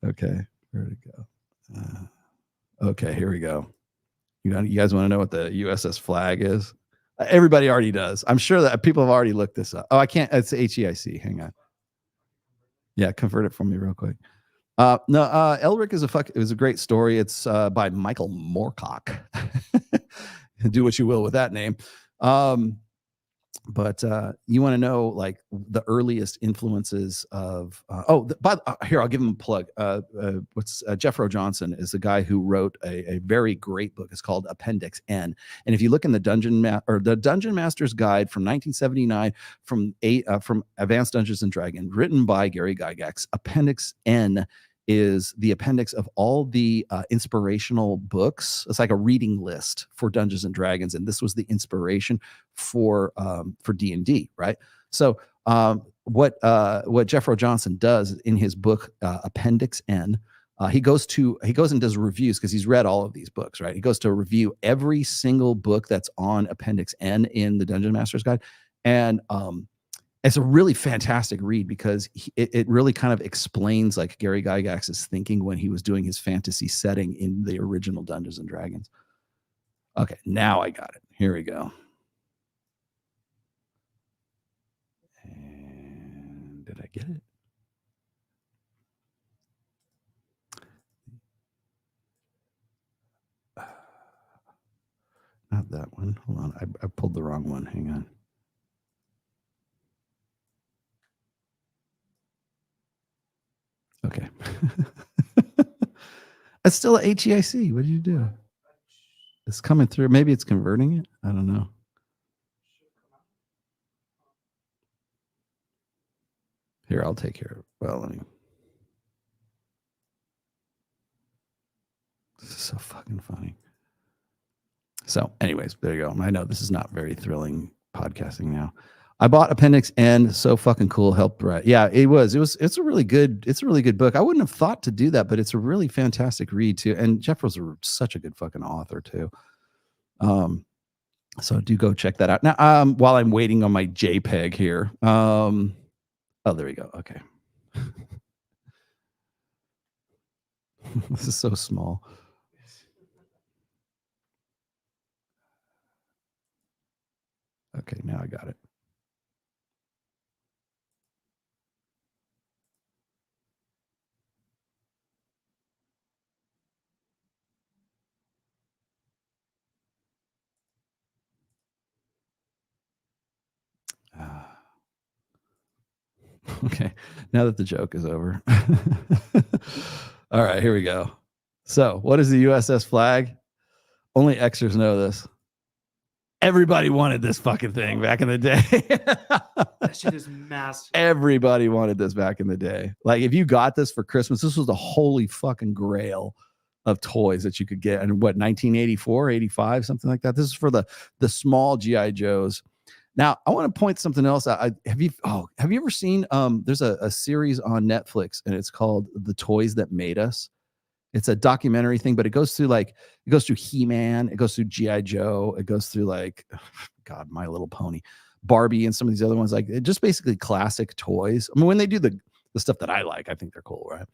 Okay, where'd it go? Okay, here we go. You guys want to know what the USS flag is? Everybody already does. I'm sure that people have already looked this up. Oh, I can't. It's HEIC. Hang on. Yeah, convert it for me real quick. Elric is a great story. It's by Michael Moorcock. Do what you will with that name. But you want to know like the earliest influences of here I'll give him a plug. Jeffro Johnson is the guy who wrote a very great book. It's called Appendix N, and if you look in the Dungeon Master's Guide from 1979 from Advanced Dungeons and Dragons, written by Gary Gygax, Appendix N is the appendix of all the inspirational books. It's like a reading list for Dungeons and Dragons, and this was the inspiration for D&D, right? So what Jeffro Johnson does in his book Appendix N, he goes and does reviews because he's read all of these books, right? He goes to review every single book that's on Appendix N in the Dungeon Master's Guide, and it's a really fantastic read because it really kind of explains like Gary Gygax's thinking when he was doing his fantasy setting in the original Dungeons and Dragons. Okay, now I got it. Here we go. And did I get it? Not that one. Hold on. I pulled the wrong one. Hang on. Okay. It's still a HEIC. What did you do? It's coming through. Maybe it's converting it. I don't know. Here, I'll take care of it. Well, let me. This is so fucking funny. So, anyways, there you go. I know this is not very thrilling podcasting now. I bought Appendix N. So fucking cool. Helped write. Yeah, it's a really good book. I wouldn't have thought to do that, but it's a really fantastic read too. And Jeffro's such a good fucking author too. So do go check that out. Now, while I'm waiting on my JPEG here. Oh, there we go. Okay. This is so small. Okay, now I got it. Okay, now that the joke is over. All right, here we go. So, what is the USS flag? Only Xers know this. Everybody wanted this fucking thing back in the day. That shit is massive. Everybody wanted this back in the day. Like, if you got this for Christmas, this was the holy fucking grail of toys that you could get. And what, 1984, 85, something like that? This is for the small G.I. Joes. Now, I want to point something else out. Have you ever seen, there's a series on Netflix, and it's called The Toys That Made Us. It's a documentary thing, but it goes through He-Man, it goes through G.I. Joe, it goes through God, My Little Pony, Barbie, and some of these other ones, like just basically classic toys. I mean, when they do the stuff that I like, I think they're cool, right?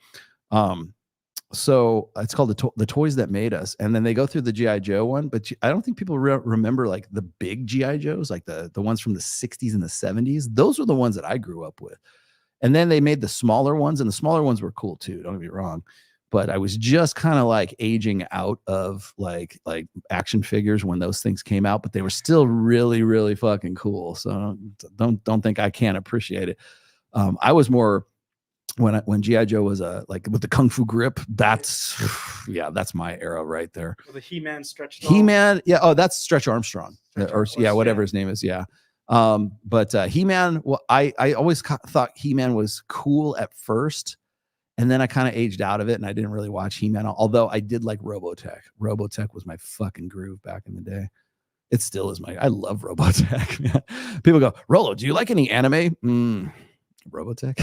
So it's called the Toys That Made Us, and then they go through the G.I. Joe one, but I don't think people remember like the big G.I. Joes, like the ones from the 60s and the 70s. Those were the ones that I grew up with. And then they made the smaller ones, and the smaller ones were cool too, don't get me wrong. But I was just kind of like aging out of like action figures when those things came out, but they were still really, really fucking cool. So don't think I can't appreciate it. I was more when G.I. Joe was like with the Kung Fu grip. That's my era right there. Well, the He-Man stretched. He-Man, yeah. Oh, that's Stretch Armstrong, whatever his name is. Yeah. But He-Man, well, I always thought He-Man was cool at first. And then I kind of aged out of it, and I didn't really watch He-Man, although I did like Robotech. Robotech was my fucking groove back in the day. It still is I love Robotech. People go, Rolo, do you like any anime? Robotech.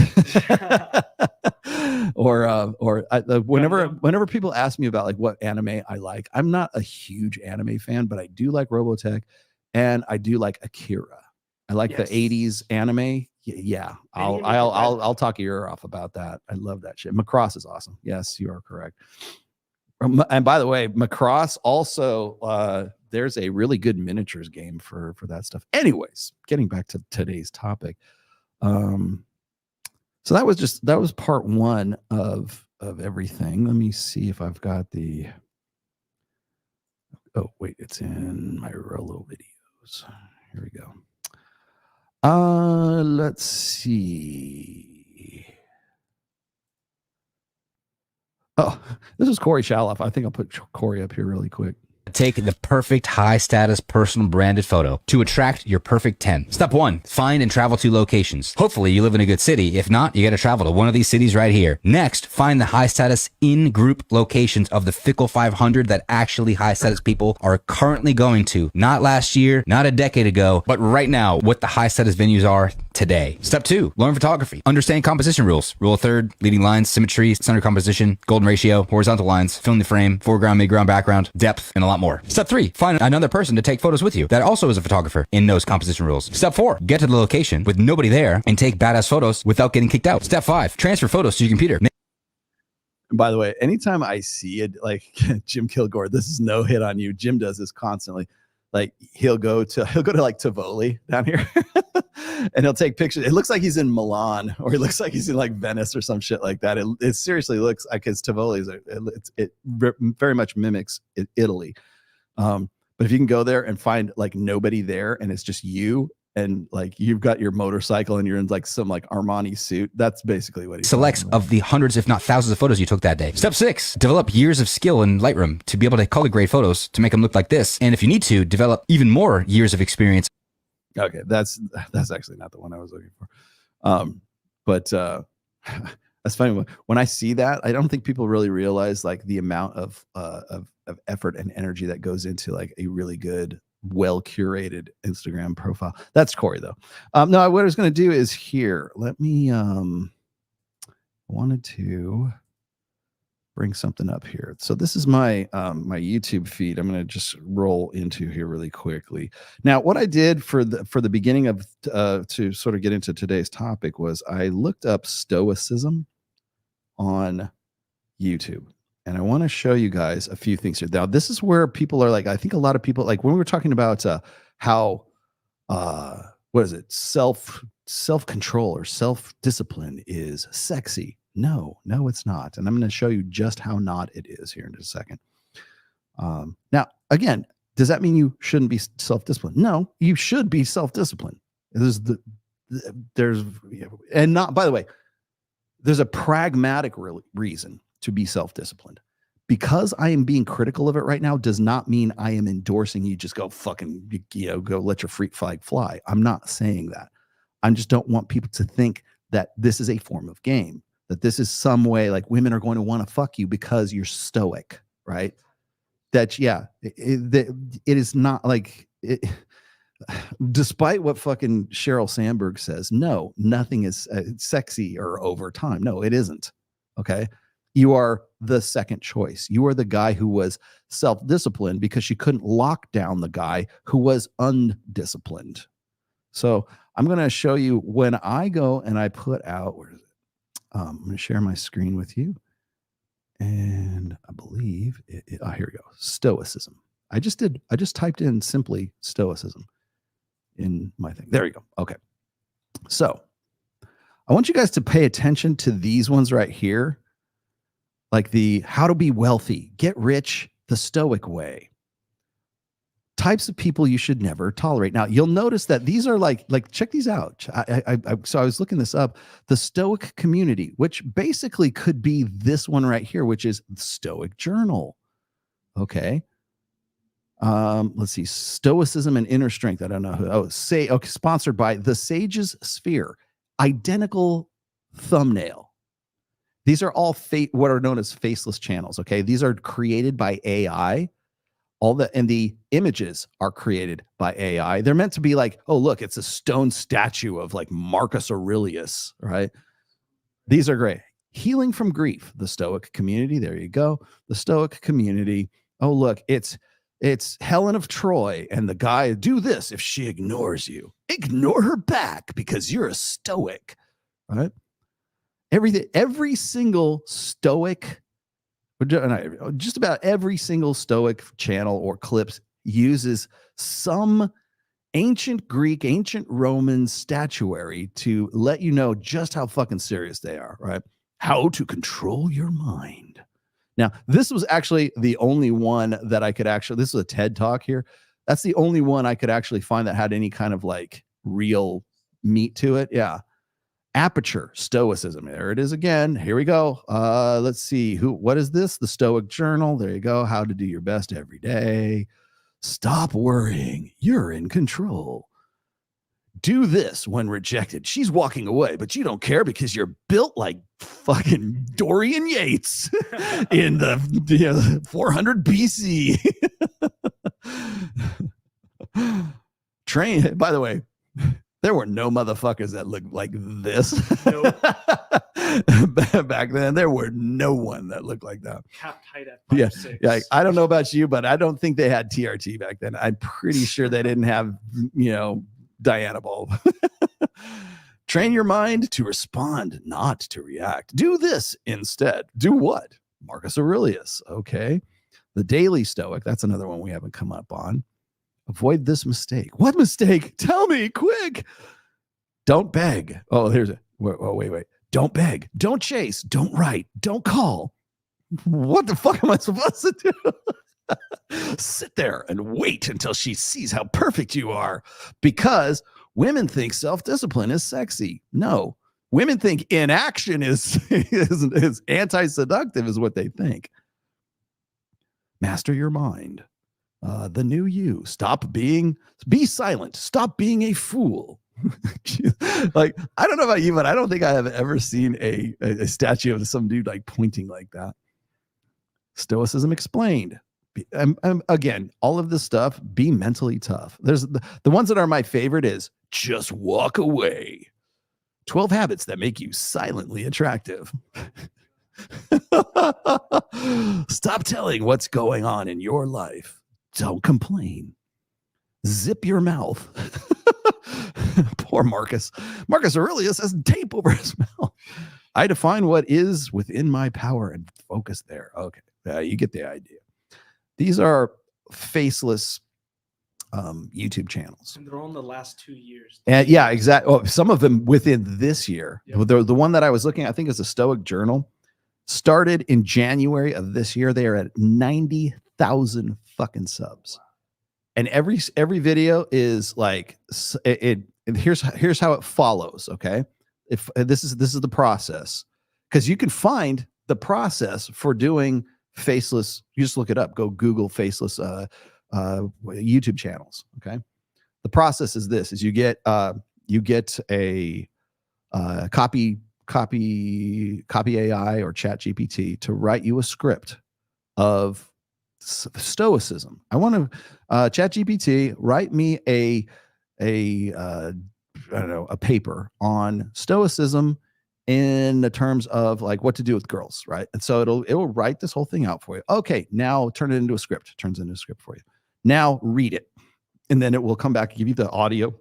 Whenever people ask me about like what anime I like, I'm not a huge anime fan, but I do like Robotech, and I do like Akira. I like the 80s anime. Yeah, I'll talk your ear off about that. I love that shit. Macross is awesome. Yes, you are correct. And by the way, Macross also, there's a really good miniatures game for that stuff. Anyways, getting back to today's topic. So that was part one of everything. Let me see if I've got the. Oh wait, it's in my Rolo videos. Here we go. Let's see. Oh, this is Corey Shaloff. I think I'll put Corey up here really quick. Take the perfect high-status personal branded photo to attract your perfect 10. Step 1, find and travel to locations. Hopefully you live in a good city. If not, you got to travel to one of these cities right here. Next, find the high-status in-group locations of the Fickle 500 that actually high-status people are currently going to. Not last year, not a decade ago, but right now, what the high-status venues are today. Step 2, learn photography. Understand composition rules. Rule of third, leading lines, symmetry, center composition, golden ratio, horizontal lines, fill in the frame, foreground, midground, background, depth, and a lot more. Step 3, find another person to take photos with you that also is a photographer and knows composition rules. Step 4, get to the location with nobody there and take badass photos without getting kicked out. Step 5, transfer photos to your computer. By the way, anytime I see it, like Jim Kilgore, this is no hit on you. Jim does this constantly. Like he'll go to like Tivoli down here and he'll take pictures. It looks like he's in Milan, or it looks like he's in like Venice or some shit like that. It seriously looks like his Tivoli it very much mimics Italy. But if you can go there and find like nobody there and it's just you, and like you've got your motorcycle and you're in like some like Armani suit, that's basically what he selects of the hundreds, if not thousands of photos you took that day. Step 6, develop years of skill in Lightroom to be able to color grade photos to make them look like this. And if you need to, develop even more years of experience. Okay, that's actually not the one I was looking for. But that's funny. When I see that, I don't think people really realize like the amount of effort and energy that goes into like a really good, well curated Instagram profile. That's Corey though. No, what I was going to do is here. Let me. I wanted to bring something up here. So this is my my YouTube feed. I'm going to just roll into here really quickly. Now, what I did for the beginning of to sort of get into today's topic was I looked up Stoicism on YouTube. And I want to show you guys a few things here. Now, this is where people are like, I think a lot of people, like when we were talking about how, what is it? Self-control or self-discipline is sexy. No, it's not. And I'm going to show you just how not it is here in just a second. Now, again, does that mean you shouldn't be self-disciplined? No, you should be self-disciplined. And not, by the way, there's a pragmatic reason to be self-disciplined. Because I am being critical of it right now does not mean I am endorsing you just go fucking, go let your freak flag fly. I'm not saying that. I just don't want people to think that this is a form of game, that this is some way like women are going to want to fuck you because you're stoic, right? That, yeah, it is not like it. Despite what fucking Sheryl Sandberg says, no, nothing is sexy or over time. No, it isn't. Okay. You are the second choice. You are the guy who was self-disciplined because she couldn't lock down the guy who was undisciplined. So I'm going to show you when I go and I put out, where is it? I'm going to share my screen with you. And I believe, here we go. Stoicism. I just typed in simply Stoicism in my thing. There you go. Okay. So I want you guys to pay attention to these ones right here. Like the how to be wealthy, get rich the stoic way. Types of people you should never tolerate. Now, you'll notice that these are like check these out. So I was looking this up. The stoic community, which basically could be this one right here, which is Stoic Journal. Okay. Let's see. Stoicism and Inner Strength. I don't know who. Okay, sponsored by The Sage's Sphere. Identical thumbnail. These are all what are known as faceless channels. Okay, these are created by AI. And the images are created by AI. They're meant to be like, oh look, it's a stone statue of like Marcus Aurelius, right? These are great. Healing from Grief, the Stoic community. There you go, the Stoic community. Oh look, it's Helen of Troy, and the guy do this if she ignores you. Ignore her back because you're a Stoic, right? Every single Stoic, just about every single Stoic channel or clips uses some ancient Greek, ancient Roman statuary to let you know just how fucking serious they are, right? How to control your mind. Now, this was actually the only one that I could this is a TED talk here. That's the only one I could actually find that had any kind of like real meat to it. Yeah. Aperture, Stoicism. There it is again. Here we go. Let's see. What is this? The Stoic Journal. There you go. How to do your best every day. Stop worrying. You're in control. Do this when rejected. She's walking away, but you don't care because you're built like fucking Dorian Yates in the 400 BC. Train, by the way, there were no motherfuckers that looked like this. Nope. Back then, there were no one that looked like that. Capped height at 5'6". Yeah. I don't know about you, but I don't think they had TRT back then. I'm pretty sure they didn't have, Diana bulb. Train your mind to respond, not to react. Do this instead. Do what? Marcus Aurelius. Okay. The Daily Stoic. That's another one we haven't come up on. Avoid this mistake. What mistake? Tell me quick. Don't beg. Oh, wait. Don't beg. Don't chase. Don't write. Don't call. What the fuck am I supposed to do? Sit there and wait until she sees how perfect you are, because women think self-discipline is sexy. No, women think inaction is anti-seductive is what they think. Master your mind. The new you. Be silent. Stop being a fool. Like, I don't know about you, but I don't think I have ever seen a statue of some dude like pointing like that. Stoicism explained. Again, all of this stuff, be mentally tough. There's the ones that are my favorite is just walk away. 12 habits that make you silently attractive. Stop telling what's going on in your life. Don't complain. Zip your mouth. Poor Marcus. Marcus Aurelius has tape over his mouth. I define what is within my power and focus there. Okay. You get the idea. These are faceless YouTube channels. And they're all in the last 2 years. And yeah, exactly. Oh, some of them within this year. Yep. The one that I was looking at, I think is the Stoic Journal, started in January of this year. They are at 90,000 fucking subs. And every video is like here's how it follows. Okay. If this is the process, because you can find the process for doing faceless. You just look it up. Go Google faceless YouTube channels. Okay. The process is this: is you get a copy AI or Chat GPT to write you a script of Stoicism. I want to Chat GPT write me a paper on Stoicism in the terms of like what to do with girls, right? And so it will write this whole thing out for you. Okay, now turn it into a script. Turns into a script for you. Now read it, and then it will come back and give you the audio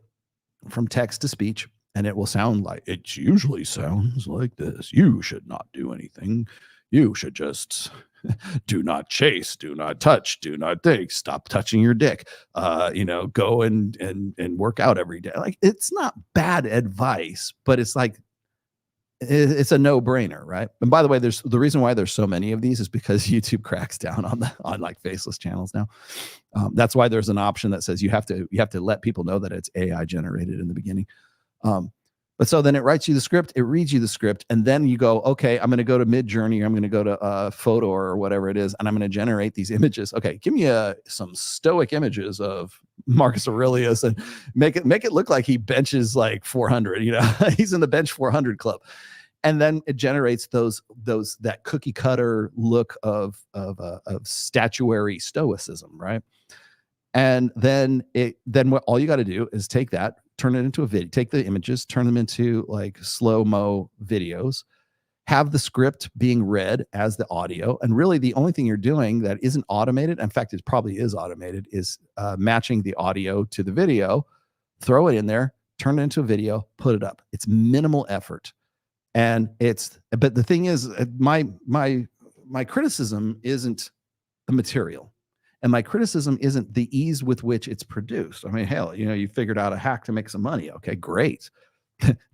from text to speech, and it will sound like it usually sounds like this. You should not do anything. You should just do not chase, do not touch, do not think, stop touching your dick. Go and work out every day. Like, it's not bad advice, but it's like it's a no-brainer, right? And by the way, there's the reason why there's so many of these is because YouTube cracks down on like faceless channels now. That's why there's an option that says you have to let people know that it's AI generated in the beginning. But so then it writes you the script, it reads you the script, and then you go, okay, I'm going to go to Midjourney, I'm going to go to Photo or whatever it is, and I'm going to generate these images. Okay, give me some stoic images of Marcus Aurelius and make it look like he benches like 400. He's in the bench 400 club, and then it generates that cookie cutter look of statuary stoicism, right? And then what all you got to do is take that, turn it into a video, take the images, turn them into like slow-mo videos, have the script being read as the audio. And really the only thing you're doing that isn't automated, in fact, it probably is automated, is matching the audio to the video, throw it in there, turn it into a video, put it up. It's minimal effort. But the thing is, my criticism isn't the material. And my criticism isn't the ease with which it's produced. I mean, hell, you figured out a hack to make some money. Okay, great.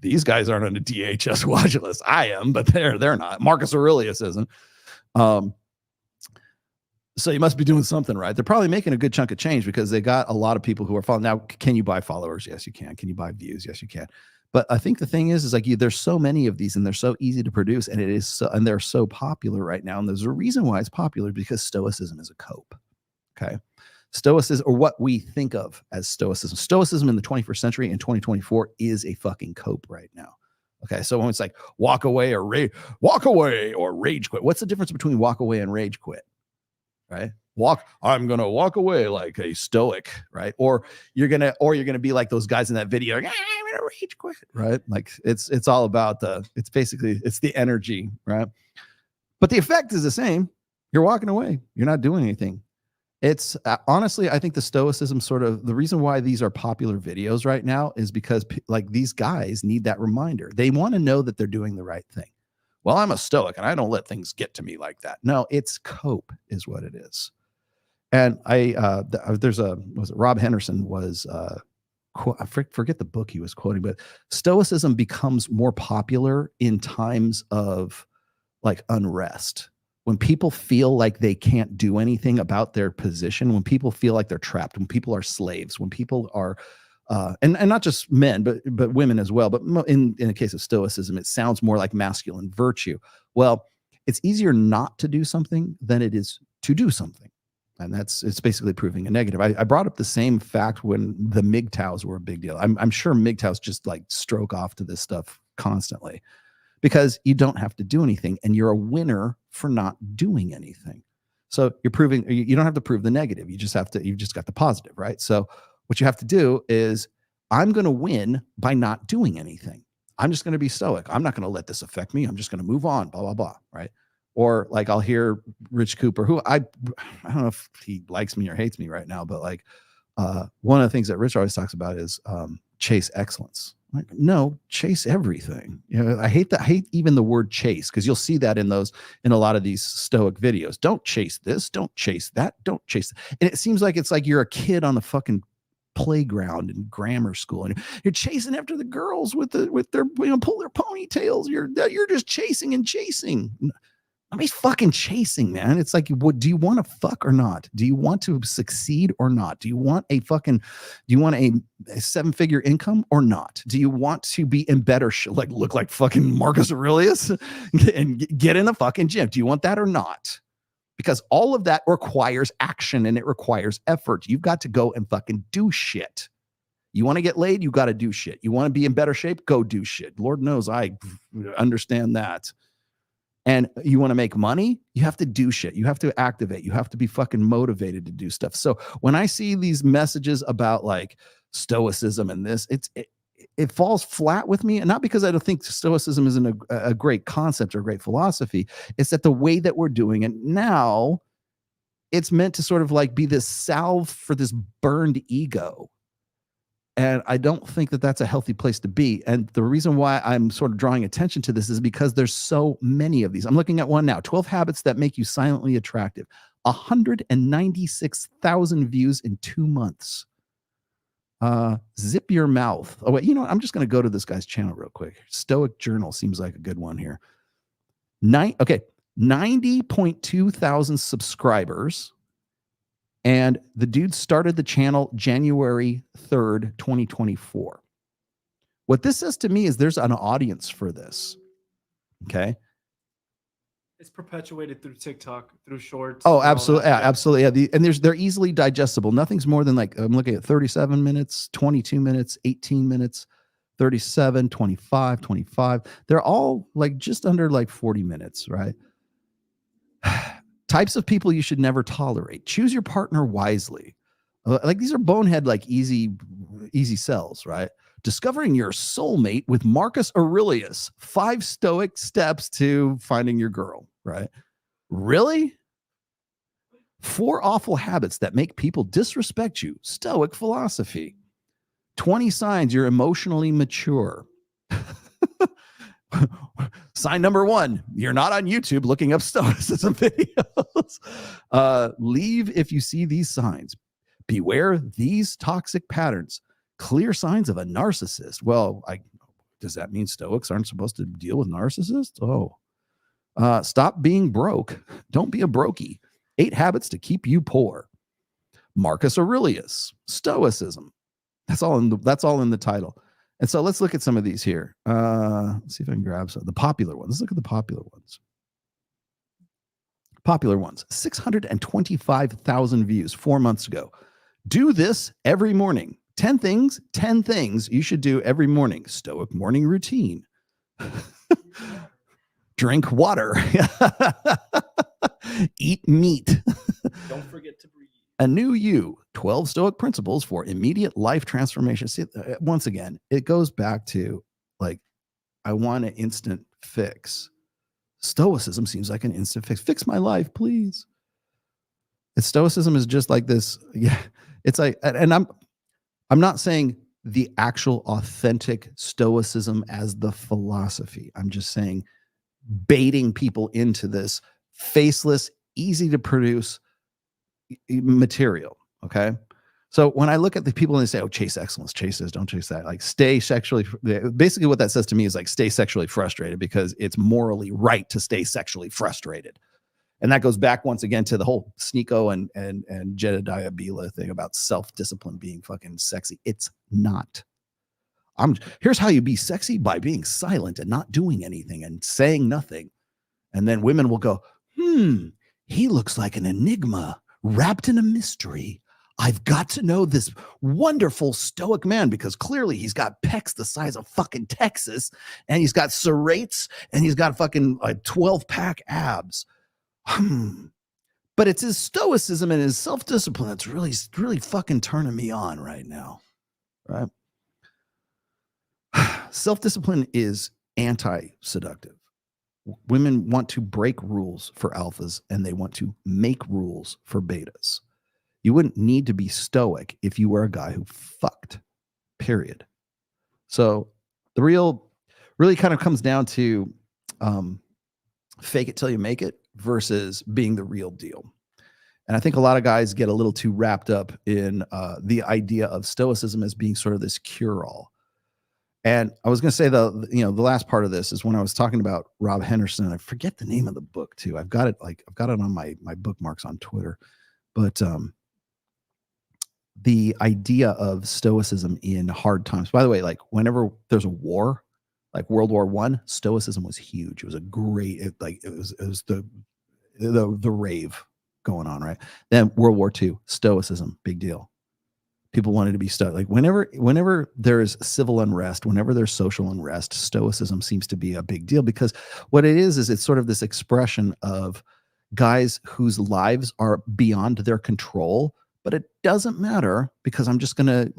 These guys aren't on a DHS watch list. I am, but they're not. Marcus Aurelius isn't. So you must be doing something right. They're probably making a good chunk of change because they got a lot of people who are following. Now, can you buy followers? Yes, you can. Can you buy views? Yes, you can. But I think the thing is like there's so many of these and they're so easy to produce and and they're so popular right now. And there's a reason why it's popular, because Stoicism is a cope. Okay. Stoicism, or what we think of as Stoicism. Stoicism in the 21st century in 2024 is a fucking cope right now. Okay. So when it's like walk away or rage quit. What's the difference between walk away and rage quit? Right? I'm gonna walk away like a stoic, right? Or you're gonna be like those guys in that video, like, I'm gonna rage quit, right? Like it's all about it's the energy, right? But the effect is the same. You're walking away. You're not doing anything. It's honestly, I think the Stoicism the reason why these are popular videos right now is because like these guys need that reminder. They want to know that they're doing the right thing. Well, I'm a Stoic and I don't let things get to me like that. No, it's cope is what it is. And Rob Henderson was, I forget the book he was quoting, but Stoicism becomes more popular in times of like unrest. When people feel like they can't do anything about their position, when people feel like they're trapped, when people are slaves, when people are, and not just men, but women as well. But in the case of Stoicism, it sounds more like masculine virtue. Well, it's easier not to do something than it is to do something. And it's basically proving a negative. I brought up the same fact when the MGTOWs were a big deal. I'm sure MGTOWs just like stroke off to this stuff constantly, because you don't have to do anything and you're a winner for not doing anything. So you're proving, you don't have to prove the negative. You've just got the positive, right? So what you have to do is, I'm going to win by not doing anything. I'm just going to be stoic. I'm not going to let this affect me. I'm just going to move on, blah, blah, blah, right? Or like I'll hear Rich Cooper, who I don't know if he likes me or hates me right now, but like one of the things that Rich always talks about is chase excellence. Like, no, chase everything. You know, I hate even the word chase, because you'll see that in a lot of these stoic videos. Don't chase this, don't chase that, don't chase that. And it seems like it's like you're a kid on the fucking playground in grammar school and you're chasing after the girls with their pull their ponytails. You're just chasing and chasing. Nobody's fucking chasing, man. It's like, what do you want to fuck or not? Do you want to succeed or not? Do you want a 7-figure income or not? Do you want to be in better look like fucking Marcus Aurelius and get in the fucking gym? Do you want that or not? Because all of that requires action and it requires effort. You've got to go and fucking do shit. You want to get laid? You got to do shit. You want to be in better shape? Go do shit. Lord knows I understand that. And you want to make money? You have to do shit. You have to activate. You have to be fucking motivated to do stuff. So when I see these messages about like stoicism and this, it falls flat with me. And not because I don't think stoicism isn't a great concept or a great philosophy. It's that the way that we're doing it now, it's meant to sort of like be this salve for this burned ego. And I don't think that that's a healthy place to be. And the reason why I'm sort of drawing attention to this is because there's so many of these. I'm looking at one now, 12 habits that make you silently attractive. 196,000 views in 2 months. Zip your mouth. Oh, wait, I'm just going to go to this guy's channel real quick. Stoic Journal seems like a good one here. 90.2 thousand subscribers. And the dude started the channel January 3rd, 2024. What this says to me is there's an audience for this. Okay. It's perpetuated through TikTok, through shorts. Oh, absolutely. Yeah, absolutely. Yeah. And they're easily digestible. Nothing's more than like, I'm looking at 37 minutes, 22 minutes, 18 minutes, 37, 25, 25. They're all like just under like 40 minutes, right? Types of people you should never tolerate. Choose your partner wisely. Like these are bonehead, like easy sells, right? Discovering your soulmate with Marcus Aurelius. 5 stoic steps to finding your girl, right? Really? 4 awful habits that make people disrespect you. Stoic philosophy. 20 signs you're emotionally mature. Sign number 1, you're not on YouTube looking up stoicism videos. Leave if you see these signs. Beware these toxic patterns. Clear signs of a narcissist. Well, does that mean stoics aren't supposed to deal with narcissists? Oh. Stop being broke. Don't be a brokey. 8 habits to keep you poor. Marcus Aurelius. Stoicism. That's all in the title. And so let's look at some of these here. Let's see if I can grab some the popular ones. Let's look at the popular ones. Popular ones, 625,000 views 4 months ago. Do this every morning. 10 things you should do every morning. Stoic morning routine. Drink water. Eat meat. Don't forget to breathe. A new you. 12 Stoic principles for immediate life transformation. See, once again, it goes back to like, I want an instant fix. Stoicism seems like an instant fix. Fix my life, please. And Stoicism is just like this. Yeah, it's like, and I'm not saying the actual authentic Stoicism as the philosophy. I'm just saying baiting people into this faceless, easy to produce material. Okay. So when I look at the people and they say, oh, chase excellence, chase this, don't chase that, like stay sexually, basically what that says to me is like stay sexually frustrated because it's morally right to stay sexually frustrated. And that goes back once again to the whole Sneeko and Jedediah Bila thing about self-discipline being fucking sexy. It's not. Here's how you be sexy, by being silent and not doing anything and saying nothing. And then women will go, he looks like an enigma wrapped in a mystery. I've got to know this wonderful stoic man because clearly he's got pecs the size of fucking Texas and he's got serrates and he's got fucking 12-pack abs. But it's his stoicism and his self-discipline that's really fucking turning me on right now. Right? Self-discipline is anti-seductive. Women want to break rules for alphas and they want to make rules for betas. You wouldn't need to be stoic if you were a guy who fucked, period. So the really kind of comes down to fake it till you make it versus being the real deal. And I think a lot of guys get a little too wrapped up in the idea of stoicism as being sort of this cure-all. And I was going to say the last part of this is when I was talking about Rob Henderson. I forget the name of the book too. I've got it on my bookmarks on Twitter, but the idea of stoicism in hard times. By the way, like whenever there's a war, like World War I, stoicism was huge. It was a great, it was the rave going on, right? Then World War II, stoicism, big deal. People wanted to be stoic. Like whenever there's civil unrest, whenever there's social unrest, stoicism seems to be a big deal because what it is it's sort of this expression of guys whose lives are beyond their control, but it doesn't matter because I'm just going to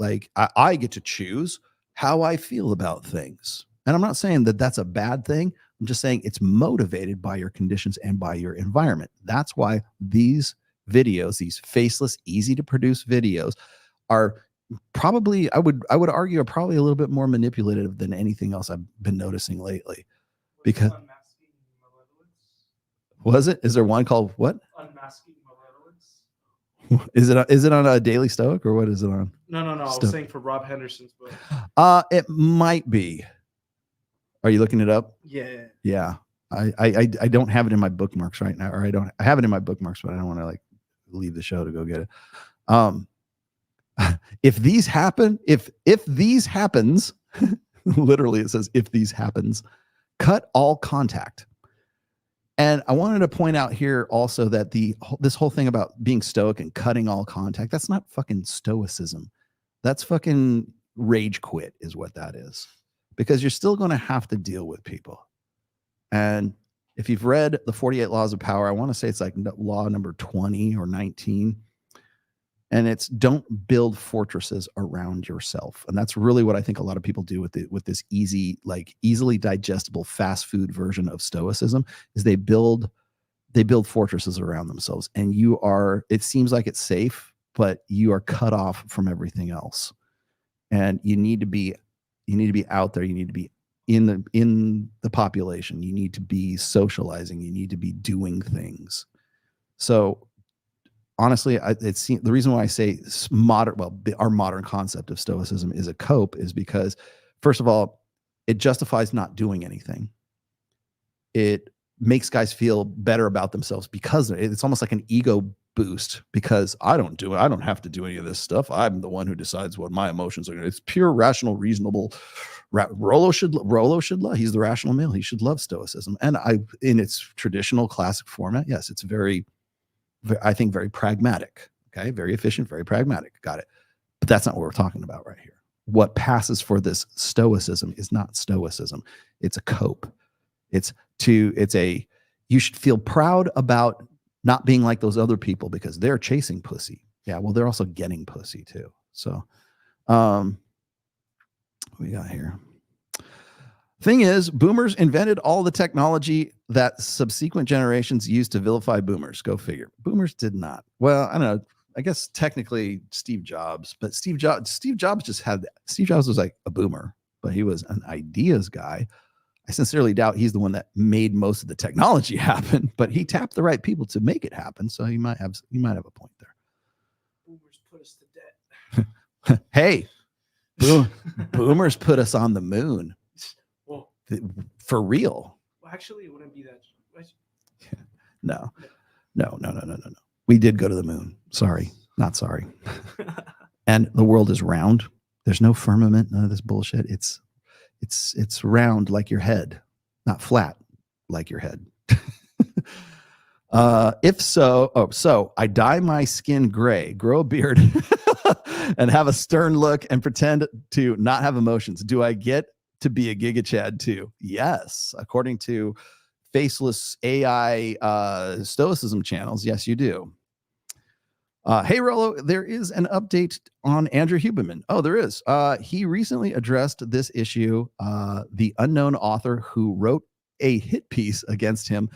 I get to choose how I feel about things. And I'm not saying that that's a bad thing. I'm just saying it's motivated by your conditions and by your environment. That's why these videos, these faceless, easy to produce videos are probably, I would argue, are probably a little bit more manipulative than anything else I've been noticing lately. Because is there one called what? Unmasking Malevolence. Is it on a Daily Stoic or what is it on? No. I was saying for Rob Henderson's book. It might be. Are you looking it up? Yeah. Yeah. I don't have it in my bookmarks right now, or I have it in my bookmarks, but I don't want to leave the show to go get it. If these happens, literally it says, if these happens, cut all contact. And I wanted to point out here also that this whole thing about being stoic and cutting all contact, that's not fucking stoicism. That's fucking rage quit is what that is. Because you're still going to have to deal with people. And if you've read the 48 Laws of Power, I want to say it's like law number 20 or 19. And it's don't build fortresses around yourself. And that's really what I think a lot of people do with this easily digestible fast food version of stoicism is they build fortresses around themselves. And it seems like it's safe, but you are cut off from everything else. And you need to be out there. You need to be in the population. You need to be socializing. You need to be doing things. So honestly, the reason why I say our modern concept of stoicism is a cope is because, first of all, it justifies not doing anything. It makes guys feel better about themselves because it's almost like an ego boost because I don't have to do any of this stuff. I'm the one who decides what my emotions are going to. It's pure, rational, reasonable. Rollo should love. He's the rational male. He should love Stoicism, and in its traditional classic format, yes, it's very, I think, very pragmatic. Okay, very efficient, very pragmatic. Got it. But that's not what we're talking about right here. What passes for this Stoicism is not Stoicism. It's a cope. You should feel proud about not being like those other people because they're chasing pussy. Yeah, well, they're also getting pussy too. So, what we got here. Thing is, boomers invented all the technology that subsequent generations used to vilify boomers. Go figure. Boomers did not. Well, I don't know. I guess technically Steve Jobs, but Steve Jobs was like a boomer, but he was an ideas guy. I sincerely doubt he's the one that made most of the technology happen, but he tapped the right people to make it happen. So you might have a point there. Boomers put us to death. Hey, boomers put us on the moon. Well, for real. Well, actually, it wouldn't be that. No. We did go to the moon. Sorry, not sorry. And the world is round. There's no firmament. None of this bullshit. It's round like your head, not flat like your head. If so, so I dye my skin gray, grow a beard, and have a stern look and pretend to not have emotions. Do I get to be a Giga Chad too? Yes. According to faceless AI Stoicism channels, yes, you do. Hey, Rollo, there is an update on Andrew Huberman. Oh, there is. He recently addressed this issue. The unknown author who wrote a hit piece against him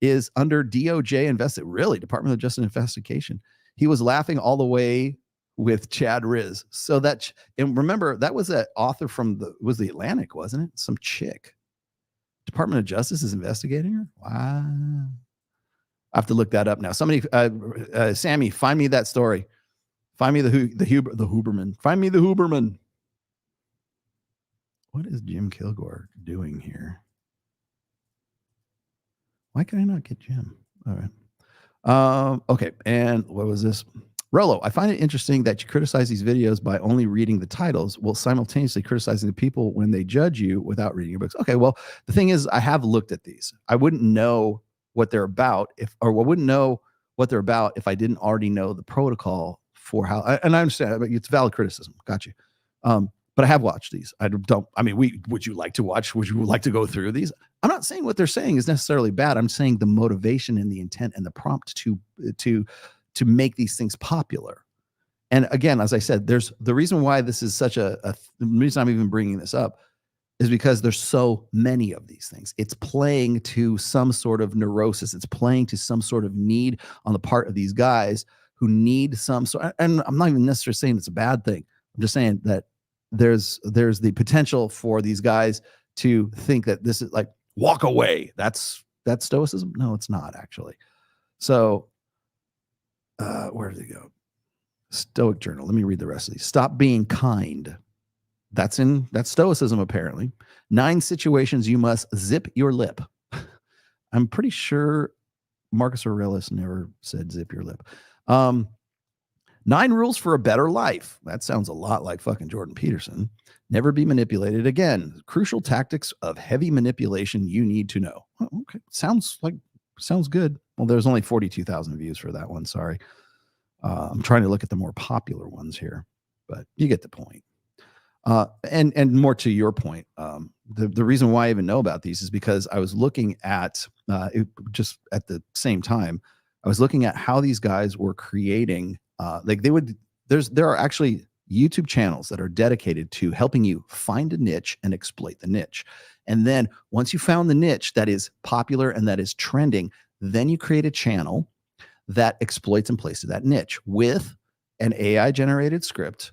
is under DOJ Department of Justice investigation. He was laughing all the way with Chad Riz. So and remember, that was an author from the Atlantic, wasn't it? Some chick. Department of Justice is investigating her? Wow. I have to look that up now. Somebody, Sammy, find me that story. Find me the Huberman. Find me the Huberman. What is Jim Kilgore doing here? Why can I not get Jim? All right. Okay. And what was this? Rollo, I find it interesting that you criticize these videos by only reading the titles while simultaneously criticizing the people when they judge you without reading your books. Okay. Well, the thing is, I have looked at these. I wouldn't know what they're about if I didn't already know the protocol for how, and I understand it's valid criticism. Got you. But I have watched these. Would you like to watch? Would you like to go through these? I'm not saying what they're saying is necessarily bad. I'm saying the motivation and the intent and the prompt to make these things popular. And again, as I said, there's the reason why this is such the reason I'm even bringing this up is because there's so many of these things. It's playing to some sort of neurosis. It's playing to some sort of need on the part of these guys who need some sort. And I'm not even necessarily saying it's a bad thing. I'm just saying that there's the potential for these guys to think that this is like walk away. That's Stoicism. No, it's not actually. So where did it go? Stoic Journal. Let me read the rest of these. Stop being kind. That's Stoicism, apparently. 9 situations you must zip your lip. I'm pretty sure Marcus Aurelius never said zip your lip. 9 rules for a better life. That sounds a lot like fucking Jordan Peterson. Never be manipulated again. Crucial tactics of heavy manipulation you need to know. Oh, okay. Sounds good. Well, there's only 42,000 views for that one. Sorry. I'm trying to look at the more popular ones here, but you get the point. And more to your point, the reason why I even know about these is because I was looking at just at the same time, I was looking at how these guys were creating, there are actually YouTube channels that are dedicated to helping you find a niche and exploit the niche. And then once you found the niche that is popular and that is trending, then you create a channel that exploits and plays to that niche with an AI generated script,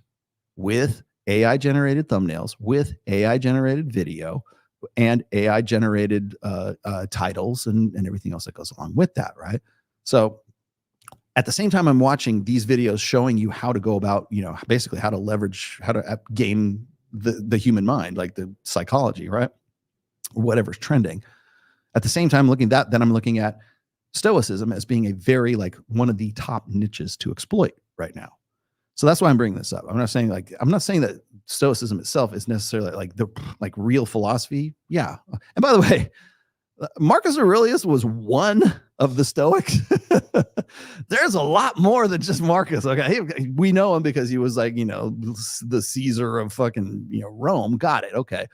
with AI generated thumbnails, with AI generated video, and AI generated titles and everything else that goes along with that, right? So at the same time, I'm watching these videos showing you how to go about, basically how to leverage, how to game the human mind, like the psychology, right? Or whatever's trending. At the same time, I'm looking at Stoicism as being a very like one of the top niches to exploit right now. So that's why I'm bringing this up. I'm not saying that Stoicism itself is necessarily like the like real philosophy. Yeah. And by the way, Marcus Aurelius was one of the Stoics. There's a lot more than just Marcus. Okay. We know him because he was like, the Caesar of fucking, Rome. Got it. Okay.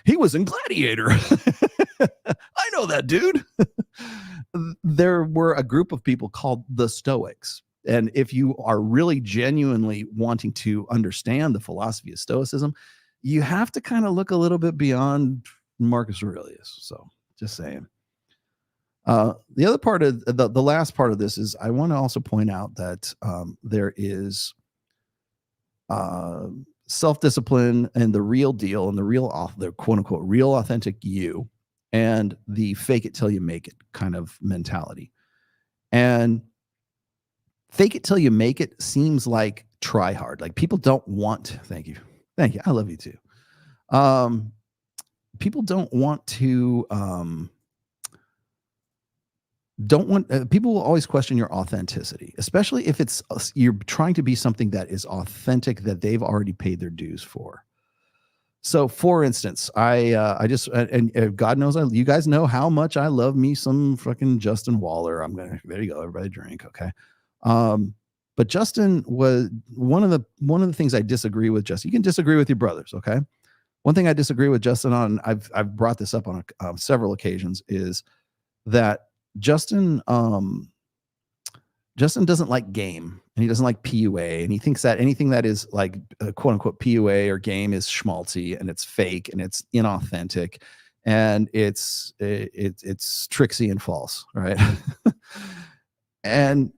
He was in Gladiator. I know that dude. There were a group of people called the Stoics. And if you are really genuinely wanting to understand the philosophy of Stoicism, you have to kind of look a little bit beyond Marcus Aurelius. So just saying. The other part of the last part of this is I want to also point out that there is self-discipline and the real deal and the quote unquote real authentic you and the fake it till you make it kind of mentality. And fake it till you make it seems like try hard. Like people don't want, thank you. I love you too. People don't want to, people will always question your authenticity, especially if you're trying to be something that is authentic that they've already paid their dues for. So for instance, I just, and God knows, you guys know how much I love me some fucking Justin Waller. There you go. Everybody drink. Okay. But Justin was one of the things I disagree with Justin. You can disagree with your brothers. Okay. One thing I disagree with Justin on, I've brought this up on several occasions, is that Justin doesn't like game, and he doesn't like PUA, and he thinks that anything that is like quote unquote PUA or game is schmaltzy and it's fake and it's inauthentic and it's tricksy and false, right? And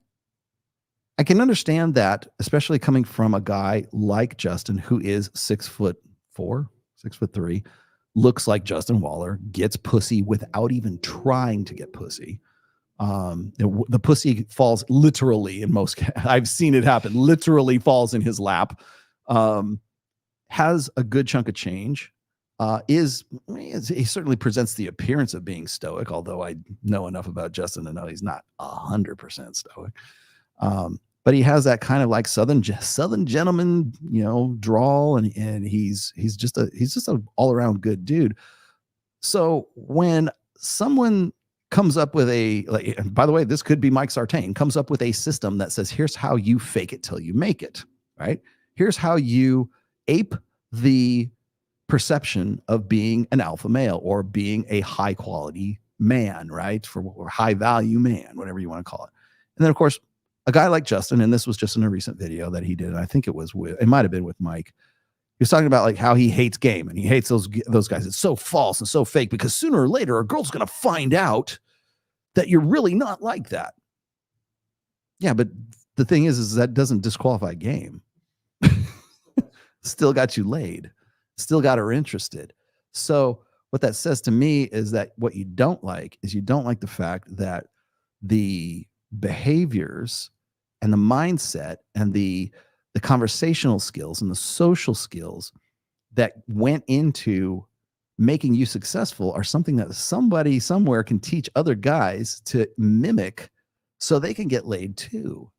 I can understand that, especially coming from a guy like Justin, who is 6'4", 6'3", looks like Justin Waller, gets pussy without even trying to get pussy. The pussy falls literally in most, I've seen it happen, literally falls in his lap, has a good chunk of change, he certainly presents the appearance of being stoic, although I know enough about Justin to know he's not 100% stoic. But he has that kind of like Southern gentleman, drawl, and he's just an all around good dude. So when someone comes up with and by the way, this could be Mike Sartain, comes up with a system that says, here's how you fake it till you make it, right? Here's how you ape the perception of being an alpha male or being a high quality man, right? Or high value man, whatever you want to call it. And then of course, a guy like Justin, and this was just in a recent video that he did, and I think it might've been with Mike. He was talking about like how he hates game and he hates those guys. It's so false and so fake because sooner or later a girl's going to find out that you're really not like that. Yeah, but the thing is that doesn't disqualify game. Still got you laid. Still got her interested. So what that says to me is that what you don't like is you don't like the fact that the behaviors and the mindset and the conversational skills and the social skills that went into making you successful are something that somebody somewhere can teach other guys to mimic so they can get laid too.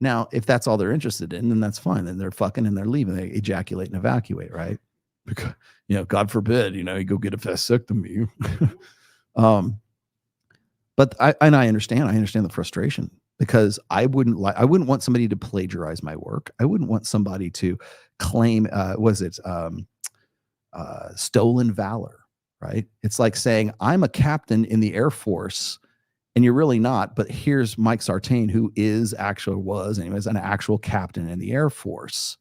Now, if that's all they're interested in, then that's fine. Then they're fucking and they're leaving. They ejaculate and evacuate, right? Because, God forbid, you go get a vasectomy. But I understand the frustration, because I wouldn't want somebody to plagiarize my work. I wouldn't want somebody to claim, stolen valor, right? It's like saying I'm a captain in the Air Force and you're really not, but here's Mike Sartain, who was an actual captain in the Air Force.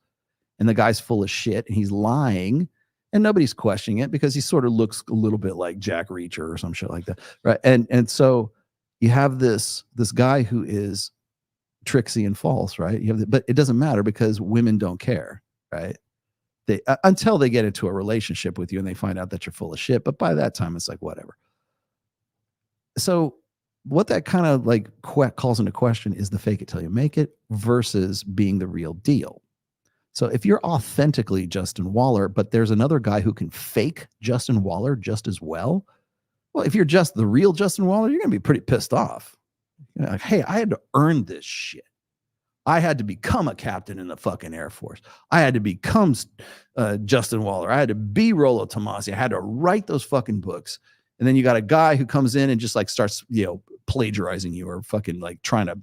And the guy's full of shit and he's lying and nobody's questioning it because he sort of looks a little bit like Jack Reacher or some shit like that. Right. And so you have this guy who is tricksy and false, right? But it doesn't matter because women don't care, right? Until they get into a relationship with you and they find out that you're full of shit. But by that time, it's like, whatever. So what that kind of like calls into question is the fake it till you make it versus being the real deal. So if you're authentically Justin Waller, but there's another guy who can fake Justin Waller just as well, Well, if you're just the real Justin Waller, you're going to be pretty pissed off. You're like, hey, I had to earn this shit. I had to become a captain in the fucking Air Force. I had to become Justin Waller. I had to be Rollo Tomasi. I had to write those fucking books. And then you got a guy who comes in and just like starts, plagiarizing you or fucking like trying to,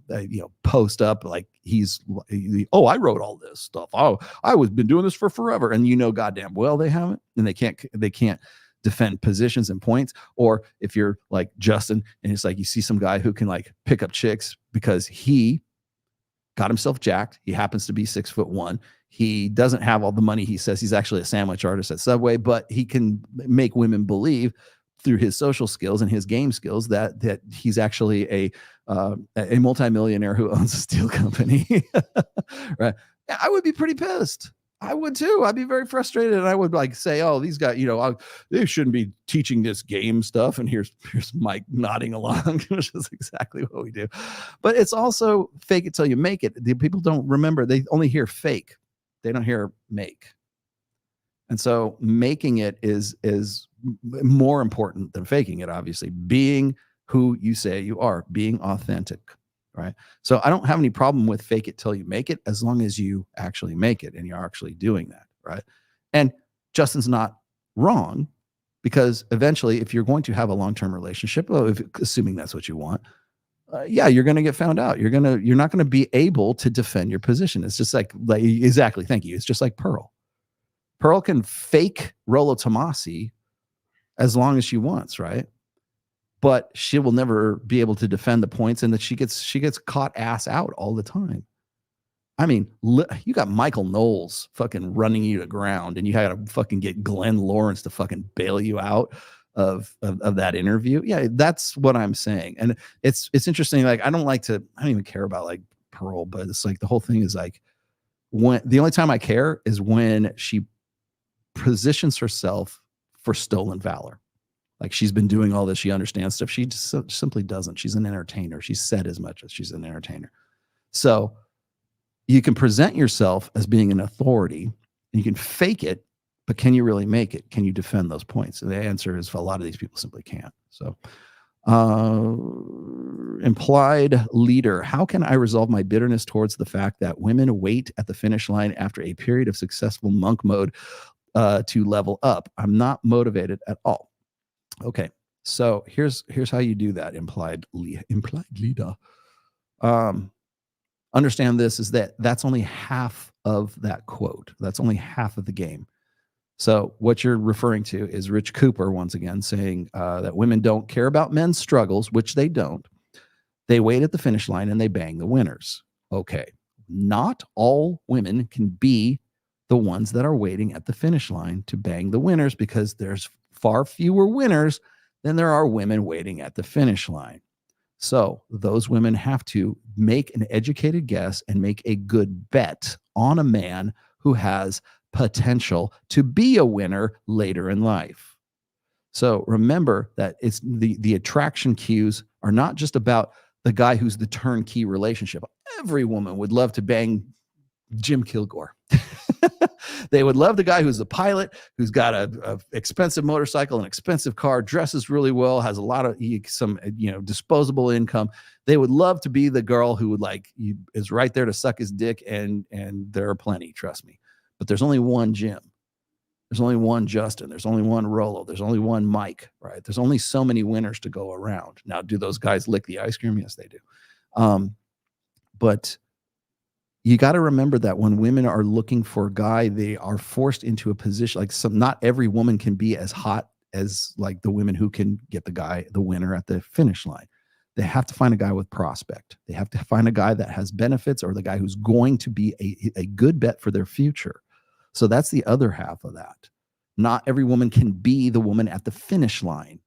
post up like I wrote all this stuff. Oh, I was been doing this for forever. And goddamn well they haven't, and they can't defend positions and points. Or if you're like Justin and it's like you see some guy who can like pick up chicks because he got himself jacked. He happens to be 6'1". He doesn't have all the money. He says he's actually a sandwich artist at Subway, but he can make women believe through his social skills and his game skills that he's actually a multimillionaire who owns a steel company. Right? I would be pretty pissed. I would too. I'd be very frustrated, and I would like say, "Oh, these guys, they shouldn't be teaching this game stuff." And here's Mike nodding along, which is exactly what we do. But it's also fake it till you make it. The people don't remember; they only hear fake. They don't hear make. And so, making it is more important than faking it. Obviously, being who you say you are, being authentic. Right. So I don't have any problem with fake it till you make it, as long as you actually make it and you're actually doing that. Right. And Justin's not wrong, because eventually, if you're going to have a long-term relationship, assuming that's what you want, you're going to get found out. You're not going to be able to defend your position. It's just like exactly. Thank you. It's just like Pearl. Pearl can fake Rollo Tomasi as long as she wants. Right. But she will never be able to defend the points, and that she gets caught ass out all the time. I mean, you got Michael Knowles fucking running you to ground, and you had to fucking get Glenn Lawrence to fucking bail you out of that interview. Yeah, that's what I'm saying. And it's interesting. Like, I don't even care about like Pearl, but it's like the whole thing is like, when the only time I care is when she positions herself for stolen valor. Like, she's been doing all this. She understands stuff. She just simply doesn't. She's an entertainer. She's said as much as she's an entertainer. So you can present yourself as being an authority, and you can fake it, but can you really make it? Can you defend those points? And the answer is, for a lot of these people, simply can't. So implied leader. How can I resolve my bitterness towards the fact that women wait at the finish line after a period of successful monk mode to level up? I'm not motivated at all. Okay, so here's how you do that. Implied leader. Understand this is that's only half of that quote. That's only half of the game. So what you're referring to is Rich Cooper once again saying that women don't care about men's struggles, which they don't. They wait at the finish line and they bang the winners. Okay, not all women can be the ones that are waiting at the finish line to bang the winners, because there's far fewer winners than there are women waiting at the finish line. So those women have to make an educated guess and make a good bet on a man who has potential to be a winner later in life. So remember that it's the attraction cues are not just about the guy who's the turnkey relationship. Every woman would love to bang Jim Kilgore. They would love the guy who's a pilot, who's got a expensive motorcycle, an expensive car, dresses really well, has a lot of some disposable income. They would love to be the girl who is right there to suck his dick, and there are plenty, trust me. But there's only one Jim. There's only one Justin. There's only one Rollo. There's only one Mike, right? There's only so many winners to go around. Now, do those guys lick the ice cream? Yes, they do. But you got to remember that when women are looking for a guy, they are forced into a position. Not every woman can be as hot as like the women who can get the winner at the finish line. They have to find a guy with prospect. They have to find a guy that has benefits, or the guy who's going to be a good bet for their future. So that's the other half of that. Not every woman can be the woman at the finish line,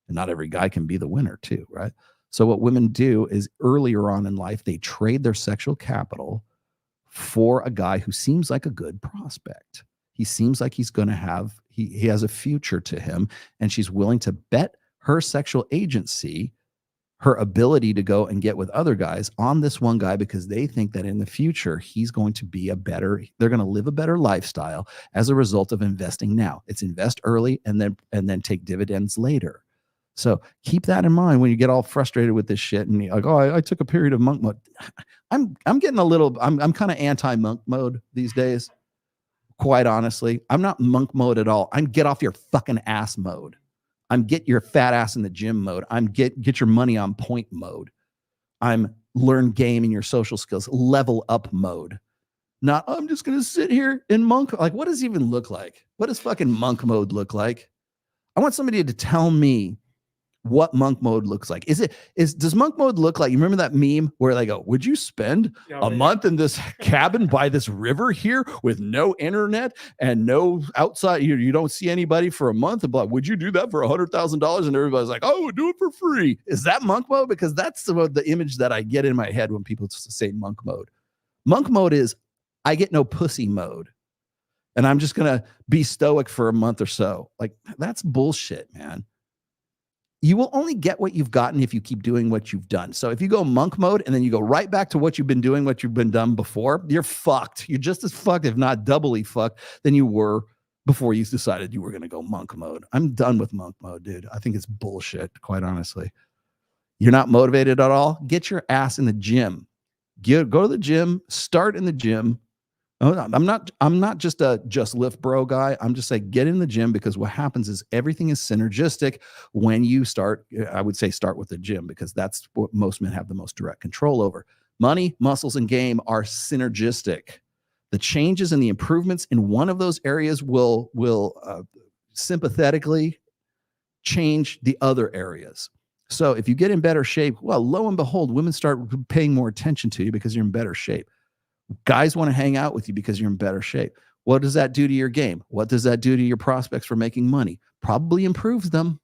and not every guy can be the winner too, right? So what women do is earlier on in life, they trade their sexual capital for a guy who seems like a good prospect. He seems like he's going to have, he has a future to him, and she's willing to bet her sexual agency, her ability to go and get with other guys, on this one guy, because they think that in the future he's going to be they're going to live a better lifestyle as a result of investing now. It's invest early and then take dividends later. So keep that in mind when you get all frustrated with this shit and you're like, oh, I took a period of monk mode. I'm getting a little, I'm kind of anti-monk mode these days. Quite honestly, I'm not monk mode at all. I'm get off your fucking ass mode. I'm get your fat ass in the gym mode. I'm get your money on point mode. I'm learn game in your social skills, level up mode. Not, I'm just going to sit here in monk. Like, what does it even look like? What does fucking monk mode look like? I want somebody to tell me what monk mode looks like. Does monk mode look like, you remember that meme where they go, would you spend a month in this cabin by this river here with no internet and no outside, you don't see anybody for a month, but would you do that for $100,000? And everybody's like, oh, we'll do it for free. Is that monk mode? Because that's the image that I get in my head when people say monk mode. Monk mode is I get no pussy mode. And I'm just going to be stoic for a month or so. Like, that's bullshit, man. You will only get what you've gotten if you keep doing what you've done. So if you go monk mode and then you go right back to what you've been doing, what you've been done before, you're fucked. You're just as fucked, if not doubly fucked, than you were before you decided you were going to go monk mode. I'm done with monk mode, dude. I think it's bullshit, quite honestly. You're not motivated at all? Get your ass in the gym. Go to the gym, start in the gym. I'm not just a just lift bro guy. I'm just saying get in the gym, because what happens is everything is synergistic when you start. I would say start with the gym, because that's what most men have the most direct control over. Money, muscles, and game are synergistic. The changes and the improvements in one of those areas will sympathetically change the other areas. So if you get in better shape, well, lo and behold, women start paying more attention to you because you're in better shape. Guys want to hang out with you because you're in better shape. What does that do to your game? What does that do to your prospects for making money? Probably improves them.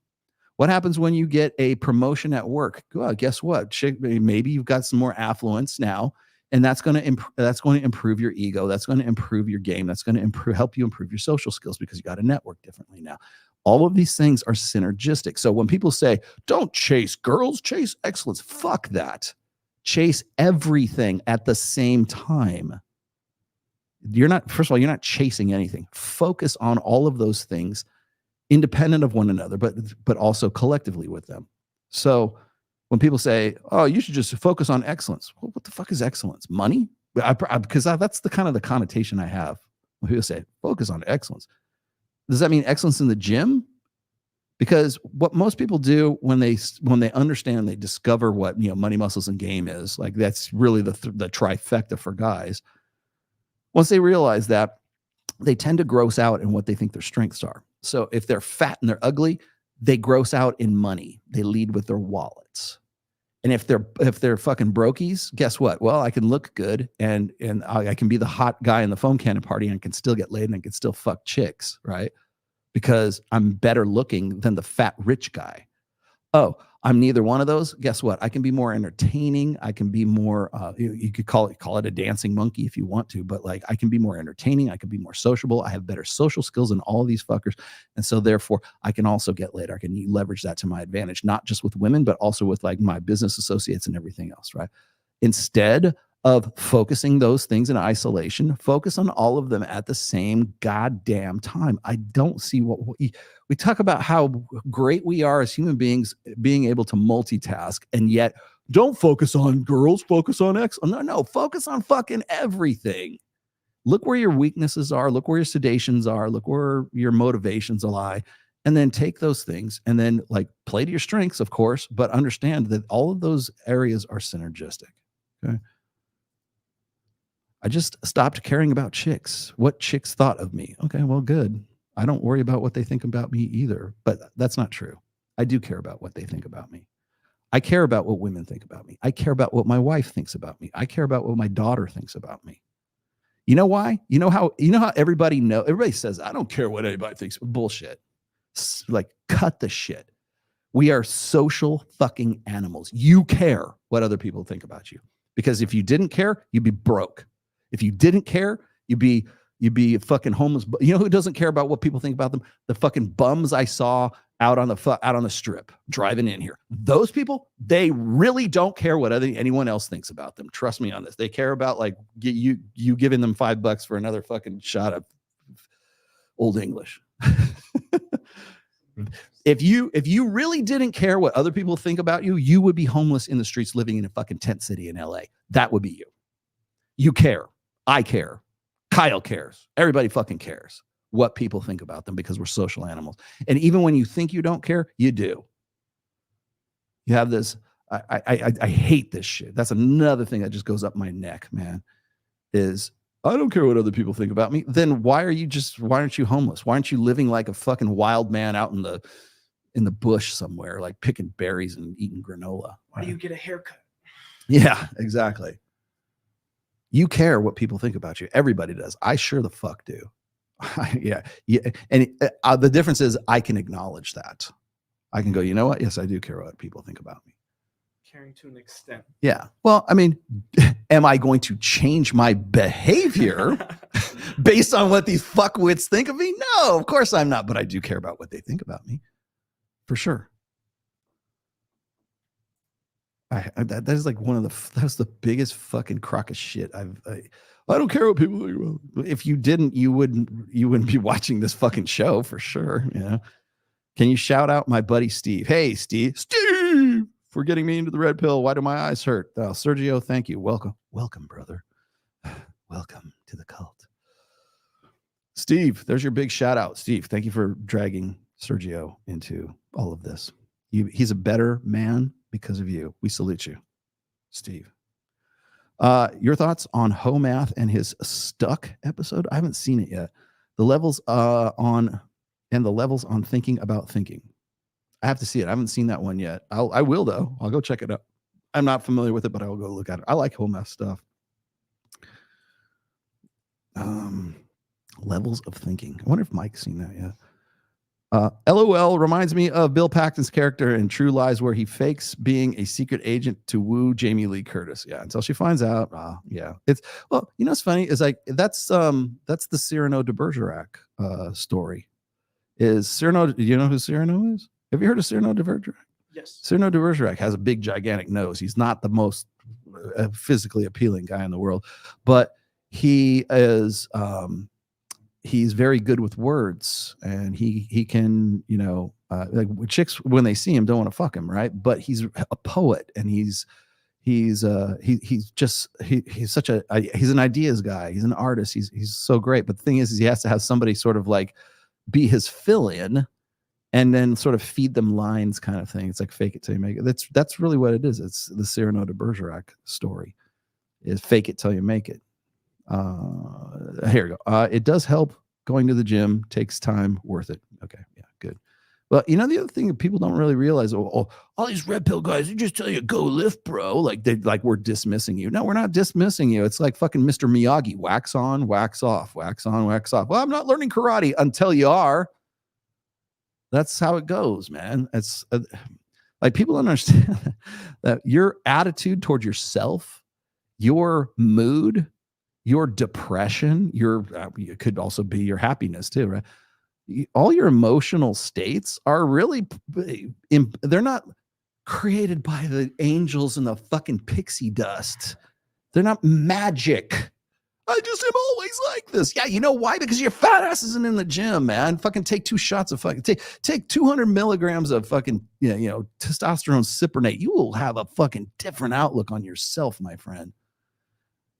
What happens when you get a promotion at work? Well, guess what? Maybe you've got some more affluence now, and that's going to improve your ego. That's going to improve your game. That's going to help you improve your social skills, because you got to network differently now. All of these things are synergistic. So when people say, don't chase girls, chase excellence, fuck that. Chase everything at the same time. First of all, you're not chasing anything. Focus on all of those things independent of one another, but also collectively with them. So when people say, oh, you should just focus on excellence. Well, what the fuck is excellence? Money? Because that's the kind of the connotation I have when people say focus on excellence. Does that mean excellence in the gym? Because what most people do when they understand, they discover what money, muscles, and game is, like that's really the trifecta for guys. Once they realize that, they tend to gross out in what they think their strengths are. So if they're fat and they're ugly, they gross out in money. They lead with their wallets. And if they're fucking brokies, guess what? Well, I can look good and I can be the hot guy in the foam cannon party and I can still get laid and I can still fuck chicks, right? Because I'm better looking than the fat rich guy. Oh, I'm neither one of those. Guess what? I can be more entertaining. I can be more, you could call it a dancing monkey if you want to, but like I can be more entertaining. I can be more sociable. I have better social skills than all of these fuckers. And so therefore I can also get laid. I can leverage that to my advantage, not just with women, but also with like my business associates and everything else, right? Instead of focusing those things in isolation, focus on all of them at the same goddamn time. I don't see what we talk about how great we are as human beings being able to multitask, and yet don't focus on girls, focus on X. No, focus on fucking everything. Look where your weaknesses are, look where your sedations are, look where your motivations lie, and then take those things and then like play to your strengths, of course, but understand that all of those areas are synergistic. Okay. I just stopped caring about chicks. What chicks thought of me. Okay, well, good. I don't worry about what they think about me either, but that's not true. I do care about what they think about me. I care about what women think about me. I care about what my wife thinks about me. I care about what my daughter thinks about me. You know why? You know how everybody says, I don't care what anybody thinks. Bullshit. Like, cut the shit. We are social fucking animals. You care what other people think about you. Because if you didn't care, you'd be broke. If you didn't care, you'd be fucking homeless. You know who doesn't care about what people think about them? The fucking bums I saw out on the strip driving in here. Those people, they really don't care what anyone else thinks about them. Trust me on this. They care about like you giving them $5 for another fucking shot of Old English. If you really didn't care what other people think about you, you would be homeless in the streets living in a fucking tent city in LA. That would be you. You care. I care. Kyle cares. Everybody fucking cares what people think about them because we're social animals. And even when you think you don't care, you do. You have this, I hate this shit. That's another thing that just goes up my neck, man, is I don't care what other people think about me. Then why aren't you homeless? Why aren't you living like a fucking wild man out in the bush somewhere, like picking berries and eating granola? Why do you get a haircut? Yeah, exactly. You care what people think about you. Everybody does. I sure the fuck do. yeah. And the difference is I can acknowledge that. I can go, you know what? Yes, I do care what people think about me. Caring to an extent. Yeah. Well, I mean, am I going to change my behavior based on what these fuckwits think of me? No, of course I'm not. But I do care about what they think about me. For sure. That is like that's the biggest fucking crock of shit I don't care what people think about. If you didn't, you wouldn't be watching this fucking show for sure. Yeah. Can you shout out my buddy Steve? Hey, Steve, for getting me into the red pill. Why do my eyes hurt? Oh, Sergio, thank you. Welcome, brother. Welcome to the cult. Steve, there's your big shout out. Steve, thank you for dragging Sergio into all of this. He's a better man because of you. We salute you, Steve. Your thoughts on Homath and his Stuck episode? I haven't seen it yet. The levels on thinking about thinking. I have to see it. I haven't seen that one yet. I will though. I'll go check it out. I'm not familiar with it, but I'll go look at it. I like Homath stuff. Levels of thinking. I wonder if Mike's seen that yet. LOL reminds me of Bill Paxton's character in True Lies, where he fakes being a secret agent to woo Jamie Lee Curtis. Yeah, until she finds out. Yeah, it's what's funny is like that's the Cyrano de Bergerac story. Is Cyrano? Do you know who Cyrano is? Have you heard of Cyrano de Bergerac? Yes. Cyrano de Bergerac has a big, gigantic nose. He's not the most physically appealing guy in the world, but he is. He's very good with words, and he can, like chicks when they see him don't want to fuck him, right? But he's a poet, and he's such he's an ideas guy. He's an artist. He's so great. But the thing is he has to have somebody sort of like be his fill-in, and then sort of feed them lines, kind of thing. It's like fake it till you make it. That's really what it is. It's the Cyrano de Bergerac story. Is fake it till you make it. Here we go. It does help. Going to the gym takes time, worth it. Okay, yeah, good. Well, the other thing that people don't really realize, all these red pill guys, they just tell you go lift, bro. Like we're dismissing you. No, we're not dismissing you. It's like fucking Mr. Miyagi, wax on, wax off, wax on, wax off. Well, I'm not learning karate until you are. That's how it goes, man. It's like people don't understand that your attitude toward yourself, your mood, your depression, it could also be your happiness too, right? All your emotional states are really, they're not created by the angels and the fucking pixie dust. They're not magic. I just am always like this. Yeah, you know why? Because your fat ass isn't in the gym, man. Fucking take 2 shots of take 200 milligrams of fucking testosterone cyprinate. You will have a fucking different outlook on yourself, my friend.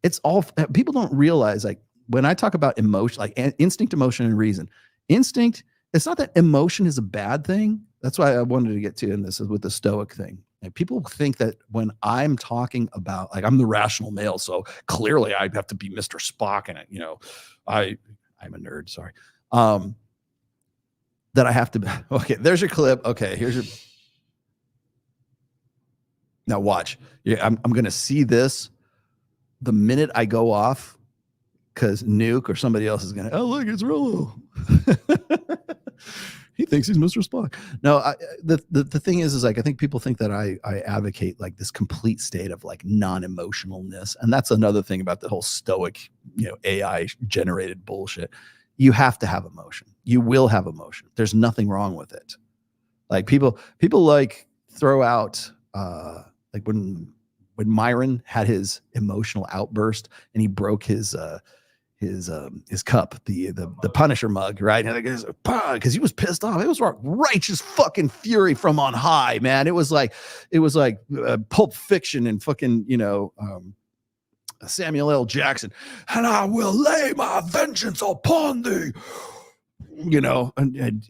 It's all people don't realize. Like when I talk about emotion, like instinct, emotion, and reason. Instinct, it's not that emotion is a bad thing. That's why I wanted to get to in this with the Stoic thing. And people think that when I'm talking about, like, I'm the rational male, so clearly I have to be Mr. Spock, and I'm a nerd. Sorry, that I have to. Okay, there's your clip. Okay, here's your. Now watch. Yeah, I'm gonna see this. The minute I go off, because Nuke or somebody else is going to, oh, look, it's Rolo. He thinks he's Mr. Spock. No, the thing is like, I think people think that I advocate like this complete state of like non-emotionalness. And that's another thing about the whole Stoic, AI generated bullshit. You have to have emotion. You will have emotion. There's nothing wrong with it. Like people like throw out, like when Myron had his emotional outburst and he broke his his cup, the Punisher mug, right? And because he was pissed off. It was righteous fucking fury from on high, man. It was like Pulp Fiction and fucking, Samuel L. Jackson. And I will lay my vengeance upon thee, and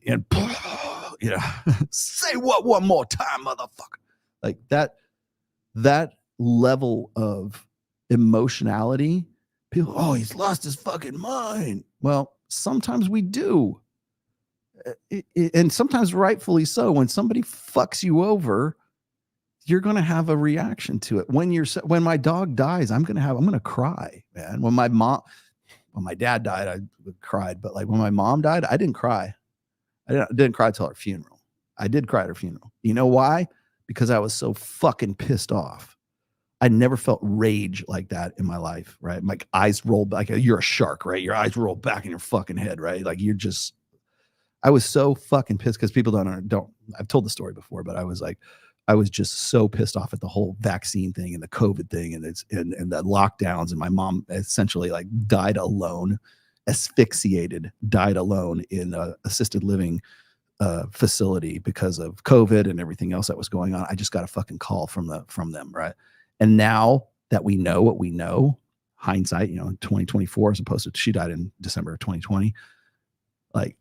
say what one more time, motherfucker. Like that level of emotionality. People, oh, he's lost his fucking mind. Well, sometimes we do. And sometimes rightfully so. When somebody fucks you over, you're going to have a reaction to it. When my dog dies, I'm going to cry, man. When my dad died, I cried. But like when my mom died, I didn't cry. I didn't cry till her funeral. I did cry at her funeral. You know why? Because I was so fucking pissed off. I never felt rage like that in my life, right? My eyes roll back. You're a shark, right? Your eyes roll back in your fucking head, right? Like I was so fucking pissed because people don't, I've told the story before, but I was just so pissed off at the whole vaccine thing and the COVID thing and the lockdowns. And my mom essentially like died alone, asphyxiated, died alone in a assisted living facility because of COVID and everything else that was going on. I just got a fucking call from them, right? And now that we know what we know, hindsight, 2024, as opposed to she died in December of 2020. Like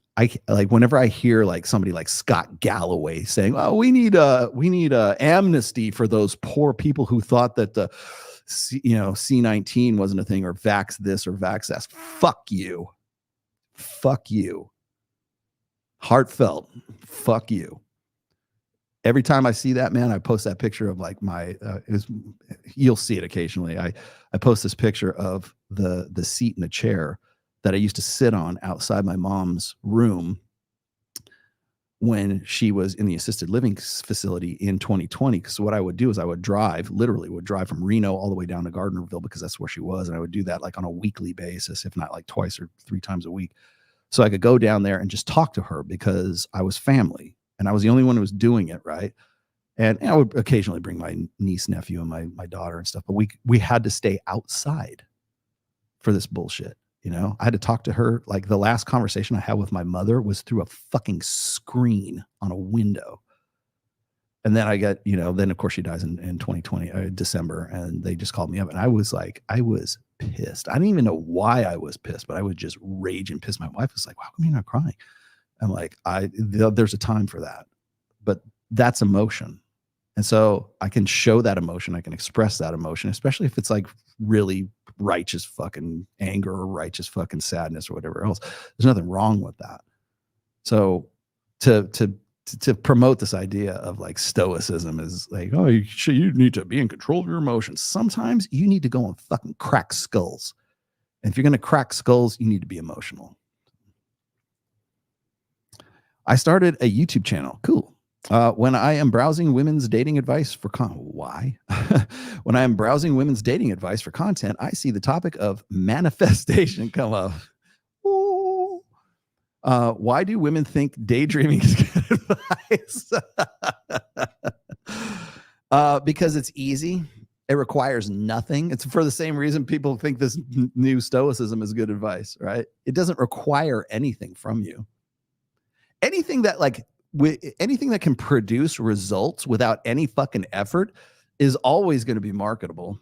whenever I hear like somebody like Scott Galloway saying, "Oh, we need amnesty for those poor people who thought that the C-19 wasn't a thing, or vax this or vax that," fuck you, heartfelt, fuck you. Every time I see that, man, I post that picture of like you'll see it occasionally. I post this picture of the seat and the chair that I used to sit on outside my mom's room when she was in the assisted living facility in 2020. Because what I would do is I would literally drive from Reno all the way down to Gardnerville, because that's where she was. And I would do that like on a weekly basis, if not like twice or three times a week. So I could go down there and just talk to her, because I was family. And I was the only one who was doing it, right? And I would occasionally bring my niece, nephew, and my daughter and stuff. But we had to stay outside for this bullshit. I had to talk to her. Like the last conversation I had with my mother was through a fucking screen on a window. And then I got, then of course she dies in 2020, December. And they just called me up. And I was pissed. I didn't even know why I was pissed, but I would just rage and piss. My wife was like, "How come you're not crying?" I'm like, there's a time for that, but that's emotion. And so I can show that emotion. I can express that emotion, especially if it's like really righteous fucking anger or righteous fucking sadness or whatever else. There's nothing wrong with that. So to promote this idea of like stoicism is like, oh, you need to be in control of your emotions. Sometimes you need to go and fucking crack skulls. And if you're going to crack skulls, you need to be emotional. I started a YouTube channel. Cool. When I am browsing women's dating advice for when I am browsing women's dating advice for content, I see the topic of manifestation come up. Ooh. Why do women think daydreaming is good advice? Because it's easy. It requires nothing. It's for the same reason people think this new stoicism is good advice, right? It doesn't require anything from you. Anything that can produce results without any fucking effort is always going to be marketable.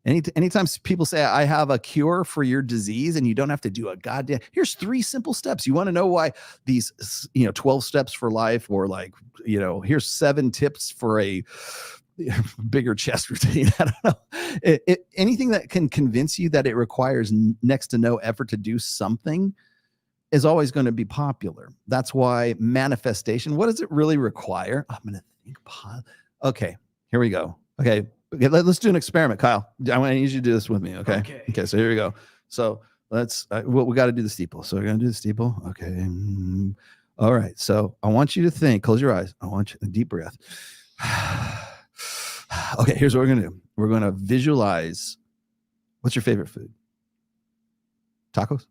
Anytime people say, "I have a cure for your disease," and you don't have to do a goddamn, here's 3 simple steps. You want to know why these, 12 steps for life, or like, here's 7 tips for a bigger chest routine. I don't know. Anything that can convince you that it requires next to no effort to do something is always going to be popular. That's why manifestation, what does it really require? I'm going to think. Okay, here we go. Okay, let's do an experiment, Kyle. I want you to do this with me, okay? Okay, so here we go. So let's, we got to do the steeple. So we're going to do the steeple. Okay. All right. So I want you to think, close your eyes. I want you a deep breath. Okay, here's what we're going to do. We're going to visualize. What's your favorite food? Tacos?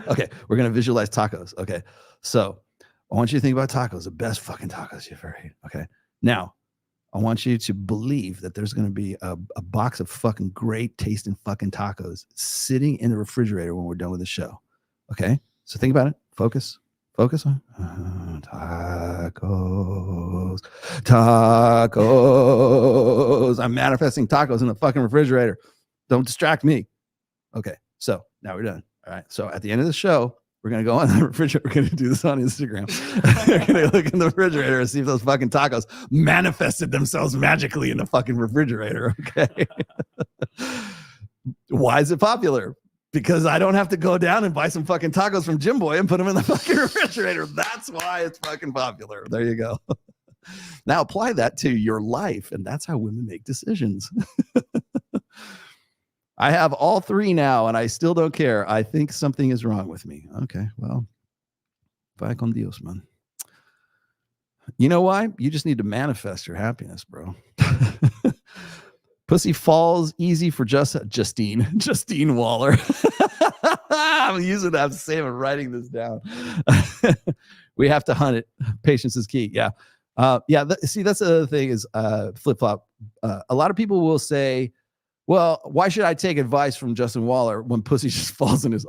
Okay, we're gonna visualize tacos. Okay, so I want you to think about tacos, the best fucking tacos you've ever had. Okay, now I want you to believe that there's going to be a box of fucking great tasting fucking tacos sitting in the refrigerator when we're done with the show. Okay? So think about it. Focus on tacos. I'm manifesting tacos in the fucking refrigerator. Don't distract me. Okay. So now we're done. All right. So at the end of the show, we're going to go on the refrigerator. We're going to do this on Instagram. We're going to look in the refrigerator and see if those fucking tacos manifested themselves magically in the fucking refrigerator. Okay. Why is it popular? Because I don't have to go down and buy some fucking tacos from Jim Boy and put them in the fucking refrigerator. That's why it's fucking popular. There you go. Now apply that to your life, and that's how women make decisions. I have all three now, and I still don't care. I think something is wrong with me. Okay, well, vaya con Dios, man. You know why? You just need to manifest your happiness, bro. Pussy falls easy for Justine Waller. I'm using that. I'm saying I'm writing this down. We have to hunt it. Patience is key. Yeah. See, that's the other thing is flip-flop. A lot of people will say, well, why should I take advice from Justin Waller when pussy just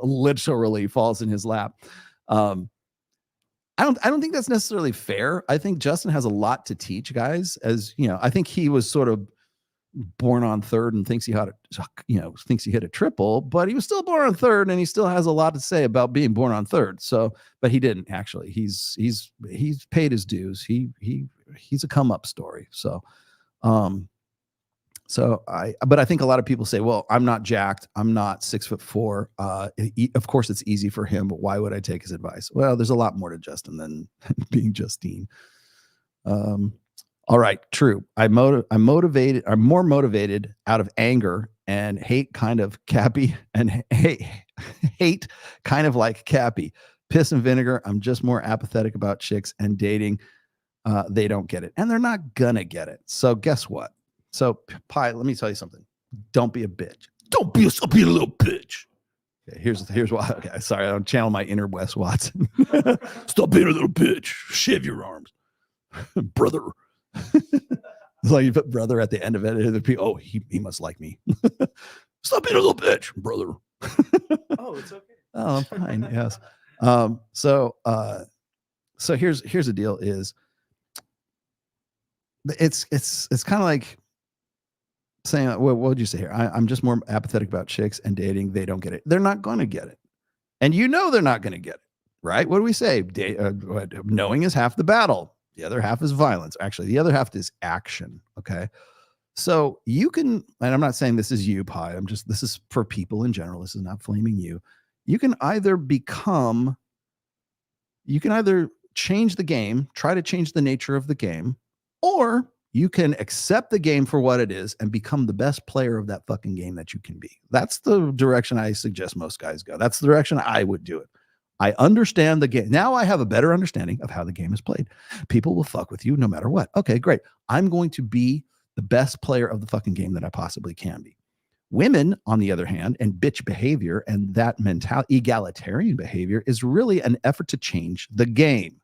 literally falls in his lap? I don't think that's necessarily fair. I think Justin has a lot to teach, guys. As you know, I think he was sort of born on third and thinks he hit a triple, but he was still born on third, and he still has a lot to say about being born on third. So, but he didn't actually. He's paid his dues. He's a come up story. So, but I think a lot of people say, well, I'm not jacked. I'm not 6'4". Of course it's easy for him, but why would I take his advice? Well, there's a lot more to Justin than being Justine. All right. True. I'm more motivated out of anger and hate kind of Cappy and hate kind of like Cappy. Piss and vinegar. I'm just more apathetic about chicks and dating. They don't get it, and they're not gonna get it. So guess what? So, Pi, let me tell you something. Don't be a bitch. Don't be a little bitch. Okay, here's why. Okay, sorry, I don't channel my inner Wes Watson. Stop being a little bitch. Shave your arms, brother. It's like you put brother at the end of it. Oh, he must like me. Stop being a little bitch, brother. Oh, it's okay. Oh, I'm fine. Yes. So here's the deal. Is it's kind of like saying, what would you say here? I'm just more apathetic about chicks and dating. They don't get it. They're not going to get it. And you know they're not going to get it, right? What do we say? Knowing is half the battle. The other half is violence. Actually, the other half is action, okay? So you can, and I'm not saying this is you, Pi. This is for people in general. This is not flaming you. You can either change the game, try to change the nature of the game, or you can accept the game for what it is and become the best player of that fucking game that you can be. That's the direction I suggest most guys go. That's the direction I would do it. I understand the game. Now I have a better understanding of how the game is played. People will fuck with you no matter what. Okay, great. I'm going to be the best player of the fucking game that I possibly can be. Women, on the other hand, and bitch behavior and that mentality, egalitarian behavior, is really an effort to change the game.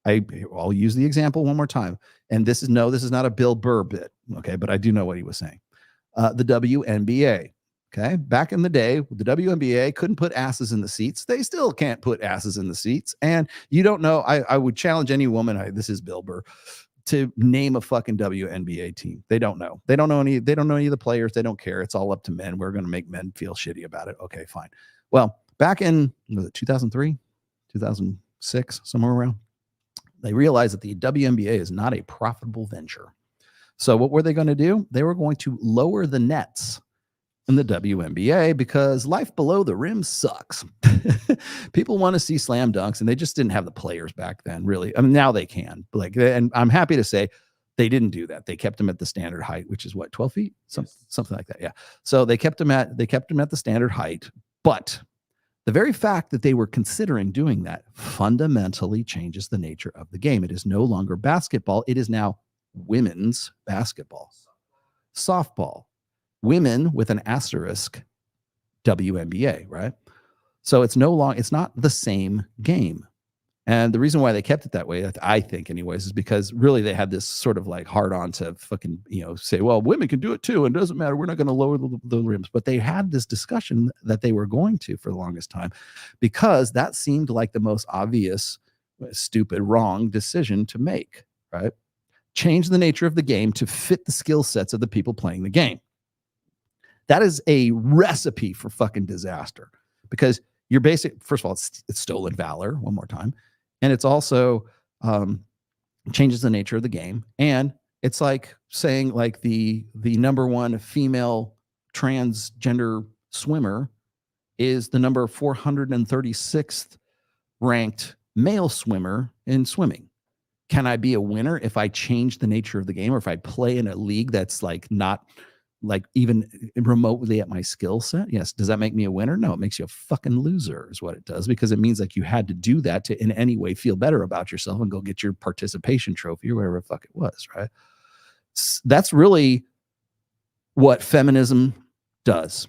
I'll use the example one more time. And this is not a Bill Burr bit, okay? But I do know what he was saying. The WNBA, okay? Back in the day, the WNBA couldn't put asses in the seats. They still can't put asses in the seats. And you don't know, I would challenge any woman, this is Bill Burr, to name a fucking WNBA team. They don't know. They don't know any of the players. They don't care. It's all up to men. We're going to make men feel shitty about it. Okay, fine. Well, back in 2003, 2006, somewhere around, they realized that the WNBA is not a profitable venture. So what were they going to do? They were going to lower the nets in the WNBA because life below the rim sucks. People want to see slam dunks, and they just didn't have the players back then, really. I mean, now they can. And I'm happy to say they didn't do that. They kept them at the standard height, which is what, 12 feet? Something like that, yeah. So they kept them at the standard height, but the very fact that they were considering doing that fundamentally changes the nature of the game. It is no longer basketball. It is now women's basketball. Softball. Women with an asterisk, WNBA, right? So it's not the same game. And the reason why they kept it that way, I think anyways, is because really they had this sort of like hard on to fucking, say, well, women can do it too. And it doesn't matter. We're not going to lower the rims. But they had this discussion that they were going to for the longest time because that seemed like the most obvious, stupid, wrong decision to make, right? Change the nature of the game to fit the skill sets of the people playing the game. That is a recipe for fucking disaster because you're first of all, it's stolen valor, one more time. And it's also changes the nature of the game. And it's like saying like the number one female transgender swimmer is the number 436th ranked male swimmer in swimming. Can I be a winner if I change the nature of the game or if I play in a league that's like not like even remotely at my skill set? Yes. Does that make me a winner? No, it makes you a fucking loser is what it does, because it means like you had to do that to in any way feel better about yourself and go get your participation trophy or whatever the fuck it was, right? That's really what feminism does.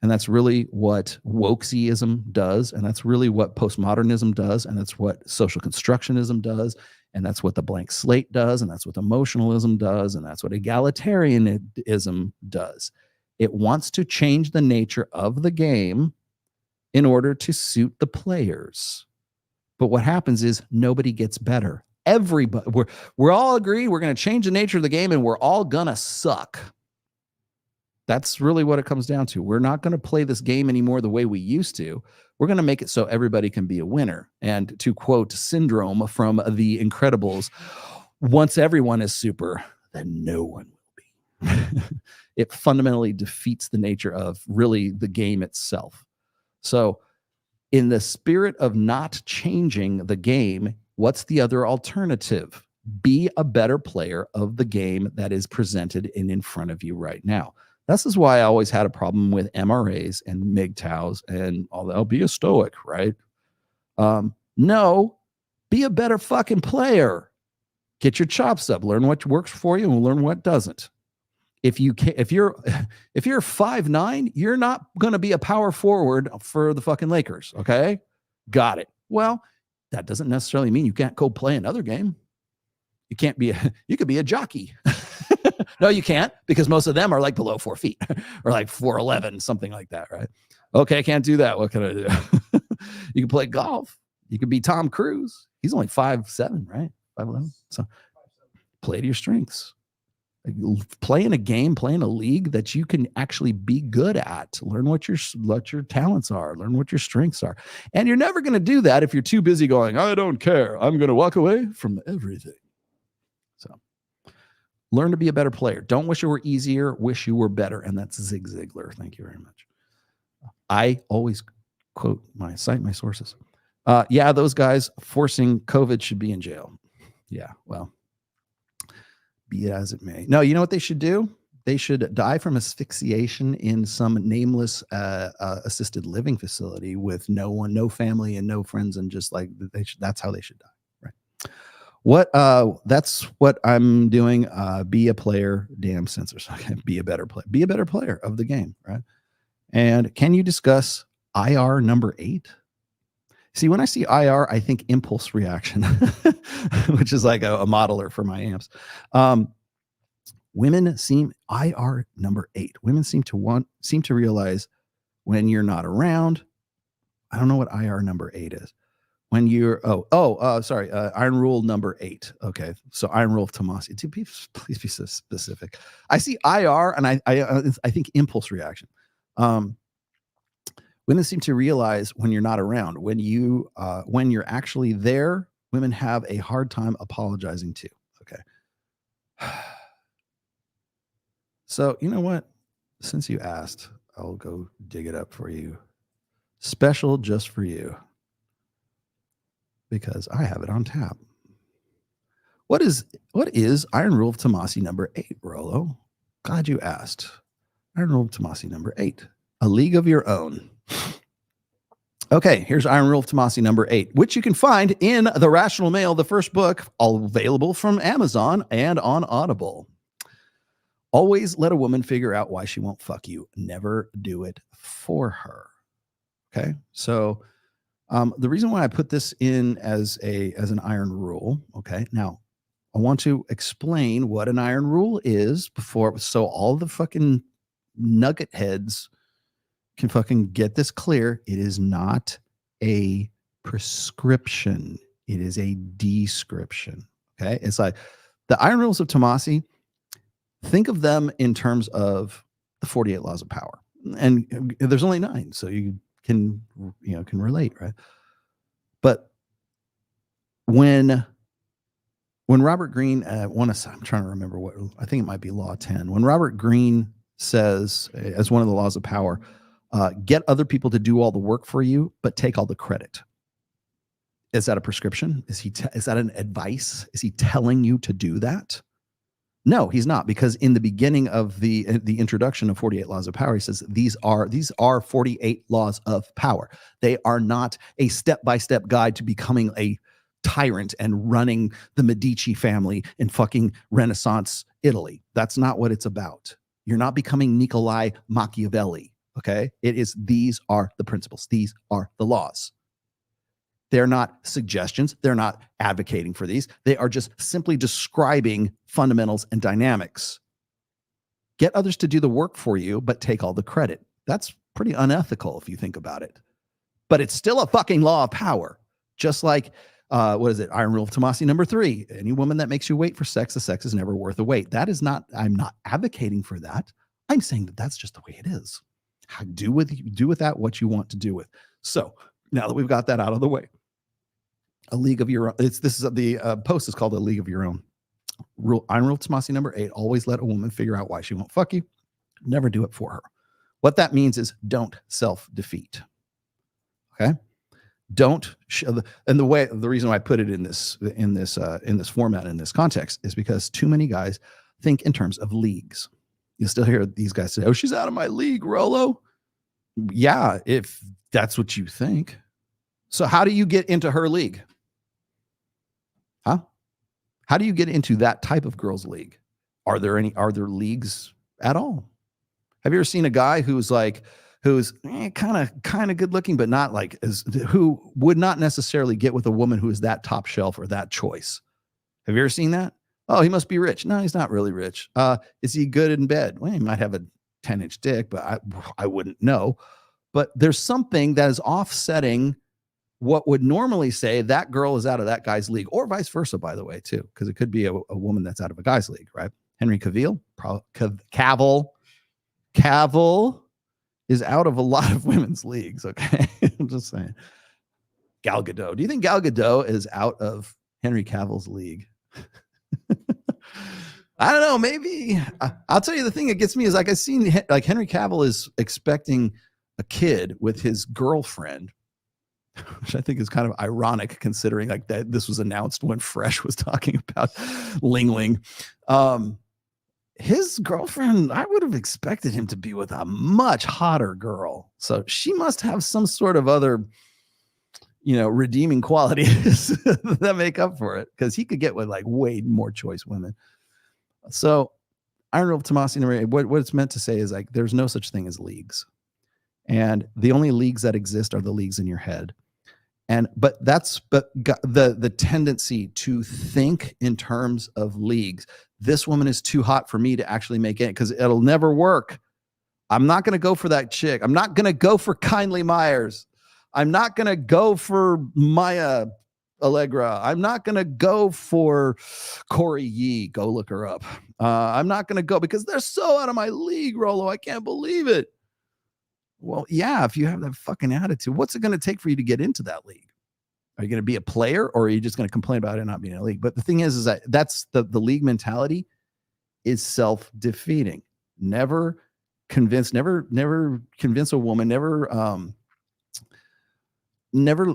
And that's really what wokeism does. And that's really what postmodernism does. And that's what social constructionism does. And that's what the blank slate does. And that's what emotionalism does. And that's what egalitarianism does. It wants to change the nature of the game in order to suit the players. But what happens is nobody gets better. Everybody, we're all agree we're going to change the nature of the game and we're all going to suck. That's really what it comes down to. We're not going to play this game anymore the way we used to. We're going to make it so everybody can be a winner. And to quote Syndrome from The Incredibles, once everyone is super, then no one will be. It fundamentally defeats the nature of really the game itself. So in the spirit of not changing the game, what's the other alternative? Be a better player of the game that is presented in front of you right now. This is why I always had a problem with MRAs and MGTOWs and all that. Oh, be a stoic, right? No, be a better fucking player. Get your chops up. Learn what works for you and learn what doesn't. If you're 5'9", you're not going to be a power forward for the fucking Lakers. Okay, got it. Well, that doesn't necessarily mean you can't go play another game. You can't be. You could be a jockey. No, you can't, because most of them are like below 4 feet or like 4'11", something like that, right? Okay, I can't do that. What can I do? You can play golf. You could be Tom Cruise. He's only 5'7", right? 5'11". So play to your strengths. Play in a game, play in a league that you can actually be good at. Learn what your talents are. Learn what your strengths are. And you're never going to do that if you're too busy going, I don't care. I'm going to walk away from everything. So learn to be a better player. Don't wish it were easier. Wish you were better. And that's Zig Ziglar. Thank you very much. I always cite my sources. Yeah, those guys forcing COVID should be in jail. Yeah, well, be it as it may. No, you know what they should do? They should die from asphyxiation in some nameless assisted living facility with no one, no family, and no friends, and just like that's how they should die. Right? That's what I'm doing. Be a player. Damn censors. Okay, be a better player. Be a better player of the game. Right? And can you discuss IR number 8? See, when I see IR, I think impulse reaction, which is like a modeler for my amps. Women seem IR number 8. Women seem to realize when you're not around. I don't know what IR number 8 is. When you're sorry, Iron Rule number 8. Okay, so Iron Rule of Tomasi. Please be so specific. I see IR and I think impulse reaction. Women seem to realize when you're not around, when you're actually there, women have a hard time apologizing too. Okay. So you know what? Since you asked, I'll go dig it up for you. Special just for you. Because I have it on tap. What is Iron Rule of Tomasi number 8, Rollo? Glad you asked. Iron Rule of Tomasi number 8. A League of Your Own. Okay, here's Iron Rule of Tomasi number 8, which you can find in The Rational Male, the first book, all available from Amazon and on Audible. Always let a woman figure out why she won't fuck you. Never do it for her. Okay, so The reason why I put this in as an iron rule, okay, now I want to explain what an iron rule is before, so all the fucking nugget heads can fucking get this clear. It is not a prescription. It is a description. Okay. It's like the iron rules of Tomasi. Think of them in terms of the 48 laws of power. And there's only 9. So you can relate, right? But when Robert Greene, I'm trying to remember what, I think it might be law 10. When Robert Greene says, as one of the laws of power, get other people to do all the work for you, but take all the credit. Is that a prescription? Is that an advice? Is he telling you to do that? No, he's not, because in the beginning of the introduction of 48 Laws of Power, he says these are 48 laws of power. They are not a step-by-step guide to becoming a tyrant and running the Medici family in fucking Renaissance Italy. That's not what it's about. You're not becoming Niccolo Machiavelli, okay? These are the principles. These are the laws. They're not suggestions. They're not advocating for these. They are just simply describing fundamentals and dynamics. Get others to do the work for you, but take all the credit. That's pretty unethical if you think about it. But it's still a fucking law of power. Just like, what is it? Iron Rule of Tomasi number 3. Any woman that makes you wait for sex, the sex is never worth the wait. That is not, I'm not advocating for that. I'm saying that that's just the way it is. Do with that what you want to do with. So now that we've got that out of the way, a league of your own. The post is called A League of Your Own. Iron Rule Tomasi number 8. Always let a woman figure out why she won't fuck you. Never do it for her. What that means is don't self-defeat. Okay. Don't and the reason why I put it in this format, in this context, is because too many guys think in terms of leagues. You still hear these guys say, "Oh, she's out of my league, Rolo." Yeah, if that's what you think. So how do you get into her league? Huh? How do you get into that type of girls' league? Are there leagues at all? Have you ever seen a guy who's kind of good looking, but not like who would not necessarily get with a woman who is that top shelf or that choice? Have you ever seen that? Oh, he must be rich. No, he's not really rich. Is he good in bed? Well, he might have a 10-inch dick, but I wouldn't know. But there's something that is offsetting what would normally say that girl is out of that guy's league, or vice versa, by the way, too, because it could be a woman that's out of a guy's league, right? Henry Cavill is out of a lot of women's leagues, okay? I'm just saying. Gal Gadot. Do you think Gal Gadot is out of Henry Cavill's league? I don't know. Maybe. I'll tell you, the thing that gets me is I seen like Henry Cavill is expecting a kid with his girlfriend, which I think is kind of ironic considering like that this was announced when Fresh was talking about Ling Ling. His girlfriend, I would have expected him to be with a much hotter girl. So she must have some sort of other, redeeming qualities that make up for it, because he could get with like way more choice women. So Iron Rule of Tomasi number 8, what it's meant to say is like there's no such thing as leagues. And the only leagues that exist are the leagues in your head. But the tendency to think in terms of leagues. This woman is too hot for me to actually make it, because it'll never work. I'm not going to go for that chick. I'm not going to go for Kindly Myers. I'm not going to go for Maya Allegra. I'm not going to go for Corey Yee. Go look her up. I'm not going to go because they're so out of my league, Rolo. I can't believe it. Well, yeah, if you have that fucking attitude, what's it going to take for you to get into that league? Are you going to be a player, or are you just going to complain about it not being in a league? But the thing is that's the league mentality is self-defeating. Never convince a woman, never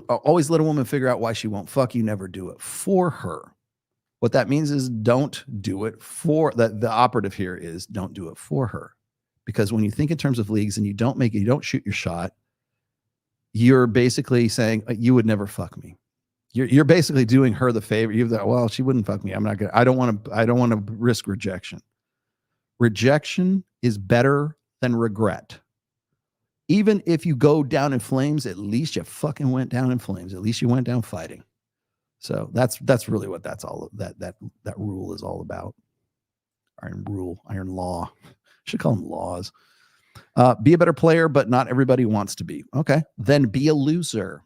always let a woman figure out why she won't fuck you. Never do it for her. What that means is don't do it for the operative here is don't do it for her. Because when you think in terms of leagues and you don't shoot your shot, you're basically saying you would never fuck me. You're basically doing her the favor. Well, she wouldn't fuck me. I don't want to risk rejection. Rejection is better than regret. Even if you go down in flames, at least you fucking went down in flames. At least you went down fighting. So that's really what that's all that rule is all about. Iron rule, iron law. Should call them laws. Be a better player, but not everybody wants to be. Okay. Then be a loser.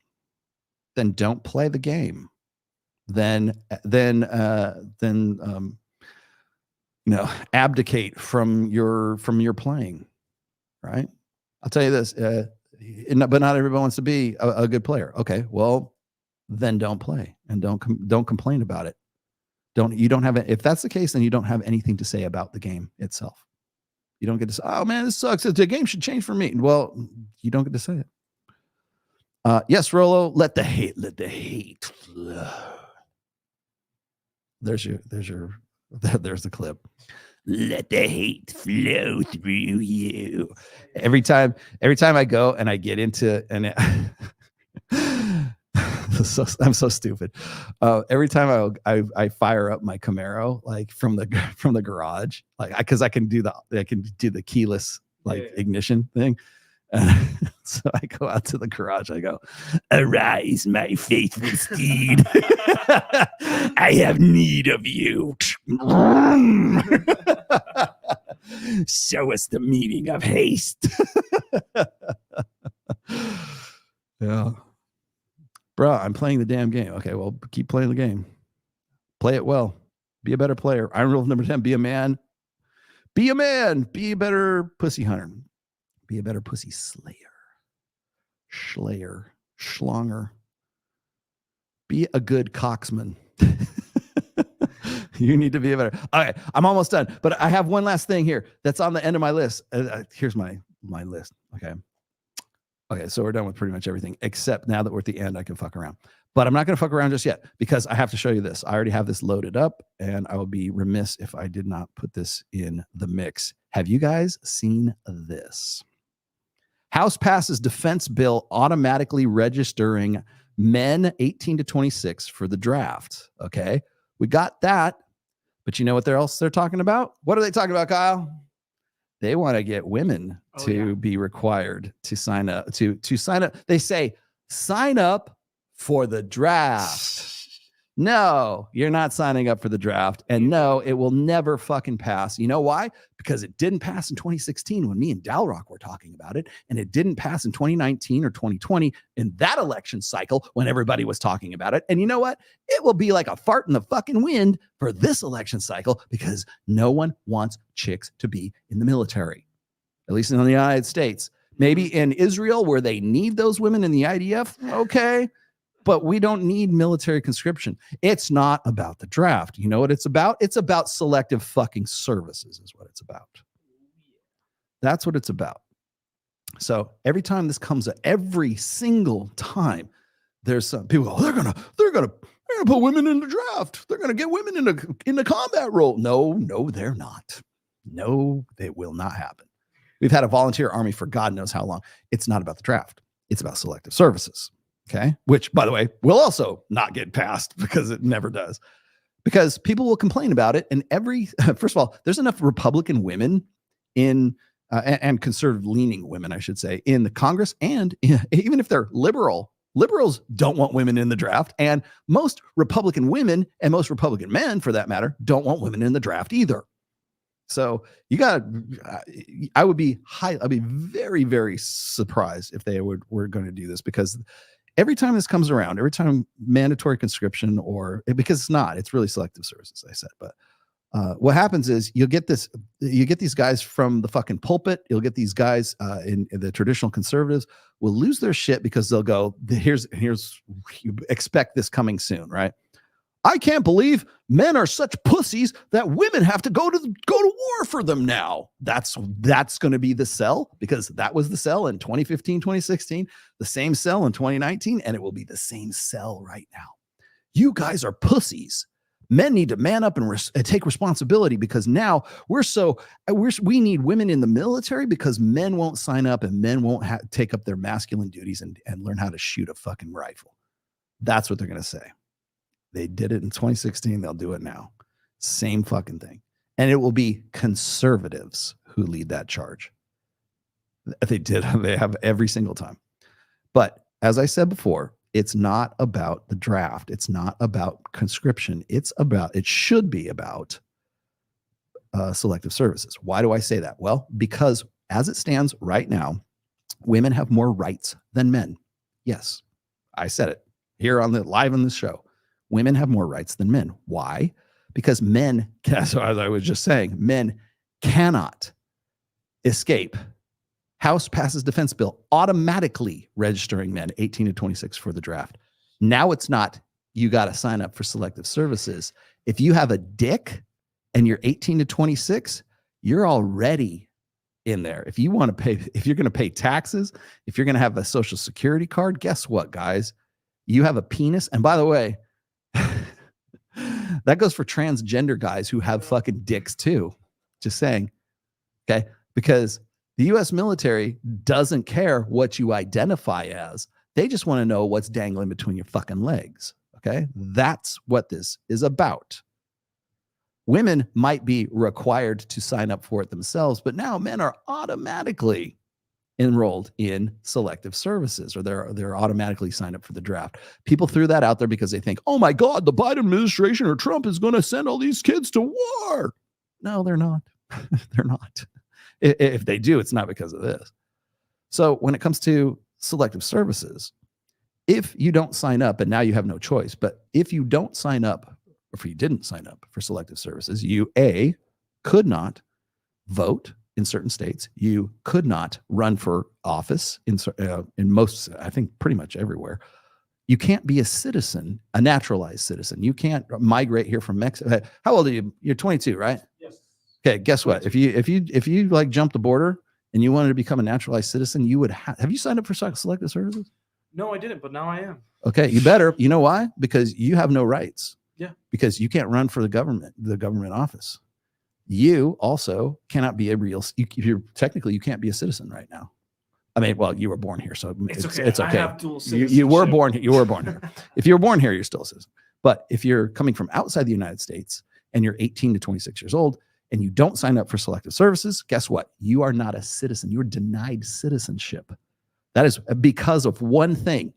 Then don't play the game. Then abdicate from your playing. Right. I'll tell you this, but not everybody wants to be a good player. Okay. Well, then don't play and don't complain about it. If that's the case, then you don't have anything to say about the game itself. You don't get to say, oh man, this sucks. The game should change for me. Well, you don't get to say it. Yes, Rolo, let the hate flow. There's the clip. Let the hate flow through you. Every time I go and I get into I'm so stupid. Every time I fire up my Camaro, like from the garage, like because I can do the keyless ignition thing. So I go out to the garage. I go, arise, my faithful steed. I have need of you. Show us the meaning of haste. Yeah. Bro, I'm playing the damn game. Okay, well, keep playing the game. Play it well. Be a better player. Iron rule number 10, be a man. Be a man. Be a better pussy hunter. Be a better pussy slayer. Schlonger. Be a good cocksman. You need to be a better. Okay, I'm almost done. But I have one last thing here that's on the end of my list. Here's my list. Okay, so we're done with pretty much everything, except now that we're at the end, I can fuck around. But I'm not going to fuck around just yet because I have to show you this. I already have this loaded up, and I would be remiss if I did not put this in the mix. Have you guys seen this? House passes defense bill automatically registering men 18 to 26 for the draft. Okay, we got that. But you know what else they're talking about? What are they talking about, Kyle? They want to get women to be required to sign up to sign up. They say, sign up for the draft. No, you're not signing up for the draft. And no, it will never fucking pass. You know why? Because it didn't pass in 2016 when me and Dalrock were talking about it. And it didn't pass in 2019 or 2020 in that election cycle when everybody was talking about it. And you know what? It will be like a fart in the fucking wind for this election cycle because no one wants chicks to be in the military, at least in the United States. Maybe in Israel where they need those women in the IDF. Okay. But we don't need military conscription. It's not about the draft. You know what it's about? It's about selective fucking services is what it's about. That's what it's about. So every time this comes up, every single time there's some people go, they're gonna put women in the draft. They're gonna get women in the combat role. No, they're not. No, it will not happen. We've had a volunteer army for God knows how long. It's not about the draft. It's about selective services. Okay. Which, by the way, will also not get passed because it never does. Because people will complain about it. And first of all, there's enough Republican women in, and conservative leaning women, I should say, in the Congress. And even if they're liberals don't want women in the draft. And most Republican women and most Republican men, for that matter, don't want women in the draft either. So I'd be very, very surprised if they were going to do this because every time this comes around, every time mandatory conscription because it's really selective services, I said. But what happens is you get these guys from the fucking pulpit. You'll get these guys in the traditional conservatives will lose their shit because they'll go, here's you expect this coming soon, right? I can't believe men are such pussies that women have to go to war for them now. That's going to be the sell because that was the sell in 2015, 2016, the same sell in 2019, and it will be the same sell right now. You guys are pussies. Men need to man up and take responsibility because now we need women in the military because men won't sign up and men won't take up their masculine duties and learn how to shoot a fucking rifle. That's what they're going to say. They did it in 2016. They'll do it now. Same fucking thing. And it will be conservatives who lead that charge. They did. They have every single time. But as I said before, it's not about the draft. It's not about conscription. It should be about selective services. Why do I say that? Well, because as it stands right now, women have more rights than men. Yes, I said it here live on this show. Women have more rights than men. Why? Because men, as I was just saying, men cannot escape House passes defense bill automatically registering men 18 to 26 for the draft. Now it's not, you got to sign up for selective services. If you have a dick and you're 18 to 26, you're already in there. If you want to pay, if you're going to pay taxes, if you're going to have a social security card, guess what, guys? You have a penis. And by the way, that goes for transgender guys who have fucking dicks too. Just saying. Okay. Because the U.S. military doesn't care what you identify as. They just want to know what's dangling between your fucking legs. Okay. That's what this is about. Women might be required to sign up for it themselves, but now men are automatically enrolled in selective services, or they're automatically signed up for the draft. People threw that out there because they think, oh my God, the Biden administration or Trump is going to send all these kids to war. No, they're not. They're not. If they do, it's not because of this. So when it comes to selective services, if you don't sign up, and now you have no choice, but if you don't sign up, or if you didn't sign up for selective services, you could not vote in certain states. You could not run for office in most, I think pretty much everywhere. You can't be a citizen, a naturalized citizen. You can't migrate here from Mexico. How old are you? You're 22, right? Yes. Okay, guess what? If you like jump the border and you wanted to become a naturalized citizen, you would have you signed up for selective services? No, I didn't, but now I am. Okay, you better. You know why? Because you have no rights. Yeah. Because you can't run for the government office. You also cannot be a real. Technically, you can't be a citizen right now. I mean, well, you were born here, so it's okay. It's okay. I have dual citizenship. You were born here. You were born here. If you're born here, you're still a citizen. But if you're coming from outside the United States and you're 18 to 26 years old and you don't sign up for selective services, guess what? You are not a citizen. You're denied citizenship. That is because of one thing: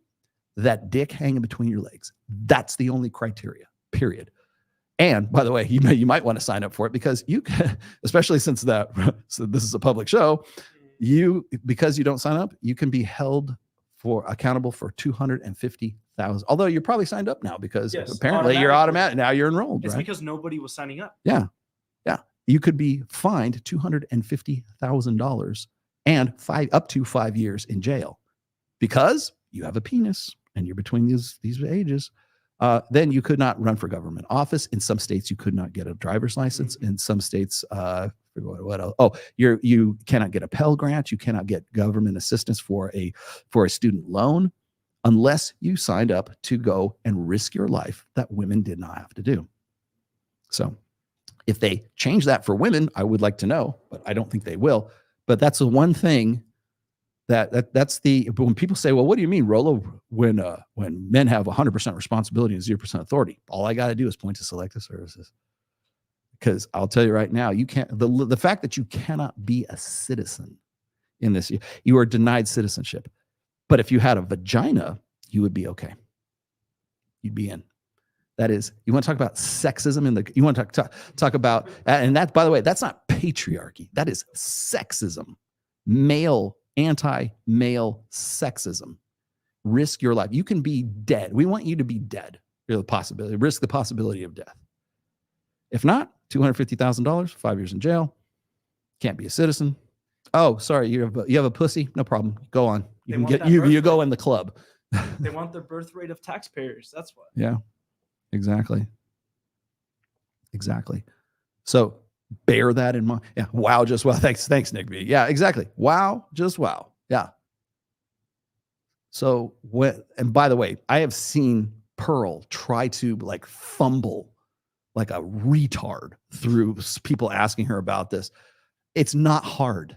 that dick hanging between your legs. That's the only criteria. Period. And by the way, you might want to sign up for it because you can, especially since so this is a public show, because you don't sign up, you can be held accountable for $250,000. Although you're probably signed up now because apparently you're automatic. Now you're enrolled. It's right? because nobody was signing up. Yeah. Yeah. You could be fined $250,000 and up to 5 years in jail because you have a penis and you're between these ages. Then you could not run for government office. In some states, you could not get a driver's license. In some states, what else? Oh, you cannot get a Pell Grant. You cannot get government assistance for a student loan unless you signed up to go and risk your life that women did not have to do. So if they change that for women, I would like to know, but I don't think they will. But that's the one thing that's when people say, well, what do you mean, Rolo, when men have 100% responsibility and 0% authority? All I got to do is point to selective services. Because I'll tell you right now, you can't, the fact that you cannot be a citizen in this, you are denied citizenship. But if you had a vagina, you would be okay. You'd be in. That is, you want to talk about sexism you want to talk about, and that, by the way, that's not patriarchy. That is sexism. Anti-male sexism. Risk your life. You can be dead. We want you to be dead. Risk the possibility of death. If not, $250,000, 5 years in jail. Can't be a citizen. Oh, sorry, you have a pussy? No problem. Go on. You go in the club. They want the birth rate of taxpayers. That's what. Yeah, exactly. So bear that in mind. Yeah. Wow. Just wow. Thanks, Nick B. Yeah, exactly. Wow. Just wow. Yeah. So and by the way, I have seen Pearl try to fumble like a retard through people asking her about this. It's not hard.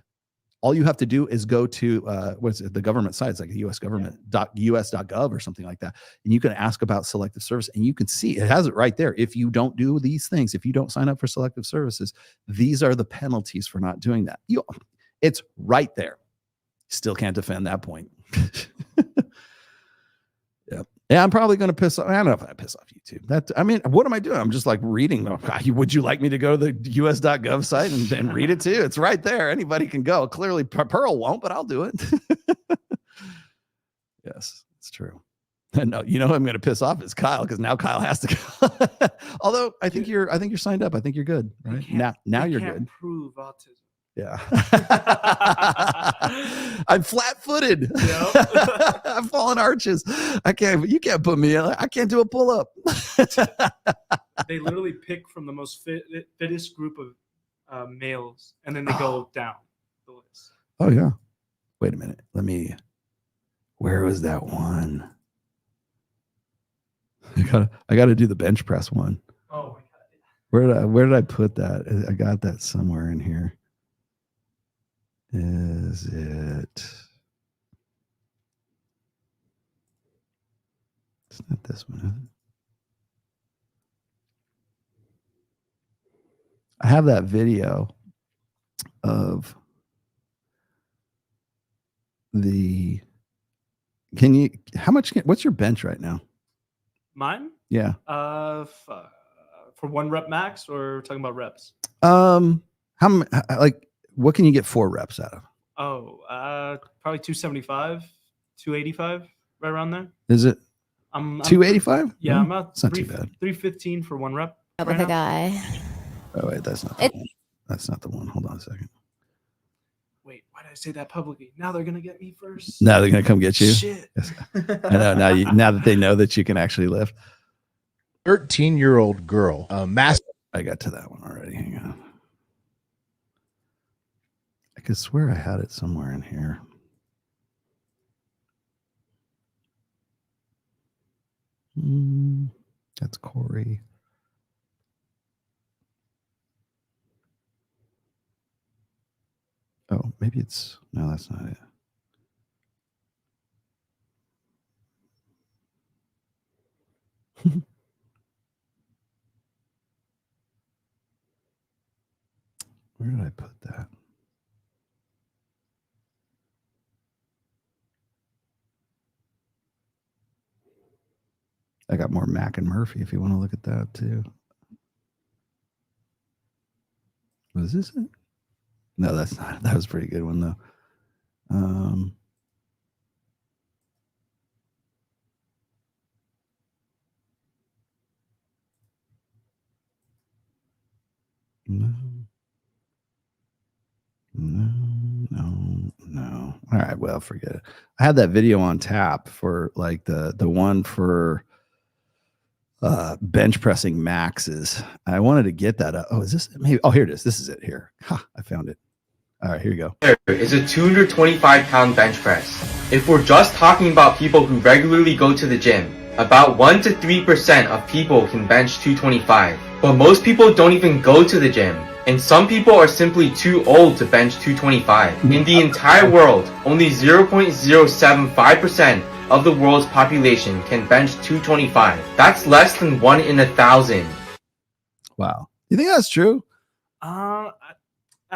All you have to do is go to the government site. It's like US government.us.gov or something like that. And you can ask about selective service and you can see it has it right there. If you don't do these things, if you don't sign up for selective services, these are the penalties for not doing that. It's right there. Still can't defend that point. Yeah, I'm probably going to piss off. I don't know if I piss off YouTube. I mean, what am I doing? I'm just like reading. Would you like me to go to the us.gov site and read it too? It's right there. Anybody can go. Clearly, Pearl won't, but I'll do it. Yes, it's true. No, you know who I'm going to piss off is Kyle, because now Kyle has to go. Although I think you're signed up. I think you're good. Right now you're good. Prove autism. Yeah. I'm flat-footed. Yep. I'm falling arches. You can't put me in. I can't do a pull-up. They literally pick from the most fittest group of males, and then they go down the list. Oh yeah. Wait a minute. Where was that one? I gotta do the bench press one. Oh my God. Where did I put that? I got that somewhere in here. Is it? It's not this one, is it? I have that video of the. What's your bench right now? Mine? Yeah. For 1 rep max, or talking about reps? What can you get 4 reps out of? Oh, probably 275, 285, right around there. Is it? 285? Yeah, I'm about. It's not too bad. 315 for 1 rep. With a guy. Oh wait, that's not the one. That's not the one. Hold on a second. Wait, why did I say that publicly? Now they're gonna get me first. Now they're gonna come get you. Shit. Yes. I know. Now that they know that you can actually lift. 13-year-old girl, I got to that one already. Hang on. I could swear I had it somewhere in here. That's Corey. Oh, maybe it's no, that's not it. Where did I put that? I got more Mac and Murphy if you want to look at that too. Was this it? No, that's not. That was a pretty good one though. No. All right, well, forget it. I had that video on tap for like the one for bench pressing maxes. I wanted to get that up. Oh, is this maybe? Oh, here it is. This is it here. I found it. All right, here you go. Is a 225-pound bench press. If we're just talking about people who regularly go to the gym, about 1 to 3% of people can bench 225. But most people don't even go to the gym. And some people are simply too old to bench 225. In the entire world, only 0.075% of the world's population can bench 225. That's less than 1 in 1,000. Wow. You think that's true? I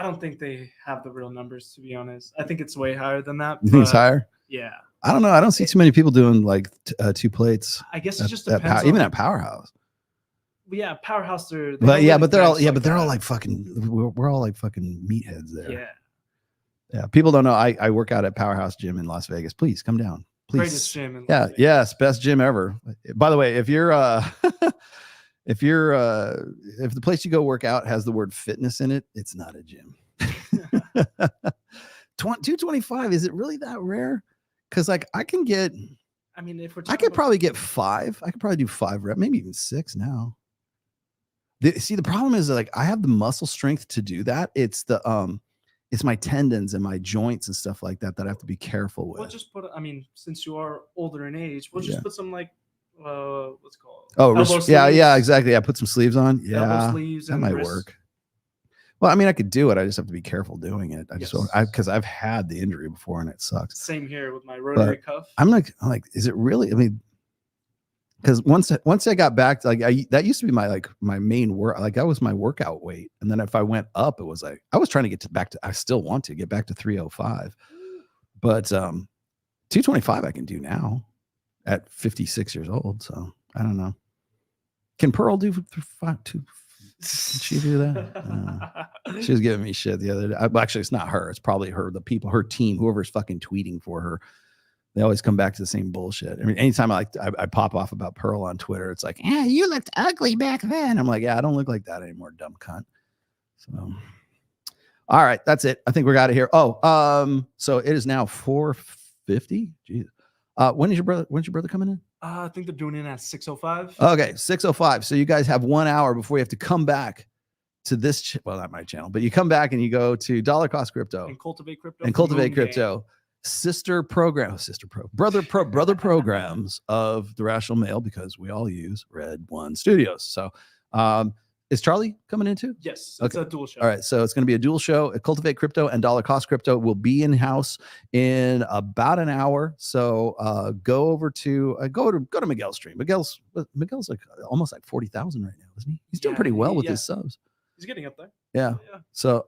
don't think they have the real numbers, to be honest. I think it's way higher than that. You think it's higher? Yeah. I don't know. I don't see too many people doing like 2 plates. I guess it just depends. Even at Powerhouse. Yeah, Powerhouse. They're they're all like fucking. We're all like fucking meatheads there. Yeah. Yeah. People don't know. I work out at Powerhouse Gym in Las Vegas. Please come down. Please. Greatest gym in Las Vegas. Yes, best gym ever. By the way, if you're if the place you go work out has the word fitness in it, it's not a gym. 225, is it really that rare? Because like I can get. I mean, if we're I could probably get 5. I could probably do 5 reps, maybe even 6 now. The problem is that, like, I have the muscle strength to do that. It's it's my tendons and my joints and stuff like that that I have to be careful with. We'll just put. I mean, since you are older in age, we'll just put some like what's it called? Oh, yeah, exactly. I put some sleeves on. Yeah, elbow sleeves that and might wrists. work. Well, I mean, I could do it. I just have to be careful doing it. Yes. Because I've had the injury before and it sucks. Same here with my rotary cuff. I'm like, is it really? I mean, because once I got back, that used to be my main work. Like that was my workout weight. And then if I went up, it was like I was trying to get back to. I still want to get back to 305, But 225 I can do now at 56 years old. So I don't know. Can Pearl do 5? Did she do that? She was giving me shit the other day. Actually, it's not her. It's probably the people, her team, whoever's fucking tweeting for her. They always come back to the same bullshit. I mean, anytime I pop off about Pearl on Twitter, it's like, yeah, you looked ugly back then. I'm like, yeah, I don't look like that anymore, dumb cunt. So, all right, that's it. I think we're out of here. Oh, so it is now 4:50. Jeez. When's your brother coming in? I think they're doing it at 6:05. Okay, 6:05. So you guys have 1 hour before you have to come back to this. Well, not my channel, but you come back and you go to Dollar Cost Crypto And Cultivate Crypto. and Cultivate Crypto, brother programs of The Rational Male, because we all use Red One Studios. So, is Charlie coming in too? Yes, it's Okay. a dual show. All right, so it's going to be a dual show. Cultivate Crypto and Dollar Cost Crypto will be in house in about an hour. So go over to go to Miguel's stream. Miguel's like almost like 40,000 right now, isn't he? He's doing pretty well with his subs. He's getting up there. Yeah. So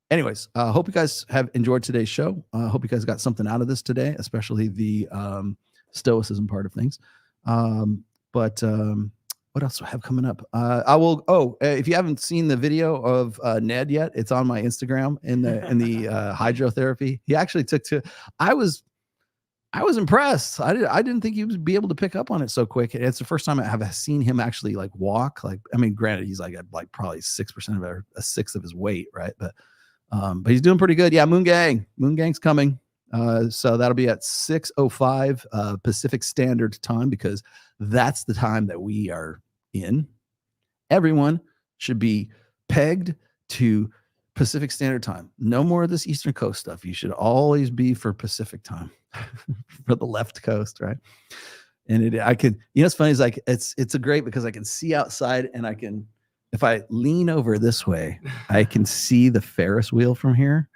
anyways, hope you guys have enjoyed today's show. Hope you guys got something out of this today, especially the stoicism part of things. But what else do I have coming up? I will. If you haven't seen the video of Ned yet, it's on my Instagram in the hydrotherapy. He actually took to. I was impressed. I didn't think he would be able to pick up on it so quick. It's the first time I have seen him actually like walk. Like, I mean, granted, he's like at like probably 6% of a sixth of his weight, right? But he's doing pretty good. Yeah, Moon Gang's coming. So that'll be at 6:05 Pacific Standard Time, because that's the time that we are in. Everyone should be pegged to Pacific Standard Time. No more of this Eastern Coast stuff. You should always be for Pacific time, for the left coast, right? And it's funny, is like it's a great, because I can see outside, and if I lean over this way, I can see the Ferris wheel from here.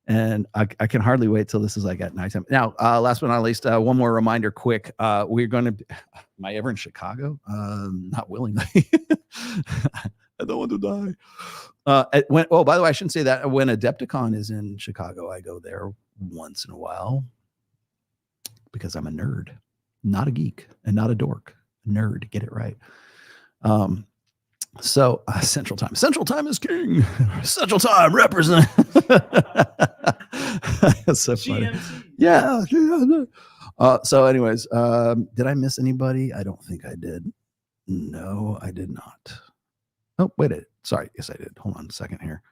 And I can hardly wait till this is like at nighttime. Now, last but not least, one more reminder, quick. We're going to. Am I ever in Chicago? Not willingly. I don't want to die. By the way, I shouldn't say that. When Adepticon is in Chicago, I go there once in a while, because I'm a nerd, not a geek, and not a dork. A nerd, get it right. So Central Time is king. Central Time represent. That's so funny. GMC. Yeah. So anyways, did I miss anybody? I don't think I did. No, I did not. Oh, wait. Sorry. Yes, I did. Hold on a second here.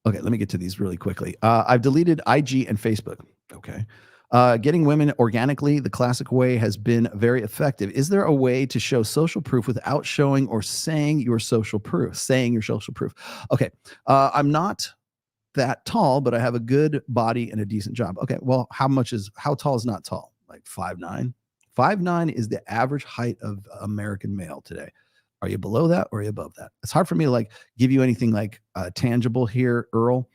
Okay, let me get to these really quickly. I've deleted IG and Facebook. Okay. Getting women organically, the classic way, has been very effective. Is there a way to show social proof without showing or saying your social proof? Okay. I'm not that tall, but I have a good body and a decent job. Okay. Well, how tall is not tall? Like 5'9"? 5'9" is the average height of American male today. Are you below that or are you above that? It's hard for me to like give you anything like tangible here, Earl.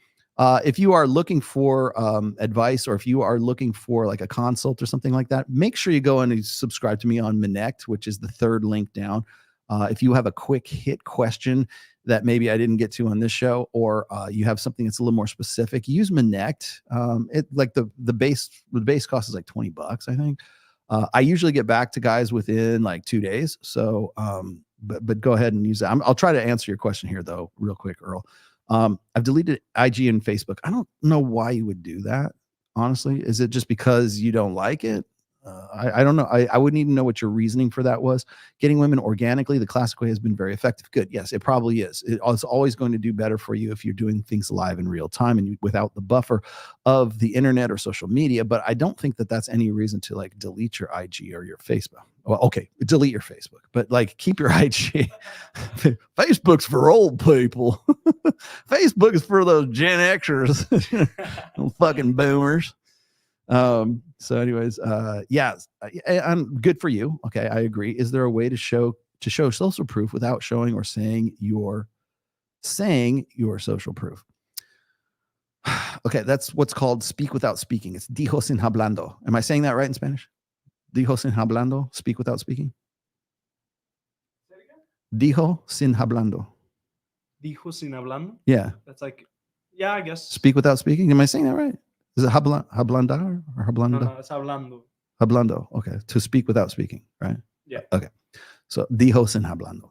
If you are looking for advice, or if you are looking for like a consult or something like that, make sure you go and subscribe to me on Minect, which is the third link down. If you have a quick hit question that maybe I didn't get to on this show, or you have something that's a little more specific, use Minect. It like the base cost is like $20, I think. I usually get back to guys within like 2 days. So, but go ahead and use that. I'll try to answer your question here though, real quick, Earl. I've deleted IG and Facebook. I don't know why you would do that. Honestly, is it just because you don't like it? I don't know. I wouldn't even know what your reasoning for that was. Getting women organically, the classic way, has been very effective. Good. Yes, it probably is. It's always going to do better for you if you're doing things live in real time and without the buffer of the internet or social media. But I don't think that that's any reason to like delete your IG or your Facebook. Well, okay, delete your Facebook, but like keep your IG. Facebook's for old people. Facebook is for those Gen Xers, fucking boomers. So anyways, yeah, I'm good for you. Okay. I agree. Is there a way to show social proof without showing or saying your social proof? Okay. That's what's called speak without speaking. It's dijo sin hablando. Am I saying that right in Spanish? Dijo sin hablando, speak without speaking. Dijo sin hablando. Dijo sin hablando? Yeah. That's like Yeah, I guess. Speak without speaking. Am I saying that right? Is it hablandar or hablando? No, it's hablando. Hablando. Okay. To speak without speaking, right? Yeah. Okay. So dijo sin hablando.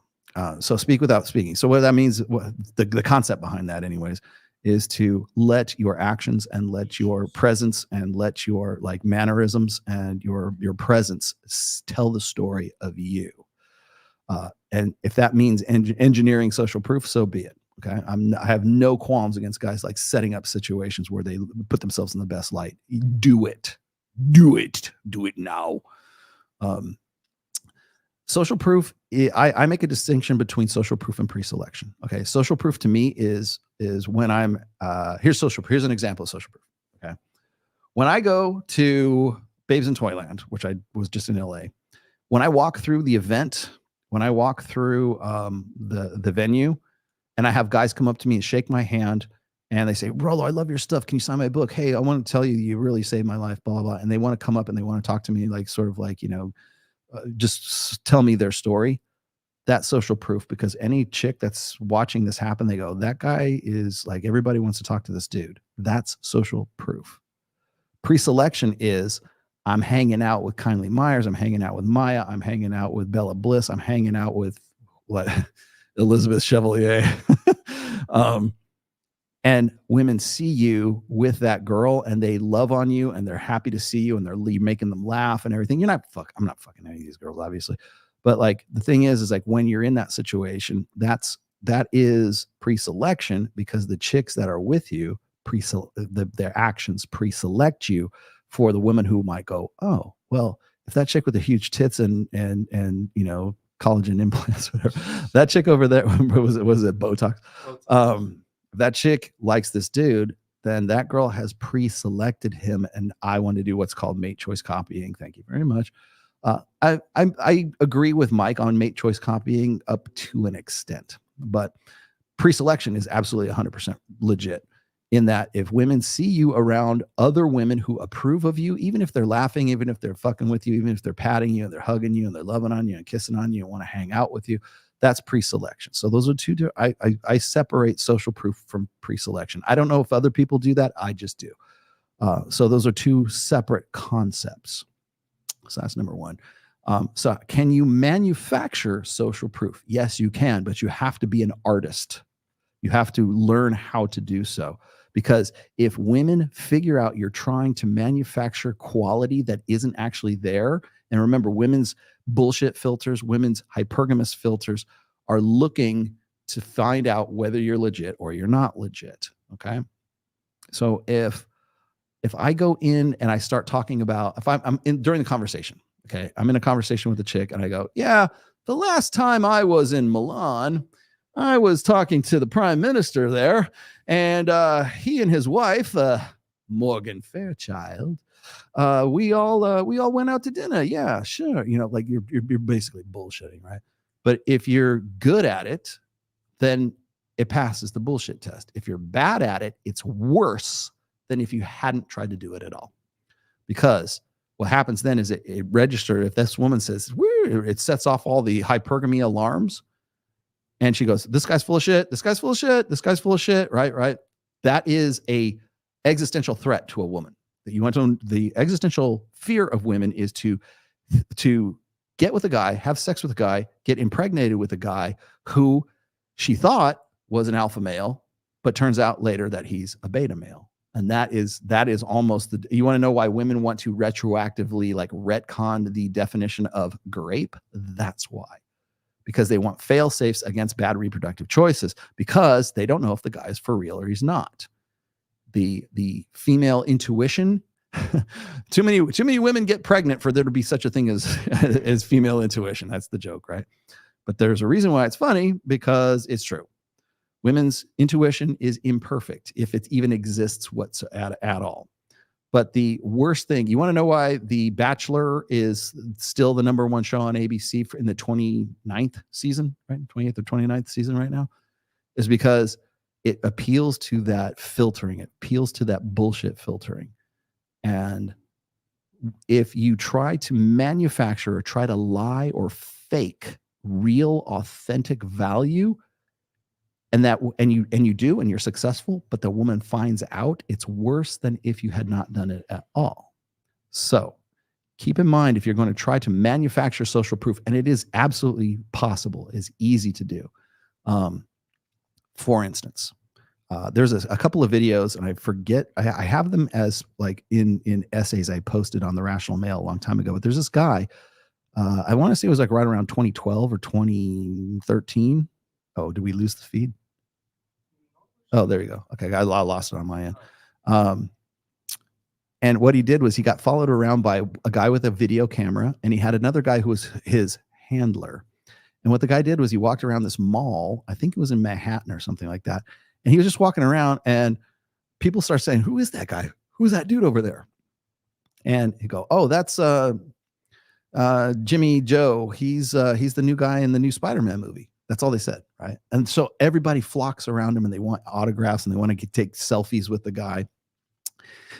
So speak without speaking. So what that means, the concept behind that anyways, is to let your actions and let your presence and let your like mannerisms and your presence tell the story of you. And if that means engineering social proof, so be it. Okay. I have no qualms against guys like setting up situations where they put themselves in the best light. Do it now. Social proof, I make a distinction between social proof and pre-selection. Okay. Social proof to me is when I'm, here's an example of social proof. Okay. When I go to Babes in Toyland, which I was just in LA, when I walk through the event, when I walk through the venue, and I have guys come up to me and shake my hand and they say, Rollo, I love your stuff. Can you sign my book? Hey, I want to tell you, you really saved my life, blah, blah, blah. And they want to come up and they want to talk to me, like sort of like, just tell me their story. That's social proof, because any chick that's watching this happen, they go, that guy is like, everybody wants to talk to this dude. That's social proof. Pre-selection is, I'm hanging out with Kindly Myers. I'm hanging out with Maya. I'm hanging out with Bella Bliss. I'm hanging out with what? Elizabeth Chevalier. And women see you with that girl and they love on you and they're happy to see you and they're making them laugh and everything. I'm not fucking any of these girls, obviously. But like the thing is like when you're in that situation, that is pre-selection, because the chicks that are with you, their actions pre-select you for the women who might go, oh, well, if that chick with the huge tits and collagen implants, whatever, that chick over there, was it Botox? If that chick likes this dude, then that girl has pre-selected him, and I want to do what's called mate choice copying. Thank you very much. I agree with Mike on mate choice copying up to an extent, but pre-selection is absolutely 100% legit. In that, if women see you around other women who approve of you, even if they're laughing, even if they're fucking with you, even if they're patting you, and they're hugging you, and they're loving on you and kissing on you and want to hang out with you, that's pre-selection. So those are two. I separate social proof from pre-selection. I don't know if other people do that. I just do. So those are two separate concepts. So that's number one. So can you manufacture social proof? Yes, you can, but you have to be an artist. You have to learn how to do so. Because if women figure out you're trying to manufacture quality that isn't actually there, and remember, women's bullshit filters, women's hypergamous filters are looking to find out whether you're legit or you're not legit. Okay. So if I go in and I start talking about, if I'm in during the conversation, okay, I'm in a conversation with a chick and I go, yeah, the last time I was in Milan, I was talking to the prime minister there, and he and his wife, Morgan Fairchild, we all went out to dinner. Yeah, sure. Like you're basically bullshitting, right? But if you're good at it, then it passes the bullshit test. If you're bad at it, it's worse than if you hadn't tried to do it at all. Because what happens then is it registers. If this woman says, it sets off all the hypergamy alarms. And she goes, this guy's full of shit. This guy's full of shit. This guy's full of shit. Right. That is a existential threat to a woman. That you want to, the existential fear of women is to get with a guy, have sex with a guy, get impregnated with a guy who she thought was an alpha male, but turns out later that he's a beta male. And that is almost you want to know why women want to retroactively like retcon the definition of grape? That's why. Because they want fail safes against bad reproductive choices, because they don't know if the guy is for real or he's not. The female intuition, too many women get pregnant for there to be such a thing as female intuition. That's the joke, right? But there's a reason why it's funny, because it's true. Women's intuition is imperfect, if it even exists at all. But the worst thing, you want to know why The Bachelor is still the #1 show on ABC in the 29th season, right? 28th or 29th season right now, is because it appeals to that filtering. It appeals to that bullshit filtering. And if you try to manufacture or try to lie or fake real, authentic value, and you do, and you're successful, but the woman finds out, it's worse than if you had not done it at all. So keep in mind, if you're going to try to manufacture social proof, and it is absolutely possible, it's easy to do. For instance, there's a couple of videos, and I forget, I have them as like in essays I posted on the Rational Male a long time ago, but there's this guy, I want to say it was like right around 2012 or 2013. Oh, did we lose the feed? Oh, there you go. Okay, I lost it on my end. And what he did was he got followed around by a guy with a video camera, and he had another guy who was his handler. And what the guy did was he walked around this mall, I think it was in Manhattan or something like that. And he was just walking around, and people start saying, "Who is that guy? Who's that dude over there?" And he go, "Oh, that's Jimmy Joe. He's the new guy in the new Spider-Man movie." That's all they said, right? And so everybody flocks around him, and they want autographs, and they want to take selfies with the guy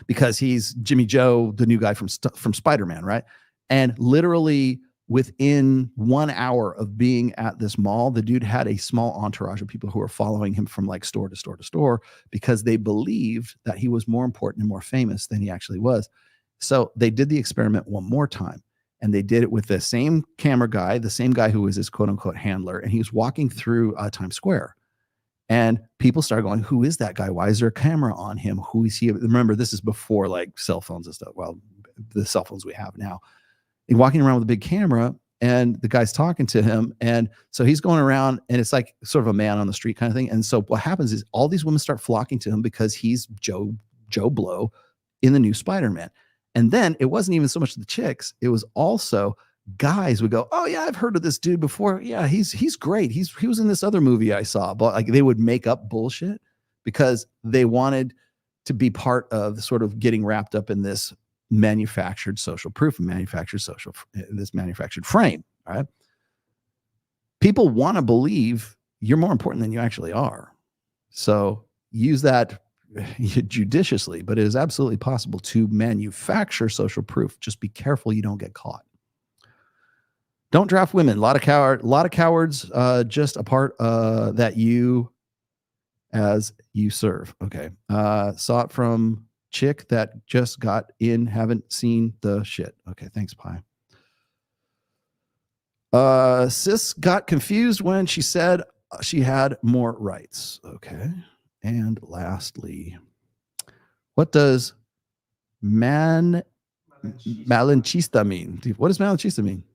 because he's Jimmy Joe, the new guy from Spider-Man, right? And literally within 1 hour of being at this mall, the dude had a small entourage of people who were following him from like store to store to store because they believed that he was more important and more famous than he actually was. So they did the experiment one more time, and they did it with the same camera guy, the same guy who was his quote unquote handler. And he was walking through Times Square, and people started going, "Who is that guy? Why is there a camera on him? Who is he?" Remember, this is before like cell phones and stuff. Well, the cell phones we have now. He's walking around with a big camera, and the guy's talking to him. And so he's going around, and it's like sort of a man on the street kind of thing. And so what happens is all these women start flocking to him because he's Joe Blow in the new Spider-Man. And then it wasn't even so much the chicks. It was also guys would go, "Oh yeah, I've heard of this dude before. Yeah, he's great. He was in this other movie I saw." But like they would make up bullshit because they wanted to be part of sort of getting wrapped up in this manufactured social proof and this manufactured frame. All right. People want to believe you're more important than you actually are. So use that judiciously, but it is absolutely possible to manufacture social proof. Just be careful you don't get caught. Don't draft women. A lot of cowards, just a part that you as you serve. Okay. Saw it from chick that just got in, haven't seen the shit. Okay, thanks, Pi. Sis got confused when she said she had more rights. Okay. And lastly, what does malinchista mean? What does malinchista mean?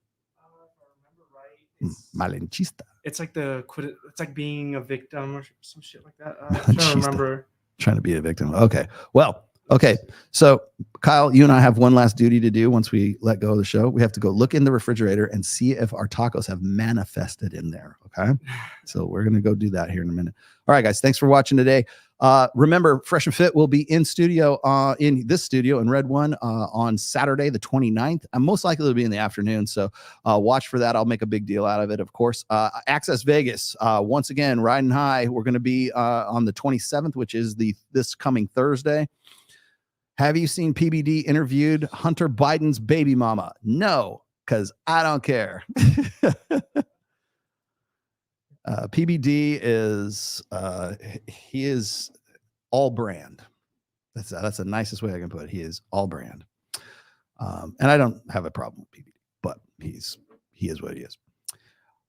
Malinchista. It's like it's like being a victim or some shit like that. I'm trying to remember. Trying to be a victim. Okay. Well, okay. So Kyle, you and I have one last duty to do once we let go of the show. We have to go look in the refrigerator and see if our tacos have manifested in there. Okay. So we're going to go do that here in a minute. All right, guys. Thanks for watching today. Remember, Fresh and Fit will be in studio, in this studio in Red One on Saturday, the 29th. I'm most likely to be in the afternoon. So watch for that. I'll make a big deal out of it, of course. Access Vegas, once again, riding high. We're going to be on the 27th, which is this coming Thursday. Have you seen PBD interviewed Hunter Biden's baby mama? No, because I don't care. PBD is he is all brand. That's the nicest way I can put it. He is all brand, and I don't have a problem with PBD, but he is what he is.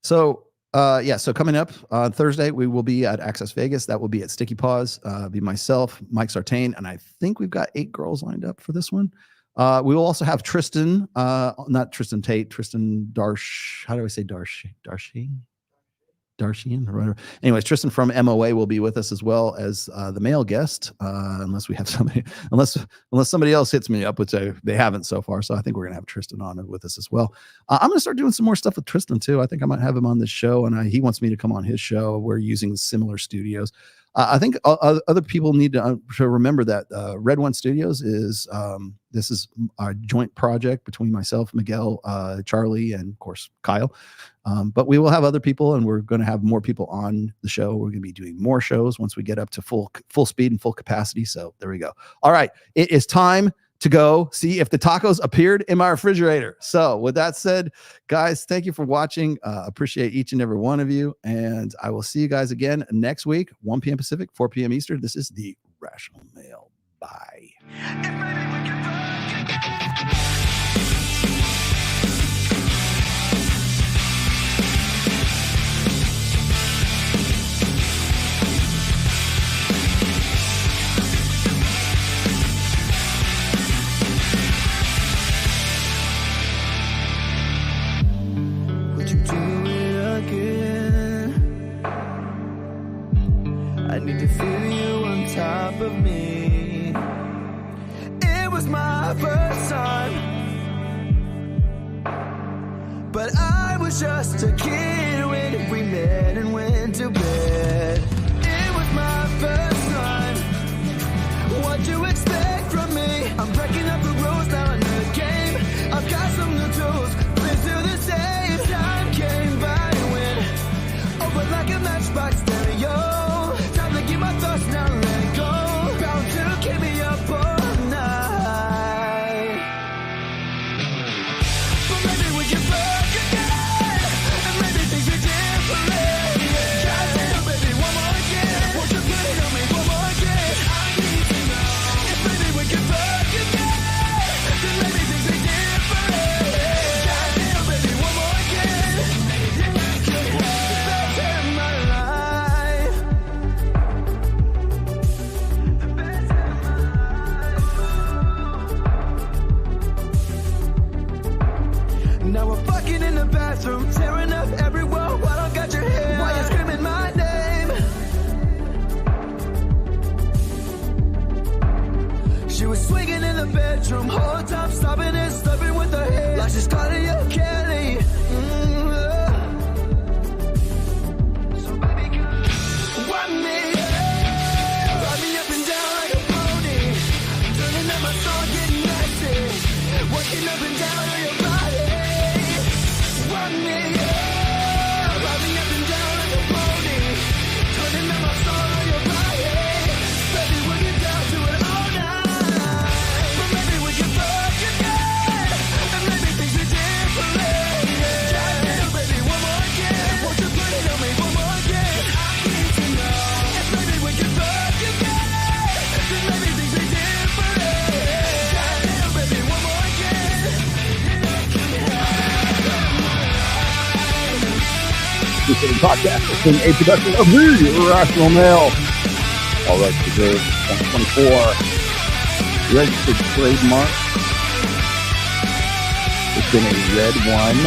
So so coming up on Thursday, we will be at Access Vegas. That will be at Sticky Paws. Be myself, Mike Sartain, and I think we've got 8 girls lined up for this one. We will also have Tristan, not Tristan Tate, Tristan Darsh. How do I say Darshian or whatever. Anyways, Tristan from MOA will be with us as well as the male guest, unless we have somebody, unless somebody else hits me up, which they haven't so far. So I think we're gonna have Tristan on with us as well. I'm gonna start doing some more stuff with Tristan too. I think I might have him on this show, and he wants me to come on his show. We're using similar studios. I think other people need to remember that Red One Studios is this is a joint project between myself, Miguel, Charlie, and of course Kyle. But we will have other people, and we're going to have more people on the show. We're going to be doing more shows once we get up to full speed and full capacity. So there we go. All right, it is time to go see if the tacos appeared in my refrigerator. So with that said, guys, thank you for watching. Appreciate each and every one of you. And I will see you guys again next week, 1 p.m. Pacific, 4 p.m. Eastern. This is The Rational Male. Bye. Would you do it again? I need to feel you on top of me. It was my first time, but I was just a kid when we met and went to bed. It was my first time. What you expect from me? I'm breaking up the rules now in the game. I've got some new tools. Let's do the same. Time came by when open like a matchbox stereo. Time to get my thoughts now, let go. Bound to keep me up all night. But maybe we can fuck again, and maybe things are different. Goddamn, baby, one more again. Won't you put it on me one more again? I need to know if maybe we can fuck again, then maybe things are different. Goddamn, baby, one more again. Best in my life. Now we're fucking in the bathroom, tearing up everywhere while I got your hair. Why you screaming my name? She was swinging in the bedroom, whole time stopping and stuffing with her hair. Like she's Claudia Kelly. So baby, come ride me, ride me up and down like a pony. Turning up my song, getting nasty, working up and down on your body. Ride me, ride me up and down like a pony. Turning up my song on your body. Baby, we'll get down to it all night. But maybe we can fuck again, and maybe things are different. Goddamn, baby, one more again. Won't you put it on me one more again? I need to know if maybe we can fuck again, then maybe things are different. Goddamn, baby, one more again. This is a podcast in a production of The Rational Male. All rights reserved 2024. Registered trademark. It's been a red one.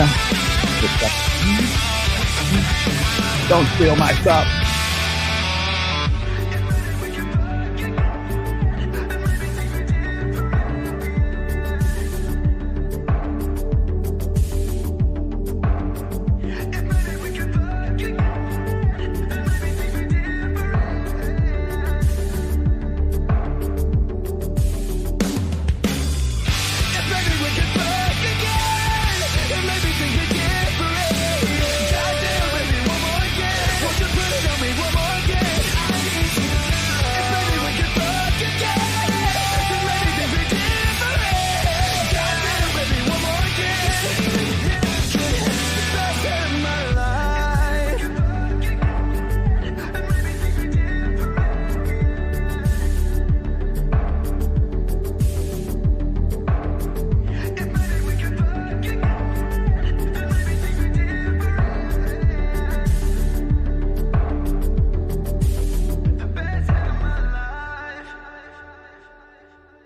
Don't steal my stuff.